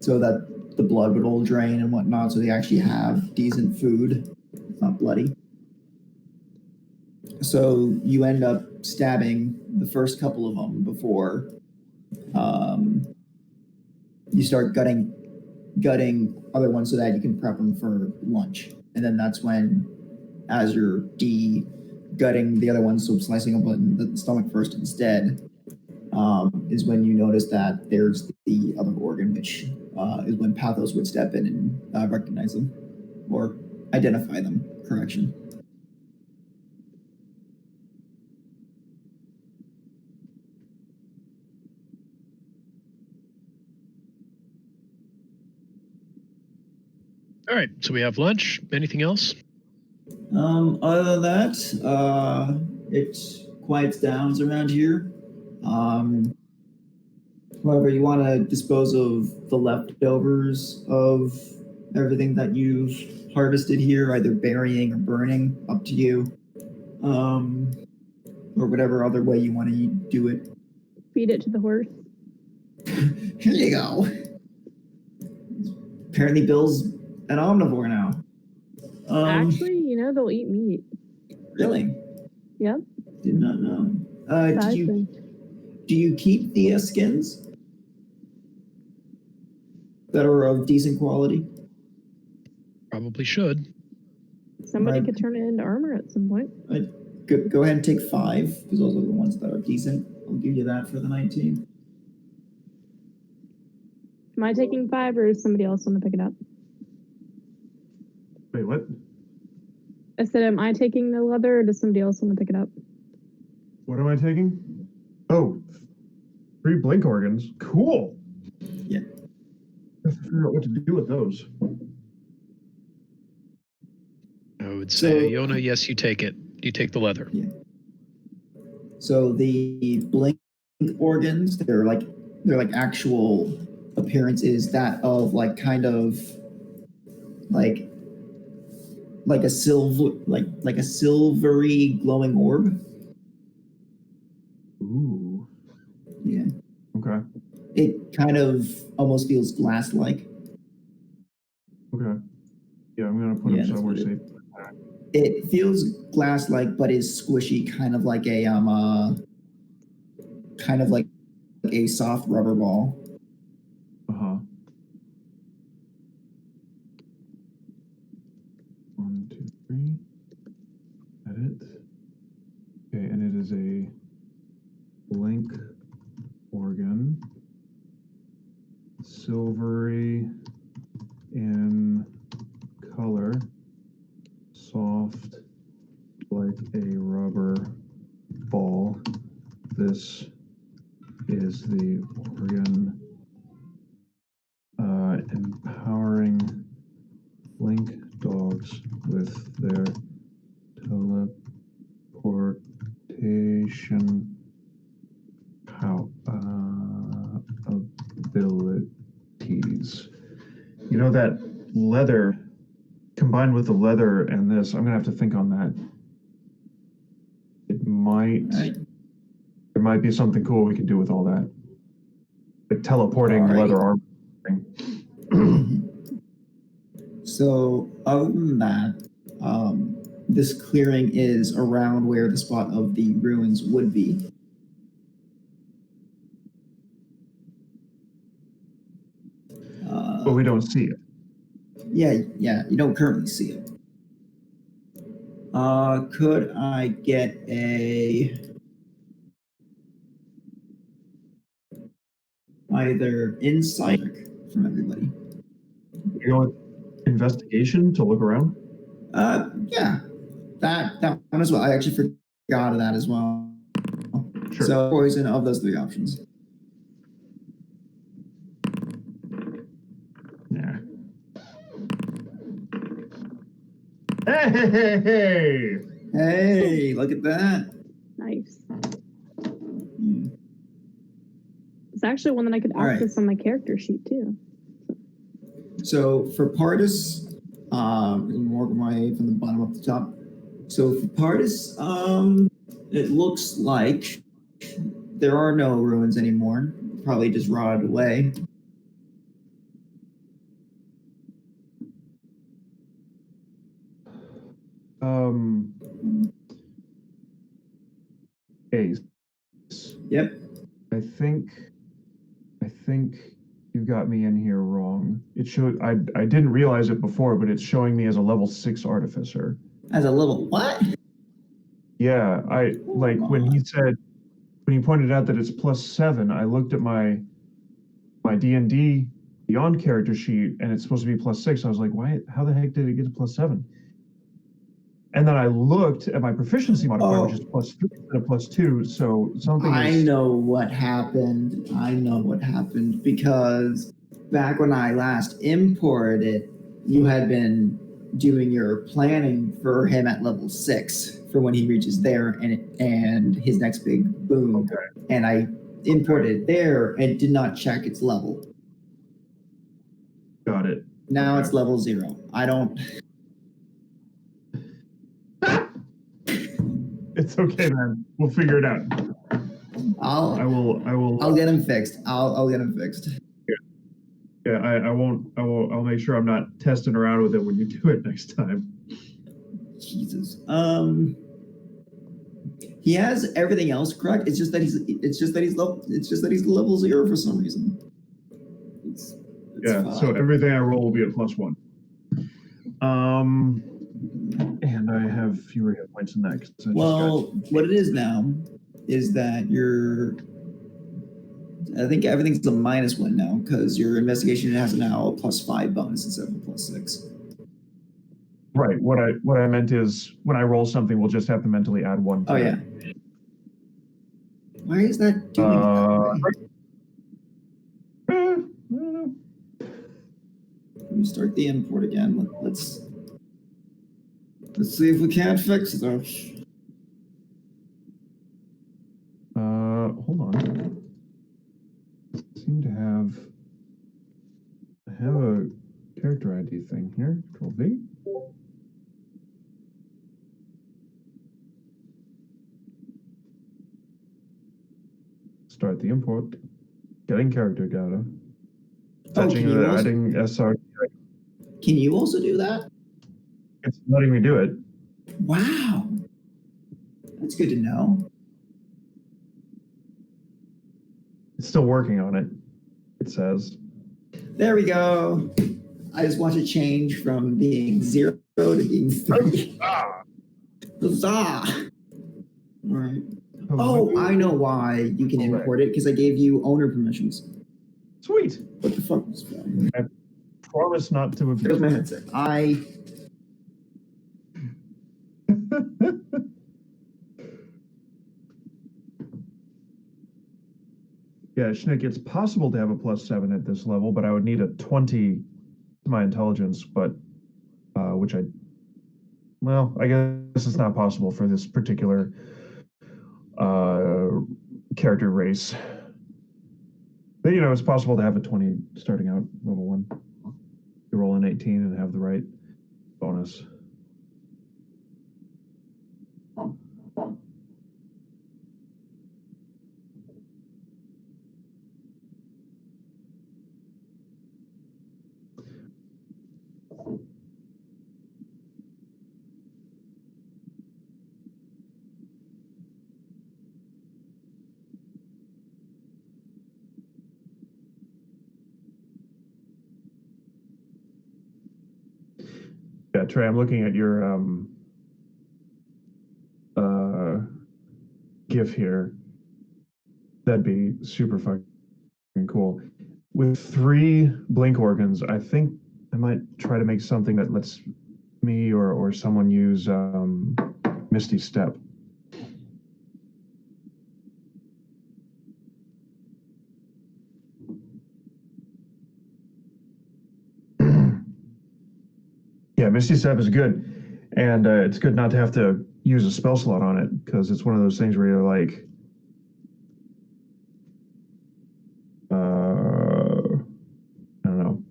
So that the blood would all drain and whatnot, so they actually have decent food. It's not bloody. So you end up stabbing the first couple of them before you start gutting other ones so that you can prep them for lunch. And then that's when, as you're gutting the other ones, so slicing them in the stomach first instead, is when you notice that there's the other organ, which is when Pathos would step in and recognize them or identify them. Correction. All right, so we have lunch. Anything else? Other than that, it quiets down around here. However, you want to dispose of the leftovers of everything that you've harvested here, either burying or burning, up to you. Or whatever other way you want to do it. Feed it to the horse. Here you go. Apparently Bill's an omnivore now. Actually, they'll eat meat. Really? Yep. Did not know. Do you keep the skins that are of decent quality? probably should. Somebody Right. could turn it into armor at some point. Go ahead and take 5, because those are the ones that are decent. I'll give you that for the 19. Am I taking 5 or does somebody else want to pick it up? Wait, what? I said, am I taking the leather or does somebody else want to pick it up? What am I taking? Oh, 3 blink organs. Cool. Yeah. I have to figure out what to do with those. I would So- say, Yona, yes, you take it. You take the leather. So the blink organs, they're like actual appearances that of like kind of like a silvery glowing orb. Ooh. Yeah. Okay. It kind of almost feels glass-like. Okay. Yeah, I'm gonna put Yeah, them that's somewhere what safe. It feels glass-like, but is squishy, kind of like a soft rubber ball. Uh-huh. 1, 2, 3. Edit. Okay, and it is a blink organ. Silvery in color. Soft like a rubber ball. This is the organ empowering blink dogs with their teleportation abilities. You know, that leather, combined with the leather and this, I'm gonna have to think on that. It might, Right. there might be something cool we can do with all that. Like teleporting Alrighty. leather armor thing. So other than that, this clearing is around where the spot of the ruins would be. But we don't see it. Yeah, you don't currently see it. Could I get either insight from everybody? You know, investigation to look around. Yeah, that one as well. I actually forgot of that as well. Sure. So poison of those 3 options. Yeah. Hey! Hey, look at that. Nice. Hmm. It's actually one that I could All right. access on my character sheet too. So for Pardis, work my way from the bottom up to top. So for Pardis, it looks like there are no ruins anymore. Probably just rotted away. Ace. Yep. I think you've got me in here wrong. It showed I didn't realize it before, but it's showing me as a level 6 artificer. As a level what? Yeah, when he pointed out that it's +7, I looked at my D&D Beyond character sheet and it's supposed to be +6. I was like, why? How the heck did it get to +7? And then I looked at my proficiency modifier, which is +3 instead of +2. So something I is. know what happened. Because back when I last imported it, you had been doing your planning for him at level 6 for when he reaches there and his next big boom. Okay. And I imported it there and did not check its level. Got it. Now Okay. it's level 0. I don't. It's okay, man. We'll figure it out. I'll I will. I'll get him fixed. I'll get him fixed. Yeah, I won't. I'll make sure I'm not testing around with it when you do it next time. Jesus. He has everything else correct. It's just that he's level 0 for some reason. It's Yeah. fine. So everything I roll will be a +1. And I have fewer hit points than that. 'Cause I Well, what it is now is that I think everything's a -1 now because your investigation has now a +5 bonus instead of a +6. Right. What I meant is when I roll something, we'll just have to mentally add 1 to Oh it. yeah. Why is that doing it that way? I don't know. Let me start the import again. Let's see if we can't fix this. Hold on. I seem to have. I have a character ID thing here. Control V. Start the import. Getting character data. Touching can you it, also- adding SR. Can you also do that? It's letting me do it. Wow. That's good to know. It's still working on it. It says. There we go. I just want to change from being 0 to being 3. Huzzah! All right. Oh, I know why you can import it, because I gave you owner permissions. Sweet. What the fuck was that? I promise not to abuse. There's my headset. Yeah, Schnick, it's possible to have a +7 at this level, but I would need a 20 to my intelligence, but which I guess it's not possible for this particular character race. But it's possible to have a 20 starting out level 1. You roll an 18 and have the right bonus. Yeah, Trey, I'm looking at your GIF here. That'd be super fucking cool. With 3 blink organs, I think I might try to make something that lets me or someone use Misty Step. Yeah, Misty Step is good, and it's good not to have to use a spell slot on it, because it's one of those things where you're like, I don't know.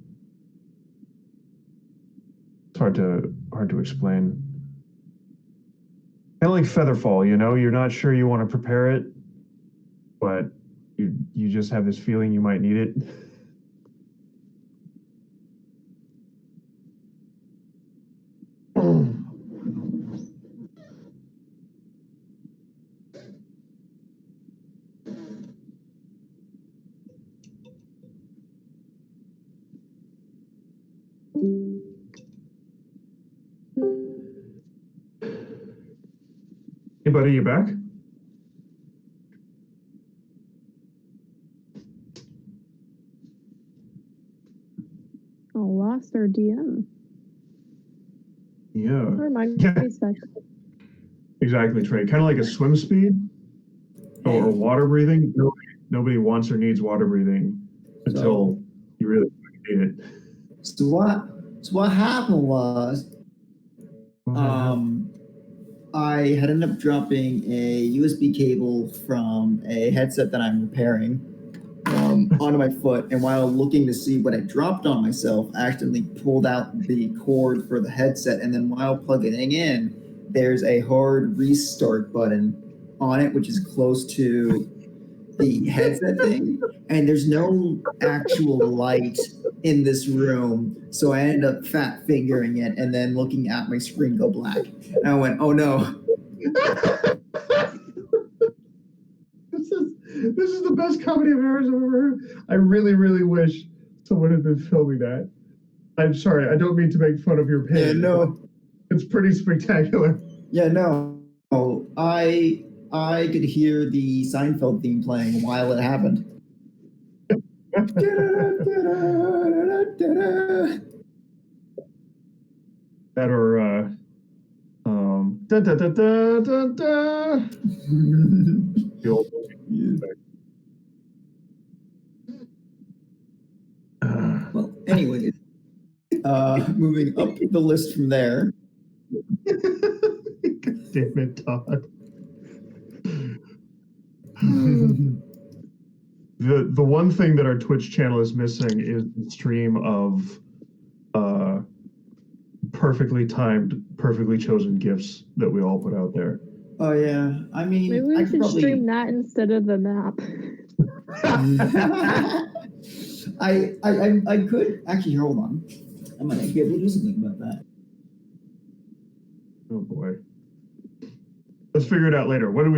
It's hard to explain. Kind of like Featherfall, you're not sure you want to prepare it, but you just have this feeling you might need it. Hey, buddy, you back? Oh, lost our DM. Yeah. Or my special. Exactly, Trey. Kind of like a swim speed or water breathing. Nobody wants or needs water breathing until you really need it. So what happened was, I had ended up dropping a USB cable from a headset that I'm repairing onto my foot, and while looking to see what I dropped on myself, I accidentally pulled out the cord for the headset, and then while plugging it in, there's a hard restart button on it, which is close to the headset thing, and there's no actual light in this room, so I ended up fat fingering it and then looking at my screen go black. And I went, oh no. This is the best comedy of errors I've ever heard. I really, really wish someone had been filming that. I'm sorry, I don't mean to make fun of your pain. Yeah, no. It's pretty spectacular. Yeah, no. Oh, I could hear the Seinfeld theme playing while it happened. That or da da da da da da. The old movie. Well, anyway, moving up the list from there. God damn it, Todd. The one thing that our Twitch channel is missing is the stream of perfectly timed, perfectly chosen gifs that we all put out there. Oh yeah, I mean, Maybe we I should could probably stream that instead of the map. I could actually hold on. I might be able to do something about that. Oh boy. Let's figure it out later. When do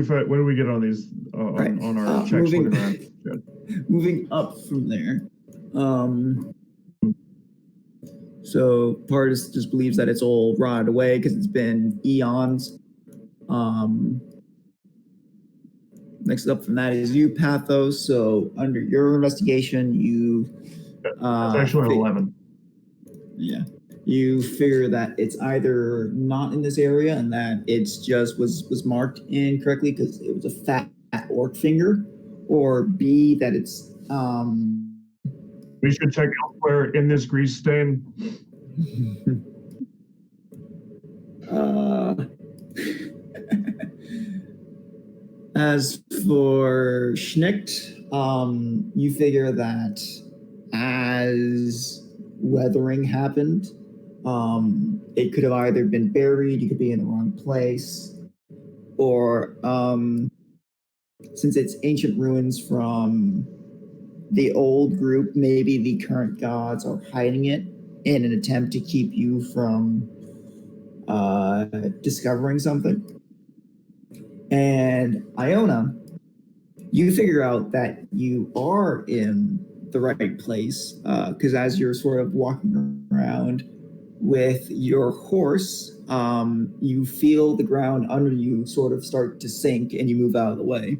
we get on these Right. on our checks moving- looking around? Moving up from there. So Pardis just believes that it's all rotted away because it's been eons. Next up from that is you, Pathos. So under your investigation, you It's actually an 11. Yeah. You figure that it's either not in this area and that it's just was marked incorrectly because it was a fat orc finger, or B, that it's We should check elsewhere in this grease stain. As for Schnicht, you figure that as weathering happened, it could have either been buried, you could be in the wrong place, or since it's ancient ruins from the old group, maybe the current gods are hiding it in an attempt to keep you from discovering something. And Iona, you figure out that you are in the right place because as you're sort of walking around with your horse, you feel the ground under you sort of start to sink and you move out of the way.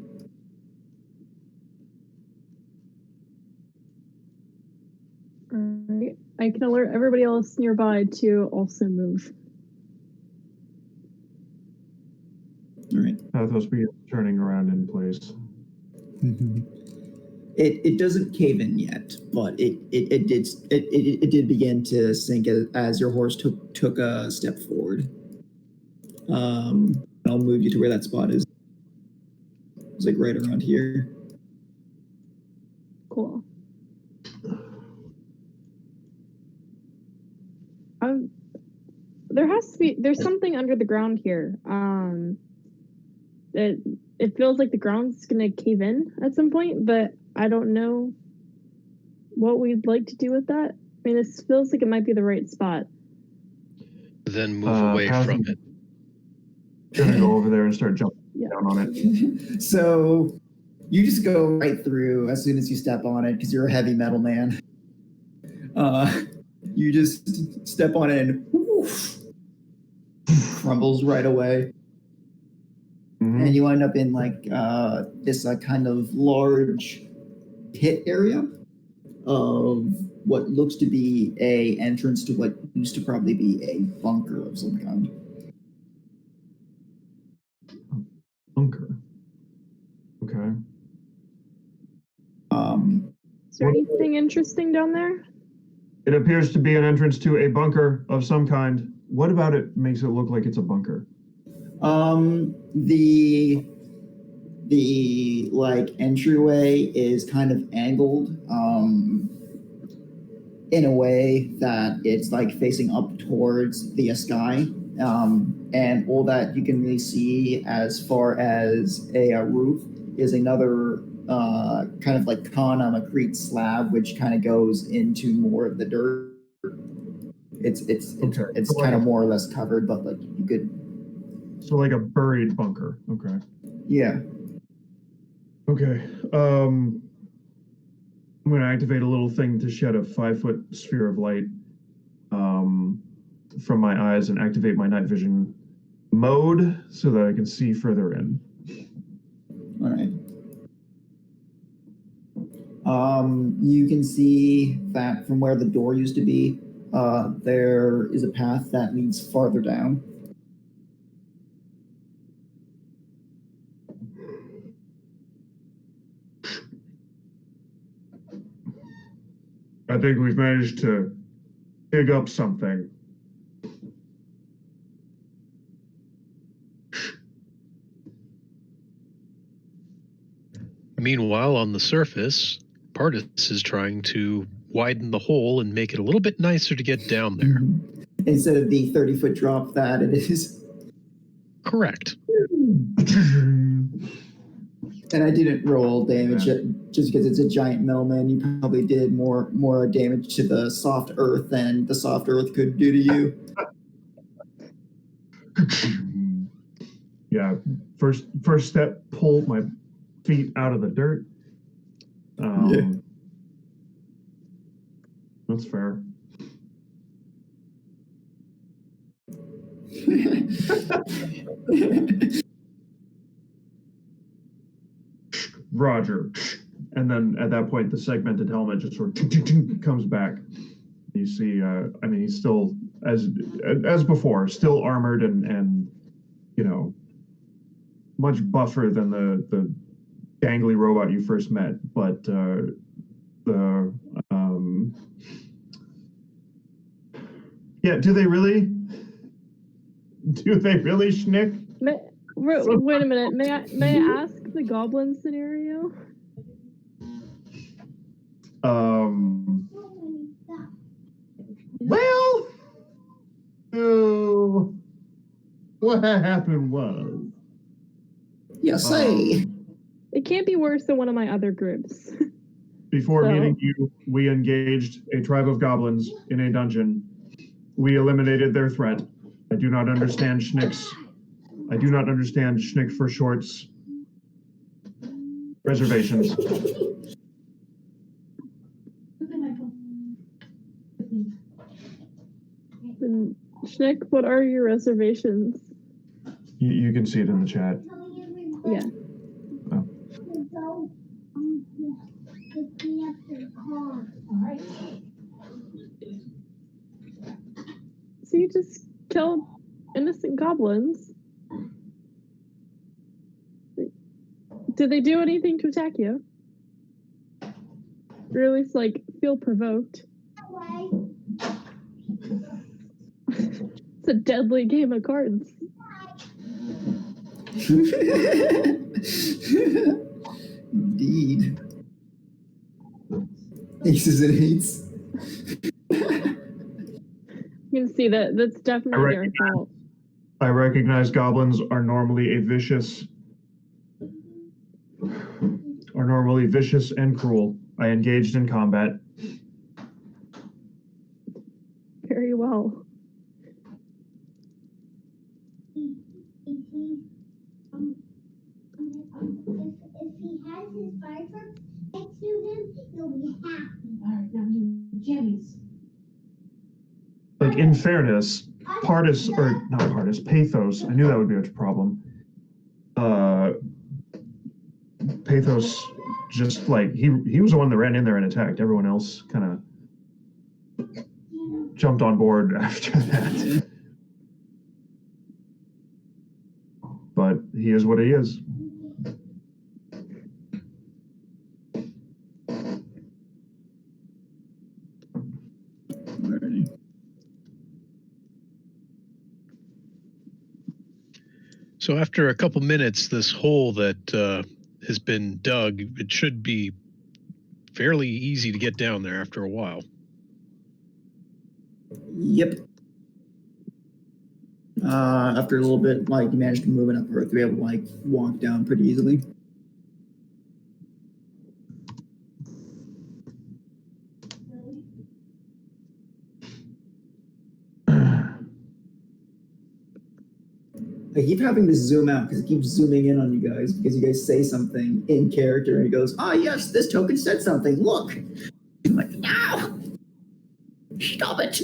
Alright. I can alert everybody else nearby to also move. All right. Pathos be turning around in place. It doesn't cave in yet, but it did begin to sink as your horse took a step forward. I'll move you to where that spot is. It's like right around here. Cool. There's something under the ground here. It feels like the ground's gonna cave in at some point, but I don't know what we'd like to do with that. I mean, this feels like it might be the right spot. Then move away from it. Gonna go over there and start jumping Yeah. down on it. So you just go right through as soon as you step on it because you're a heavy metal man. You just step on it and woof, crumbles right away. Mhm. And you end up in like this kind of large pit area of what looks to be a entrance to what used to probably be a bunker of some kind. Bunker. Okay. Is there anything interesting down there? It appears to be an entrance to a bunker of some kind. What about it makes it look like it's a bunker? The like entryway is kind of angled in a way that it's like facing up towards the sky, and all that you can really see as far as a roof is another kind of like concrete slab which kind of goes into more of the dirt. It's Okay. kind of more or less covered, but like you could. So like a buried bunker. Okay. Yeah. Okay. I'm going to activate a little thing to shed a 5-foot sphere of light from my eyes and activate my night vision mode so that I can see further in. All right. You can see that from where the door used to be, there is a path that leads farther down. I think we've managed to dig up something. Meanwhile, on the surface, Pardis is trying to widen the hole and make it a little bit nicer to get down there. Mm-hmm. Instead of the 30-foot drop that it is. Correct. And I didn't roll damage just because it's a giant mailman. You probably did more damage to the soft earth than the soft earth could do to you. Yeah, first step, pull my feet out of the dirt. That's fair. Roger. And then at that point, the segmented helmet just sort of comes back. You see, he's still, as before, still armored and much buffer than the gangly robot you first met. But do they really, Schnick? Wait a minute. May I ask the goblin scenario? Well, what happened was. Yes, it can't be worse than one of my other groups. Before meeting you, we engaged a tribe of goblins in a dungeon. We eliminated their threat. I do not understand Schnick for short's reservations. Then, Schnick, what are your reservations? You can see it in the chat. Yeah. Oh. So you just killed innocent goblins? Did they do anything to attack you? Or at least, feel provoked? It's a deadly game of cards. Indeed. Aces and eights. You can see that's definitely their fault. I recognize goblins are normally vicious and cruel. I engaged in combat. Very well. If he has his fire truck next to him, he'll be happy. All right, now you jimmies. In fairness, Pathos, I knew that would be a problem. Pathos just he was the one that ran in there and attacked. Everyone else kind of jumped on board after that. But he is what he is. So after a couple minutes, this hole that has been dug, it should be fairly easy to get down there after a while. Yep. After a little bit, you managed to move enough earth to be able to walk down pretty easily. I keep having to zoom out because it keeps zooming in on you guys because you guys say something in character and it goes, yes, this token said something. Look. I'm like, no! Stop it!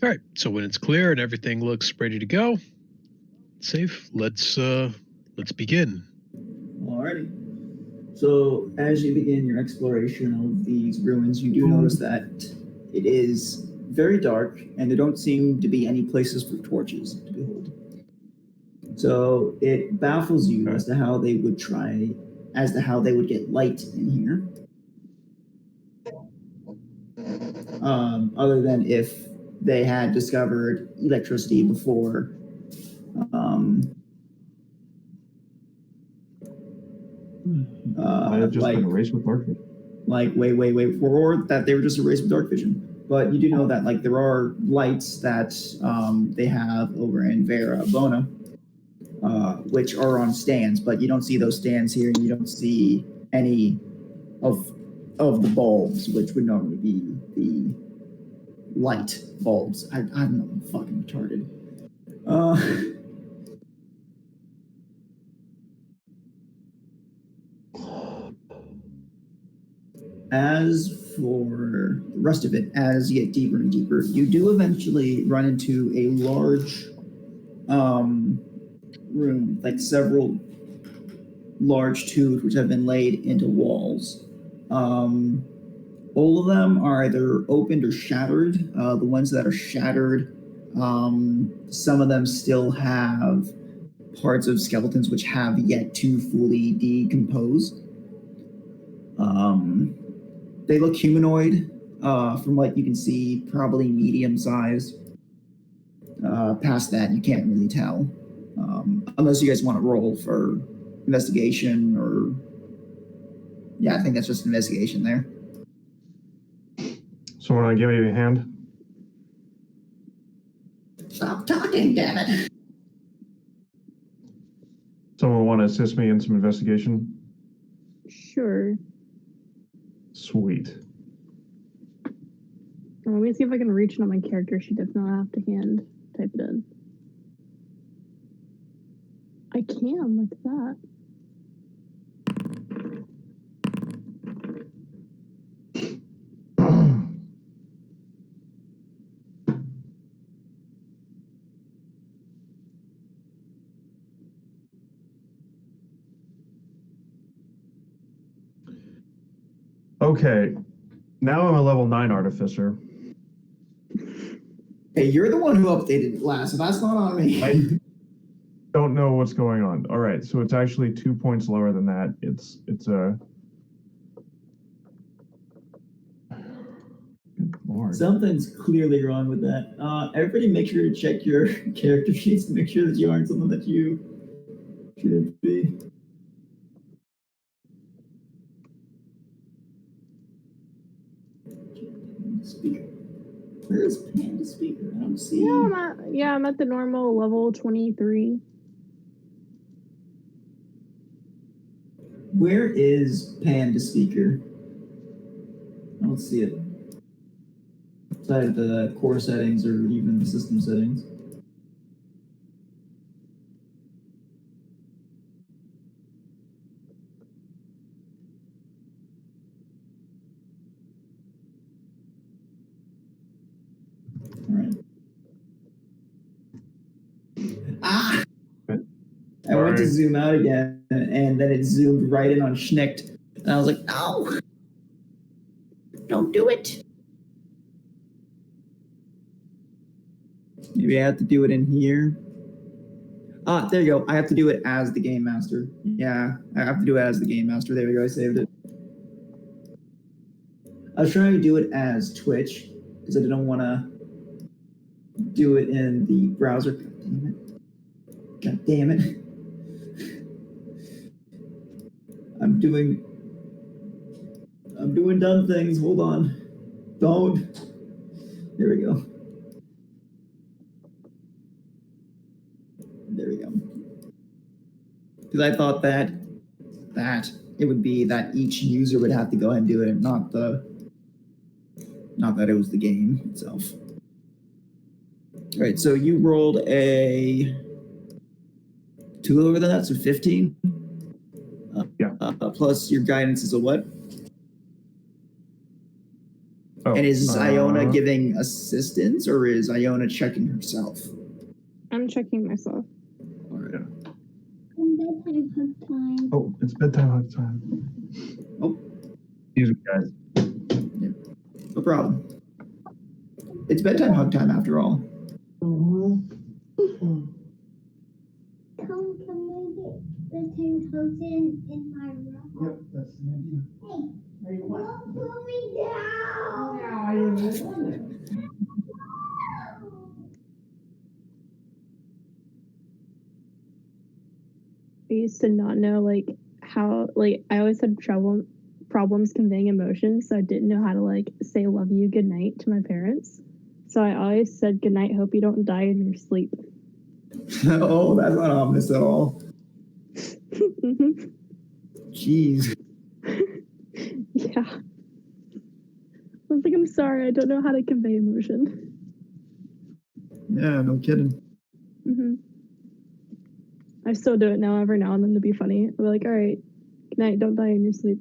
All right. So when it's clear and everything looks ready to go, safe. Let's begin. Alrighty. So as you begin your exploration of these ruins, you do notice that it is very dark, and there don't seem to be any places for torches to behold. So it baffles you as to how they would get light in here. Other than if they had discovered electricity before. Might have just been erased with dark vision. Like way or that they were just erased with dark vision. But you do know that like there are lights that they have over in Vera Bona, which are on stands, but you don't see those stands here, and you don't see any of the bulbs, which would normally be the light bulbs. I'm not fucking retarded. As for the rest of it, as you get deeper and deeper, you do eventually run into a large room, like several large tubes which have been laid into walls. All of them are either opened or shattered. The ones that are shattered, some of them still have parts of skeletons which have yet to fully decompose. They look humanoid, from what you can see, probably medium size. Past that, you can't really tell. Unless you guys want to roll for investigation or... Yeah, I think that's just investigation there. Someone want to give me a hand? Stop talking, damn it. Someone want to assist me in some investigation? Sure. Sweet. Let me see if I can reach it on my character sheet. If not, I have to hand type it in. I can, like that. Okay, now I'm a level 9 artificer. Hey, you're the one who updated it last, so that's not on me. I don't know what's going on. All right, so it's actually 2 points lower than that. It's a... Good Lord. Something's clearly wrong with that. Everybody make sure to check your character sheets to make sure that you aren't someone that you shouldn't be. Speaker. Where is Panda Speaker? I don't see. I'm at the normal level 23. Where is Panda Speaker? I don't see it. Outside of the core settings or even the system settings. Ah! I went to zoom out again, and then it zoomed right in on Schnicked. And I was like, no! Don't do it! Maybe I have to do it in here. Ah, there you go. I have to do it as the Game Master. Yeah, I have to do it as the Game Master. There we go, I saved it. I was trying to do it as Twitch, because I didn't want to do it in the browser. God damn it. I'm doing dumb things. Hold on. Don't. There we go. There we go. Because I thought that it would be that each user would have to go ahead and do it, and not that it was the game itself. All right, so you rolled a 2 lower than that, so 15. Yeah. Plus your guidance is a what? Oh, And is Iona giving assistance, or is Iona checking herself? I'm checking myself. All right. Bedtime hug time. Oh, it's bedtime hug time. Oh. Excuse me, guys. No problem. It's bedtime hug time after all. Come we get bedtime hugs in my room? Yep, that's the idea. Hey, don't put me down. Yeah, I am. I used to not know like how like I always had problems conveying emotions, so I didn't know how to like say love you, good night to my parents. So I always said good night, hope you don't die in your sleep. Oh, that's not ominous at all. Jeez. Yeah. I was like, I'm sorry, I don't know how to convey emotion. Yeah, no kidding. I still do it now every now and then to be funny. I'll be like, all right, good night, don't die in your sleep.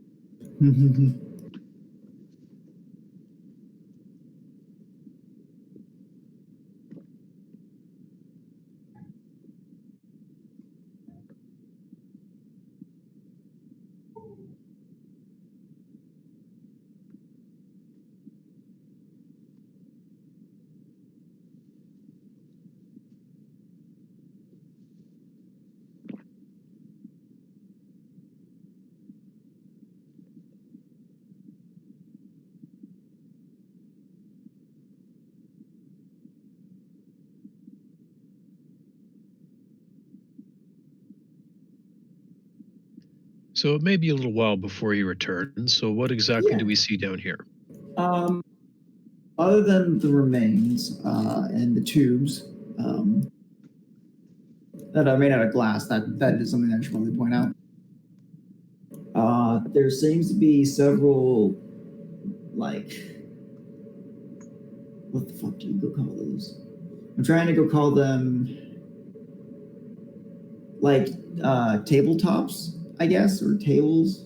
So it may be a little while before you return. So what exactly Yeah. do we see down here? Other than the remains and the tubes that are made out of glass, that is something I should probably point out. There seems to be several, like, what the fuck do you go call those? I'm trying to go call them, like, tabletops, I guess, or tables.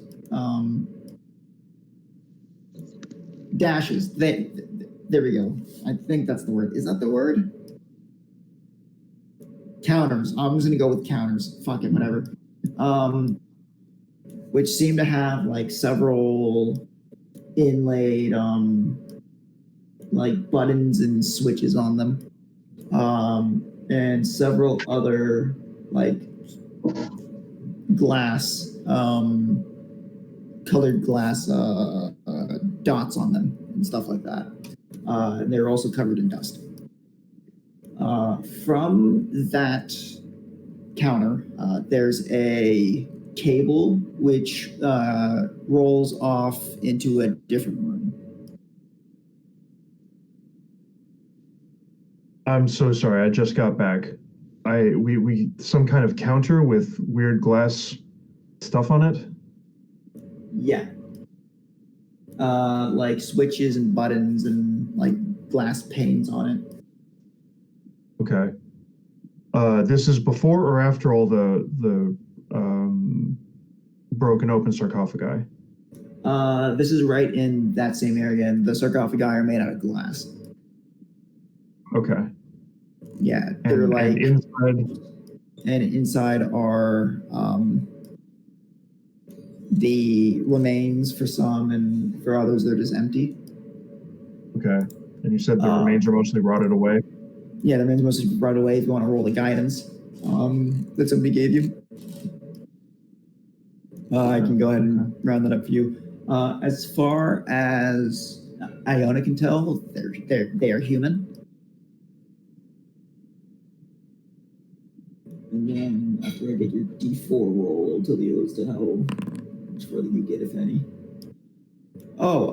Dashes. There we go. I think that's the word. Is that the word? Counters. I'm just gonna go with counters. Fuck it, whatever. Which seem to have like several inlaid like buttons and switches on them. And several other like glass colored glass dots on them and stuff like that. And they're also covered in dust. From that counter, there's a cable which rolls off into a different room. I'm so sorry. I just got back. We some kind of counter with weird glass stuff on it. Yeah. Like switches and buttons and like glass panes on it. Okay. This is before or after all the broken open sarcophagi? This is right in that same area, and the sarcophagi are made out of glass. Okay. Yeah, they're and inside are the remains for some, and for others they're just empty. Okay. And you said the remains are mostly rotted away? Yeah, the remains mostly rotted away if you want to roll the guidance that somebody gave you. I can go ahead and round that up for you. As far as Iona can tell, they are human. And then after I get your D4 roll to the as to how much further you get, if any. Oh,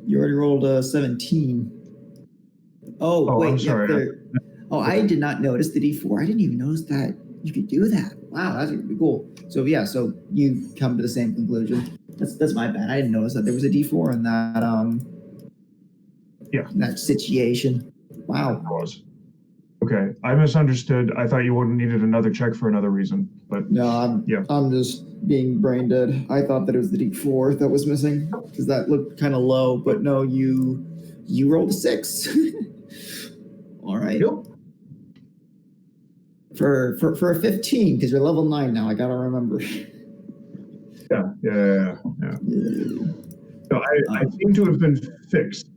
you already rolled a 17. Oh, wait, I'm sorry. I did not notice the D4. I didn't even notice that you could do that. Wow, that's really cool. So yeah, so you come to the same conclusion. That's my bad. I didn't notice that there was a D4 in that that situation. Wow. It was. Okay, I misunderstood. I thought you needed another check for another reason, but No, yeah. I'm just being brain dead. I thought that it was the D4 that was missing because that looked kind of low, but no, you rolled a 6. All right. Yep. For a 15 because you're level 9 now. I gotta remember. Yeah. So I seem to have been fixed.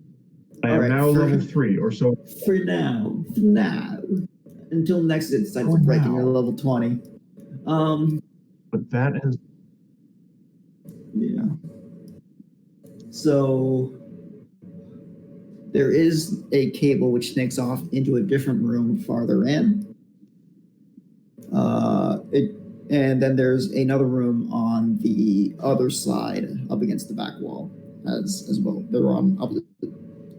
I am now level 3 or so. For now. Until next it decides For to break and now. you're level 20. But that is Yeah. So there is a cable which snakes off into a different room farther in. And then there's another room on the other side up against the back wall as well. They're on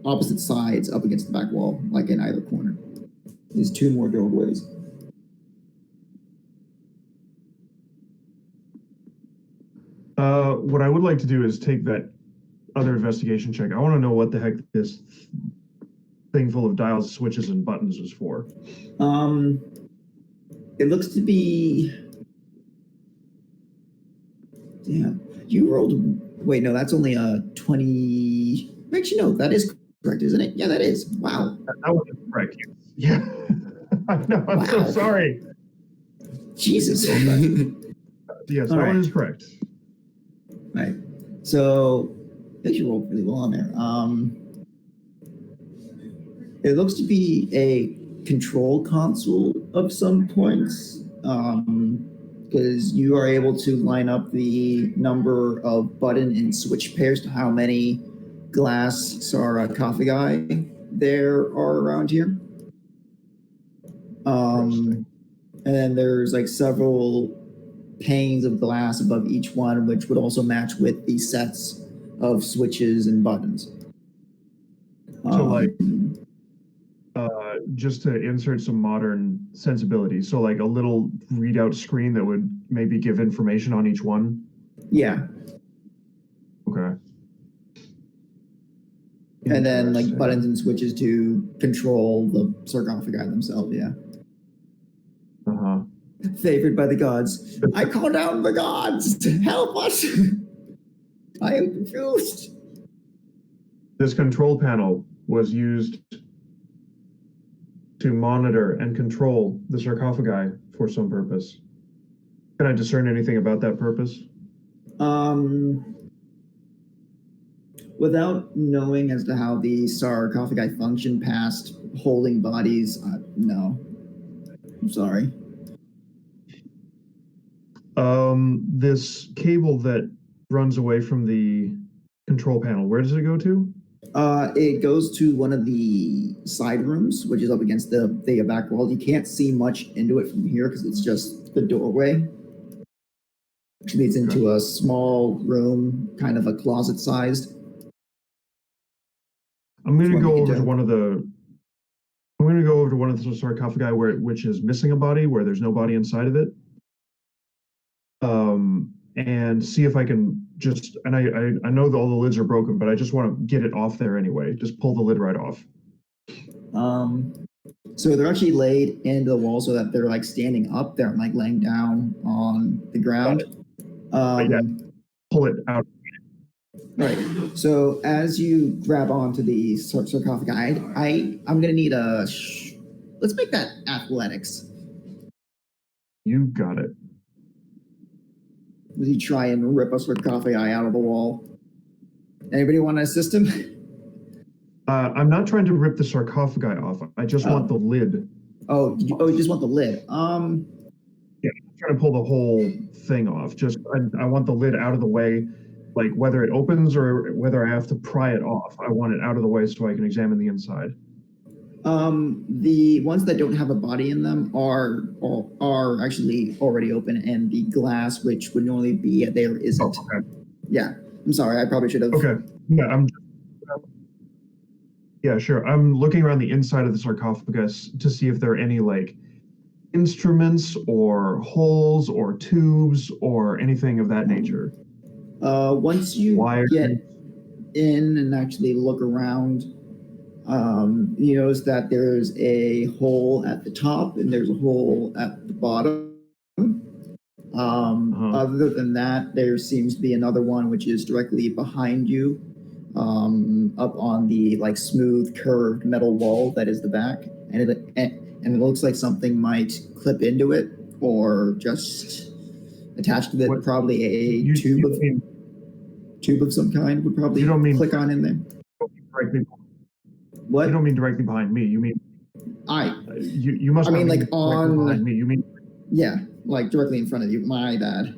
opposite sides up against the back wall, like in either corner. There's 2 more doorways. what I would like to do is take that other investigation check. I want to know what the heck this thing full of dials, switches, and buttons is for. It looks to be. Yeah, you rolled. Wait, no, that's only a 20. Actually, no, that is correct, isn't it? Yeah, that is. Wow. That one is correct. Yeah. I know. I'm so sorry. Jesus. Yes, All that right. one is correct. Right. So, I think you rolled really well on there. It looks to be a control console of some points, because you are able to line up the number of button and switch pairs to how many glass sarcophagi there are around here. And then there's like several panes of glass above each one, which would also match with the sets of switches and buttons. So like, just to insert some modern sensibilities, so like a little readout screen that would maybe give information on each one. Yeah. Okay. And then like buttons and switches to control the sarcophagi themselves. Yeah. Favored by the gods. I call down the gods to help us. I am confused. This control panel was used to monitor and control the sarcophagi for some purpose. Can I discern anything about that purpose? Without knowing as to how the sarcophagi function past holding bodies, no. I'm sorry. This cable that runs away from the control panel, where does it go to? It goes to one of the side rooms, which is up against the back wall. You can't see much into it from here because it's just the doorway, which leads into a small room, kind of a closet sized. I'm going to go over to one of the. I'm going to go over to one of the sarcophagi which is missing a body, where there's no body inside of it. And see if I can just, and I know that all the lids are broken, but I just want to get it off there anyway. Just pull the lid right off. So they're actually laid into the wall so that they're like standing up. They're like laying down on the ground. Yeah. Pull it out. Right. So as you grab onto the sarcophagi, I'm gonna need a. Let's make that athletics. You got it. As you try and rip a sarcophagi out of the wall. Anybody want to assist him? I'm not trying to rip the sarcophagi off. I just want the lid. Oh, you just want the lid. Yeah, I'm trying to pull the whole thing off. Just I want the lid out of the way, like whether it opens or whether I have to pry it off. I want it out of the way so I can examine the inside. The ones that don't have a body in them are actually already open, and the glass, which would normally be there, isn't. Oh, okay. Yeah, I'm sorry. I probably should have. Okay. Yeah, Yeah, sure. I'm looking around the inside of the sarcophagus to see if there are any like instruments or holes or tubes or anything of that nature. Once you get in and actually look around, You notice that there's a hole at the top and there's a hole at the bottom. Other than that, there seems to be another one which is directly behind you, up on the like smooth curved metal wall that is the back, and it looks like something might clip into it or just attach to it. What- probably a tube of some kind would probably You don't mean- click on in there. Directly, What? you don't mean directly behind me. You mean you must. I not mean, like, directly on- behind me. You mean Yeah, like directly in front of you. My bad.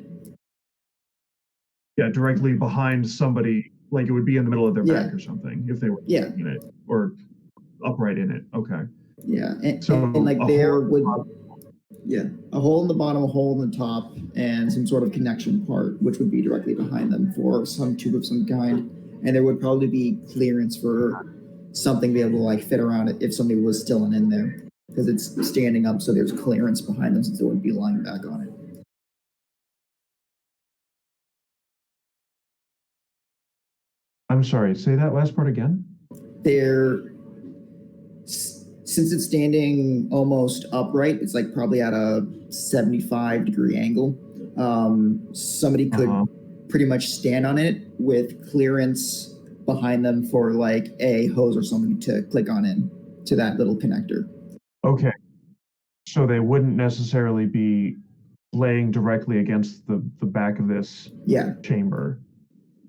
yeah, directly behind somebody. Like it would be in the middle of their Yeah. back or something if they were Yeah. in it or upright in it. Okay. Yeah, and So like a there hole- would, yeah, a hole in the bottom, a hole in the top, and some sort of connection part, which would be directly behind them for some tube of some kind. And there would probably be clearance for something to be able to like fit around it if somebody was still in there, because it's standing up, so there's clearance behind them since they would be lying back on it. I'm sorry. Say that last part again. Since it's standing almost upright, it's like probably at a 75-degree angle. Somebody could pretty much stand on it with clearance behind them for like a hose or something to click on in to that little connector. Okay. So they wouldn't necessarily be laying directly against the back of this chamber.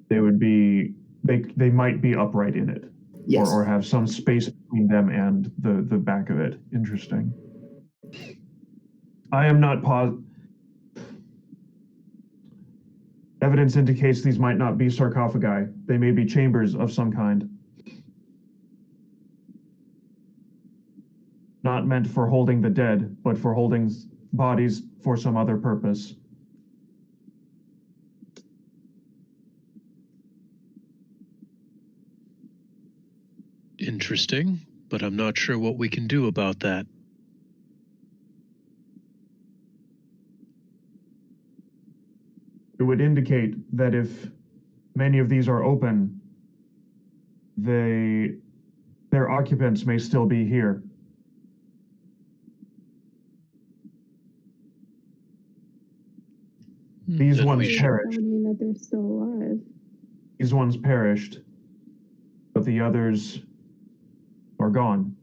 They would be they might be upright in it. Yes. Or have some space between them and the back of it. Interesting. I am not positive. Evidence indicates these might not be sarcophagi. They may be chambers of some kind. Not meant for holding the dead, but for holding bodies for some other purpose. Interesting, but I'm not sure what we can do about that. It would indicate that if many of these are open, their occupants may still be here. These Then ones we should- That perished. would mean that they're still alive. These ones perished, but the others are gone.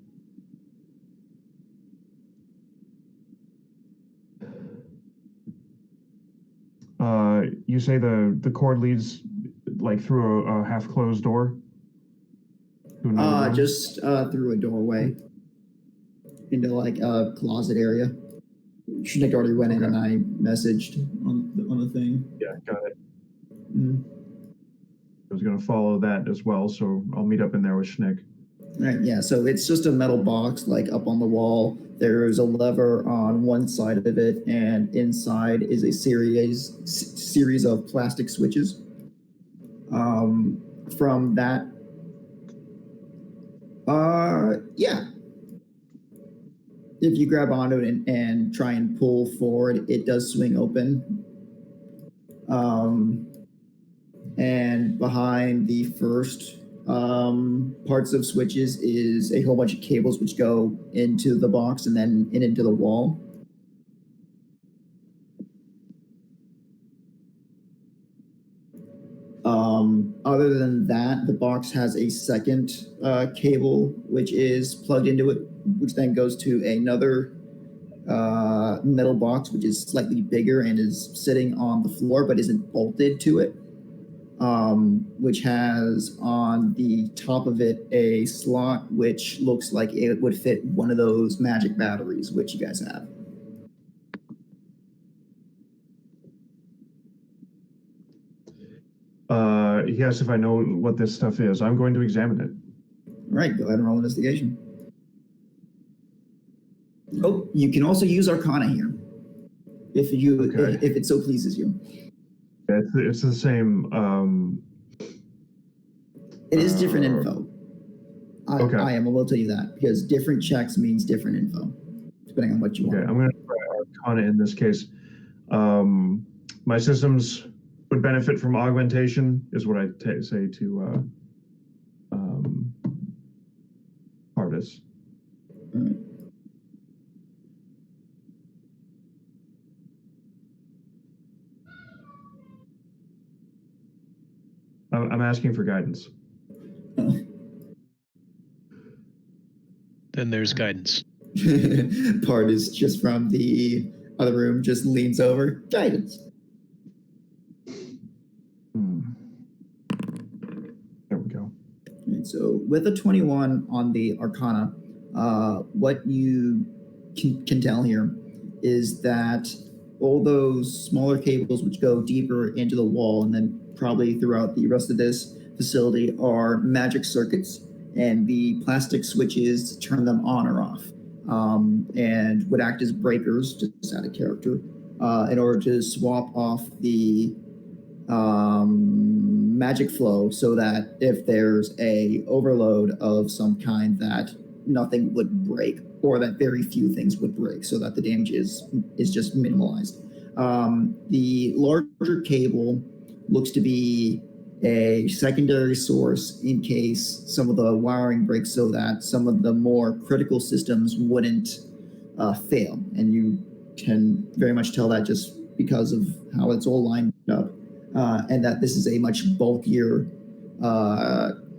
You say the cord leads like through a half-closed door? To another room? Just through a doorway into like a closet area. Schnick already went in and I messaged on the thing. Yeah, got it. Mm. I was going to follow that as well, so I'll meet up in there with Schnick. Right, yeah, so it's just a metal box like up on the wall. There's a lever on one side of it, and inside is a series of plastic switches. From that, yeah. If you grab onto it and try and pull forward, it does swing open. And behind the first parts of switches is a whole bunch of cables which go into the box and then into the wall. Other than that, the box has a second cable which is plugged into it, which then goes to another metal box which is slightly bigger and is sitting on the floor but isn't bolted to it. Which has on the top of it a slot which looks like it would fit one of those magic batteries which you guys have. Yes, if I know what this stuff is, I'm going to examine it. All right, go ahead and roll investigation. Oh, you can also use Arcana here, if it so pleases you. It's the same. It is different info. Okay. I will tell you that, because different checks means different info, depending on what you want. Okay, I'm going to try Arcana in this case. My systems would benefit from augmentation, is what I say to tortoise. Alright. I'm asking for guidance. Oh. Then there's guidance. Part is just from the other room, just leans over. Guidance. There we go. And so with a 21 on the Arcana, what you can tell here is that all those smaller cables which go deeper into the wall and then probably throughout the rest of this facility are magic circuits, and the plastic switches turn them on or off, and would act as breakers, just out of character, in order to swap off the magic flow, so that if there's a overload of some kind, that nothing would break, or that very few things would break, so that the damage is just minimalized. The larger cable looks to be a secondary source in case some of the wiring breaks, so that some of the more critical systems wouldn't fail. And you can very much tell that just because of how it's all lined up. And that this is a much bulkier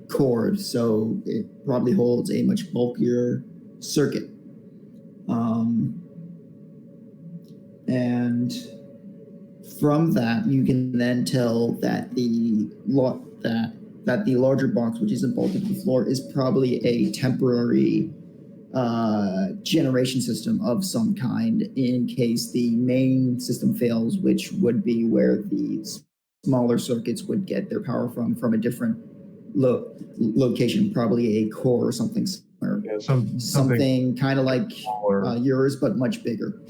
cord, so it probably holds a much bulkier circuit. And from that, you can then tell that the larger box, which isn't bolted to the floor, is probably a temporary generation system of some kind in case the main system fails, which would be where the smaller circuits would get their power from a different location, probably a core or something similar. Yeah, something kind of like yours, but much bigger.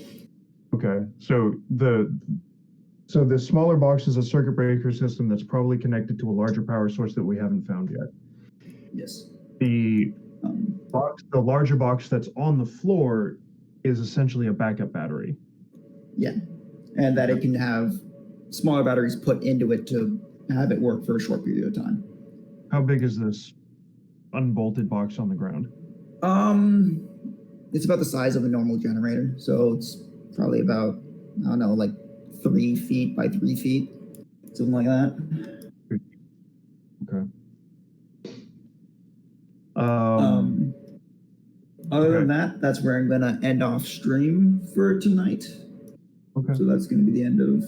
Okay, so the smaller box is a circuit breaker system that's probably connected to a larger power source that we haven't found yet. Yes. The larger box that's on the floor is essentially a backup battery. Yeah, and that it can have smaller batteries put into it to have it work for a short period of time. How big is this unbolted box on the ground? It's about the size of a normal generator, so it's probably about, I don't know, like 3 feet by 3 feet, something like that. Okay. Other than that, that's where I'm gonna end off stream for tonight. Okay. So that's gonna be the end of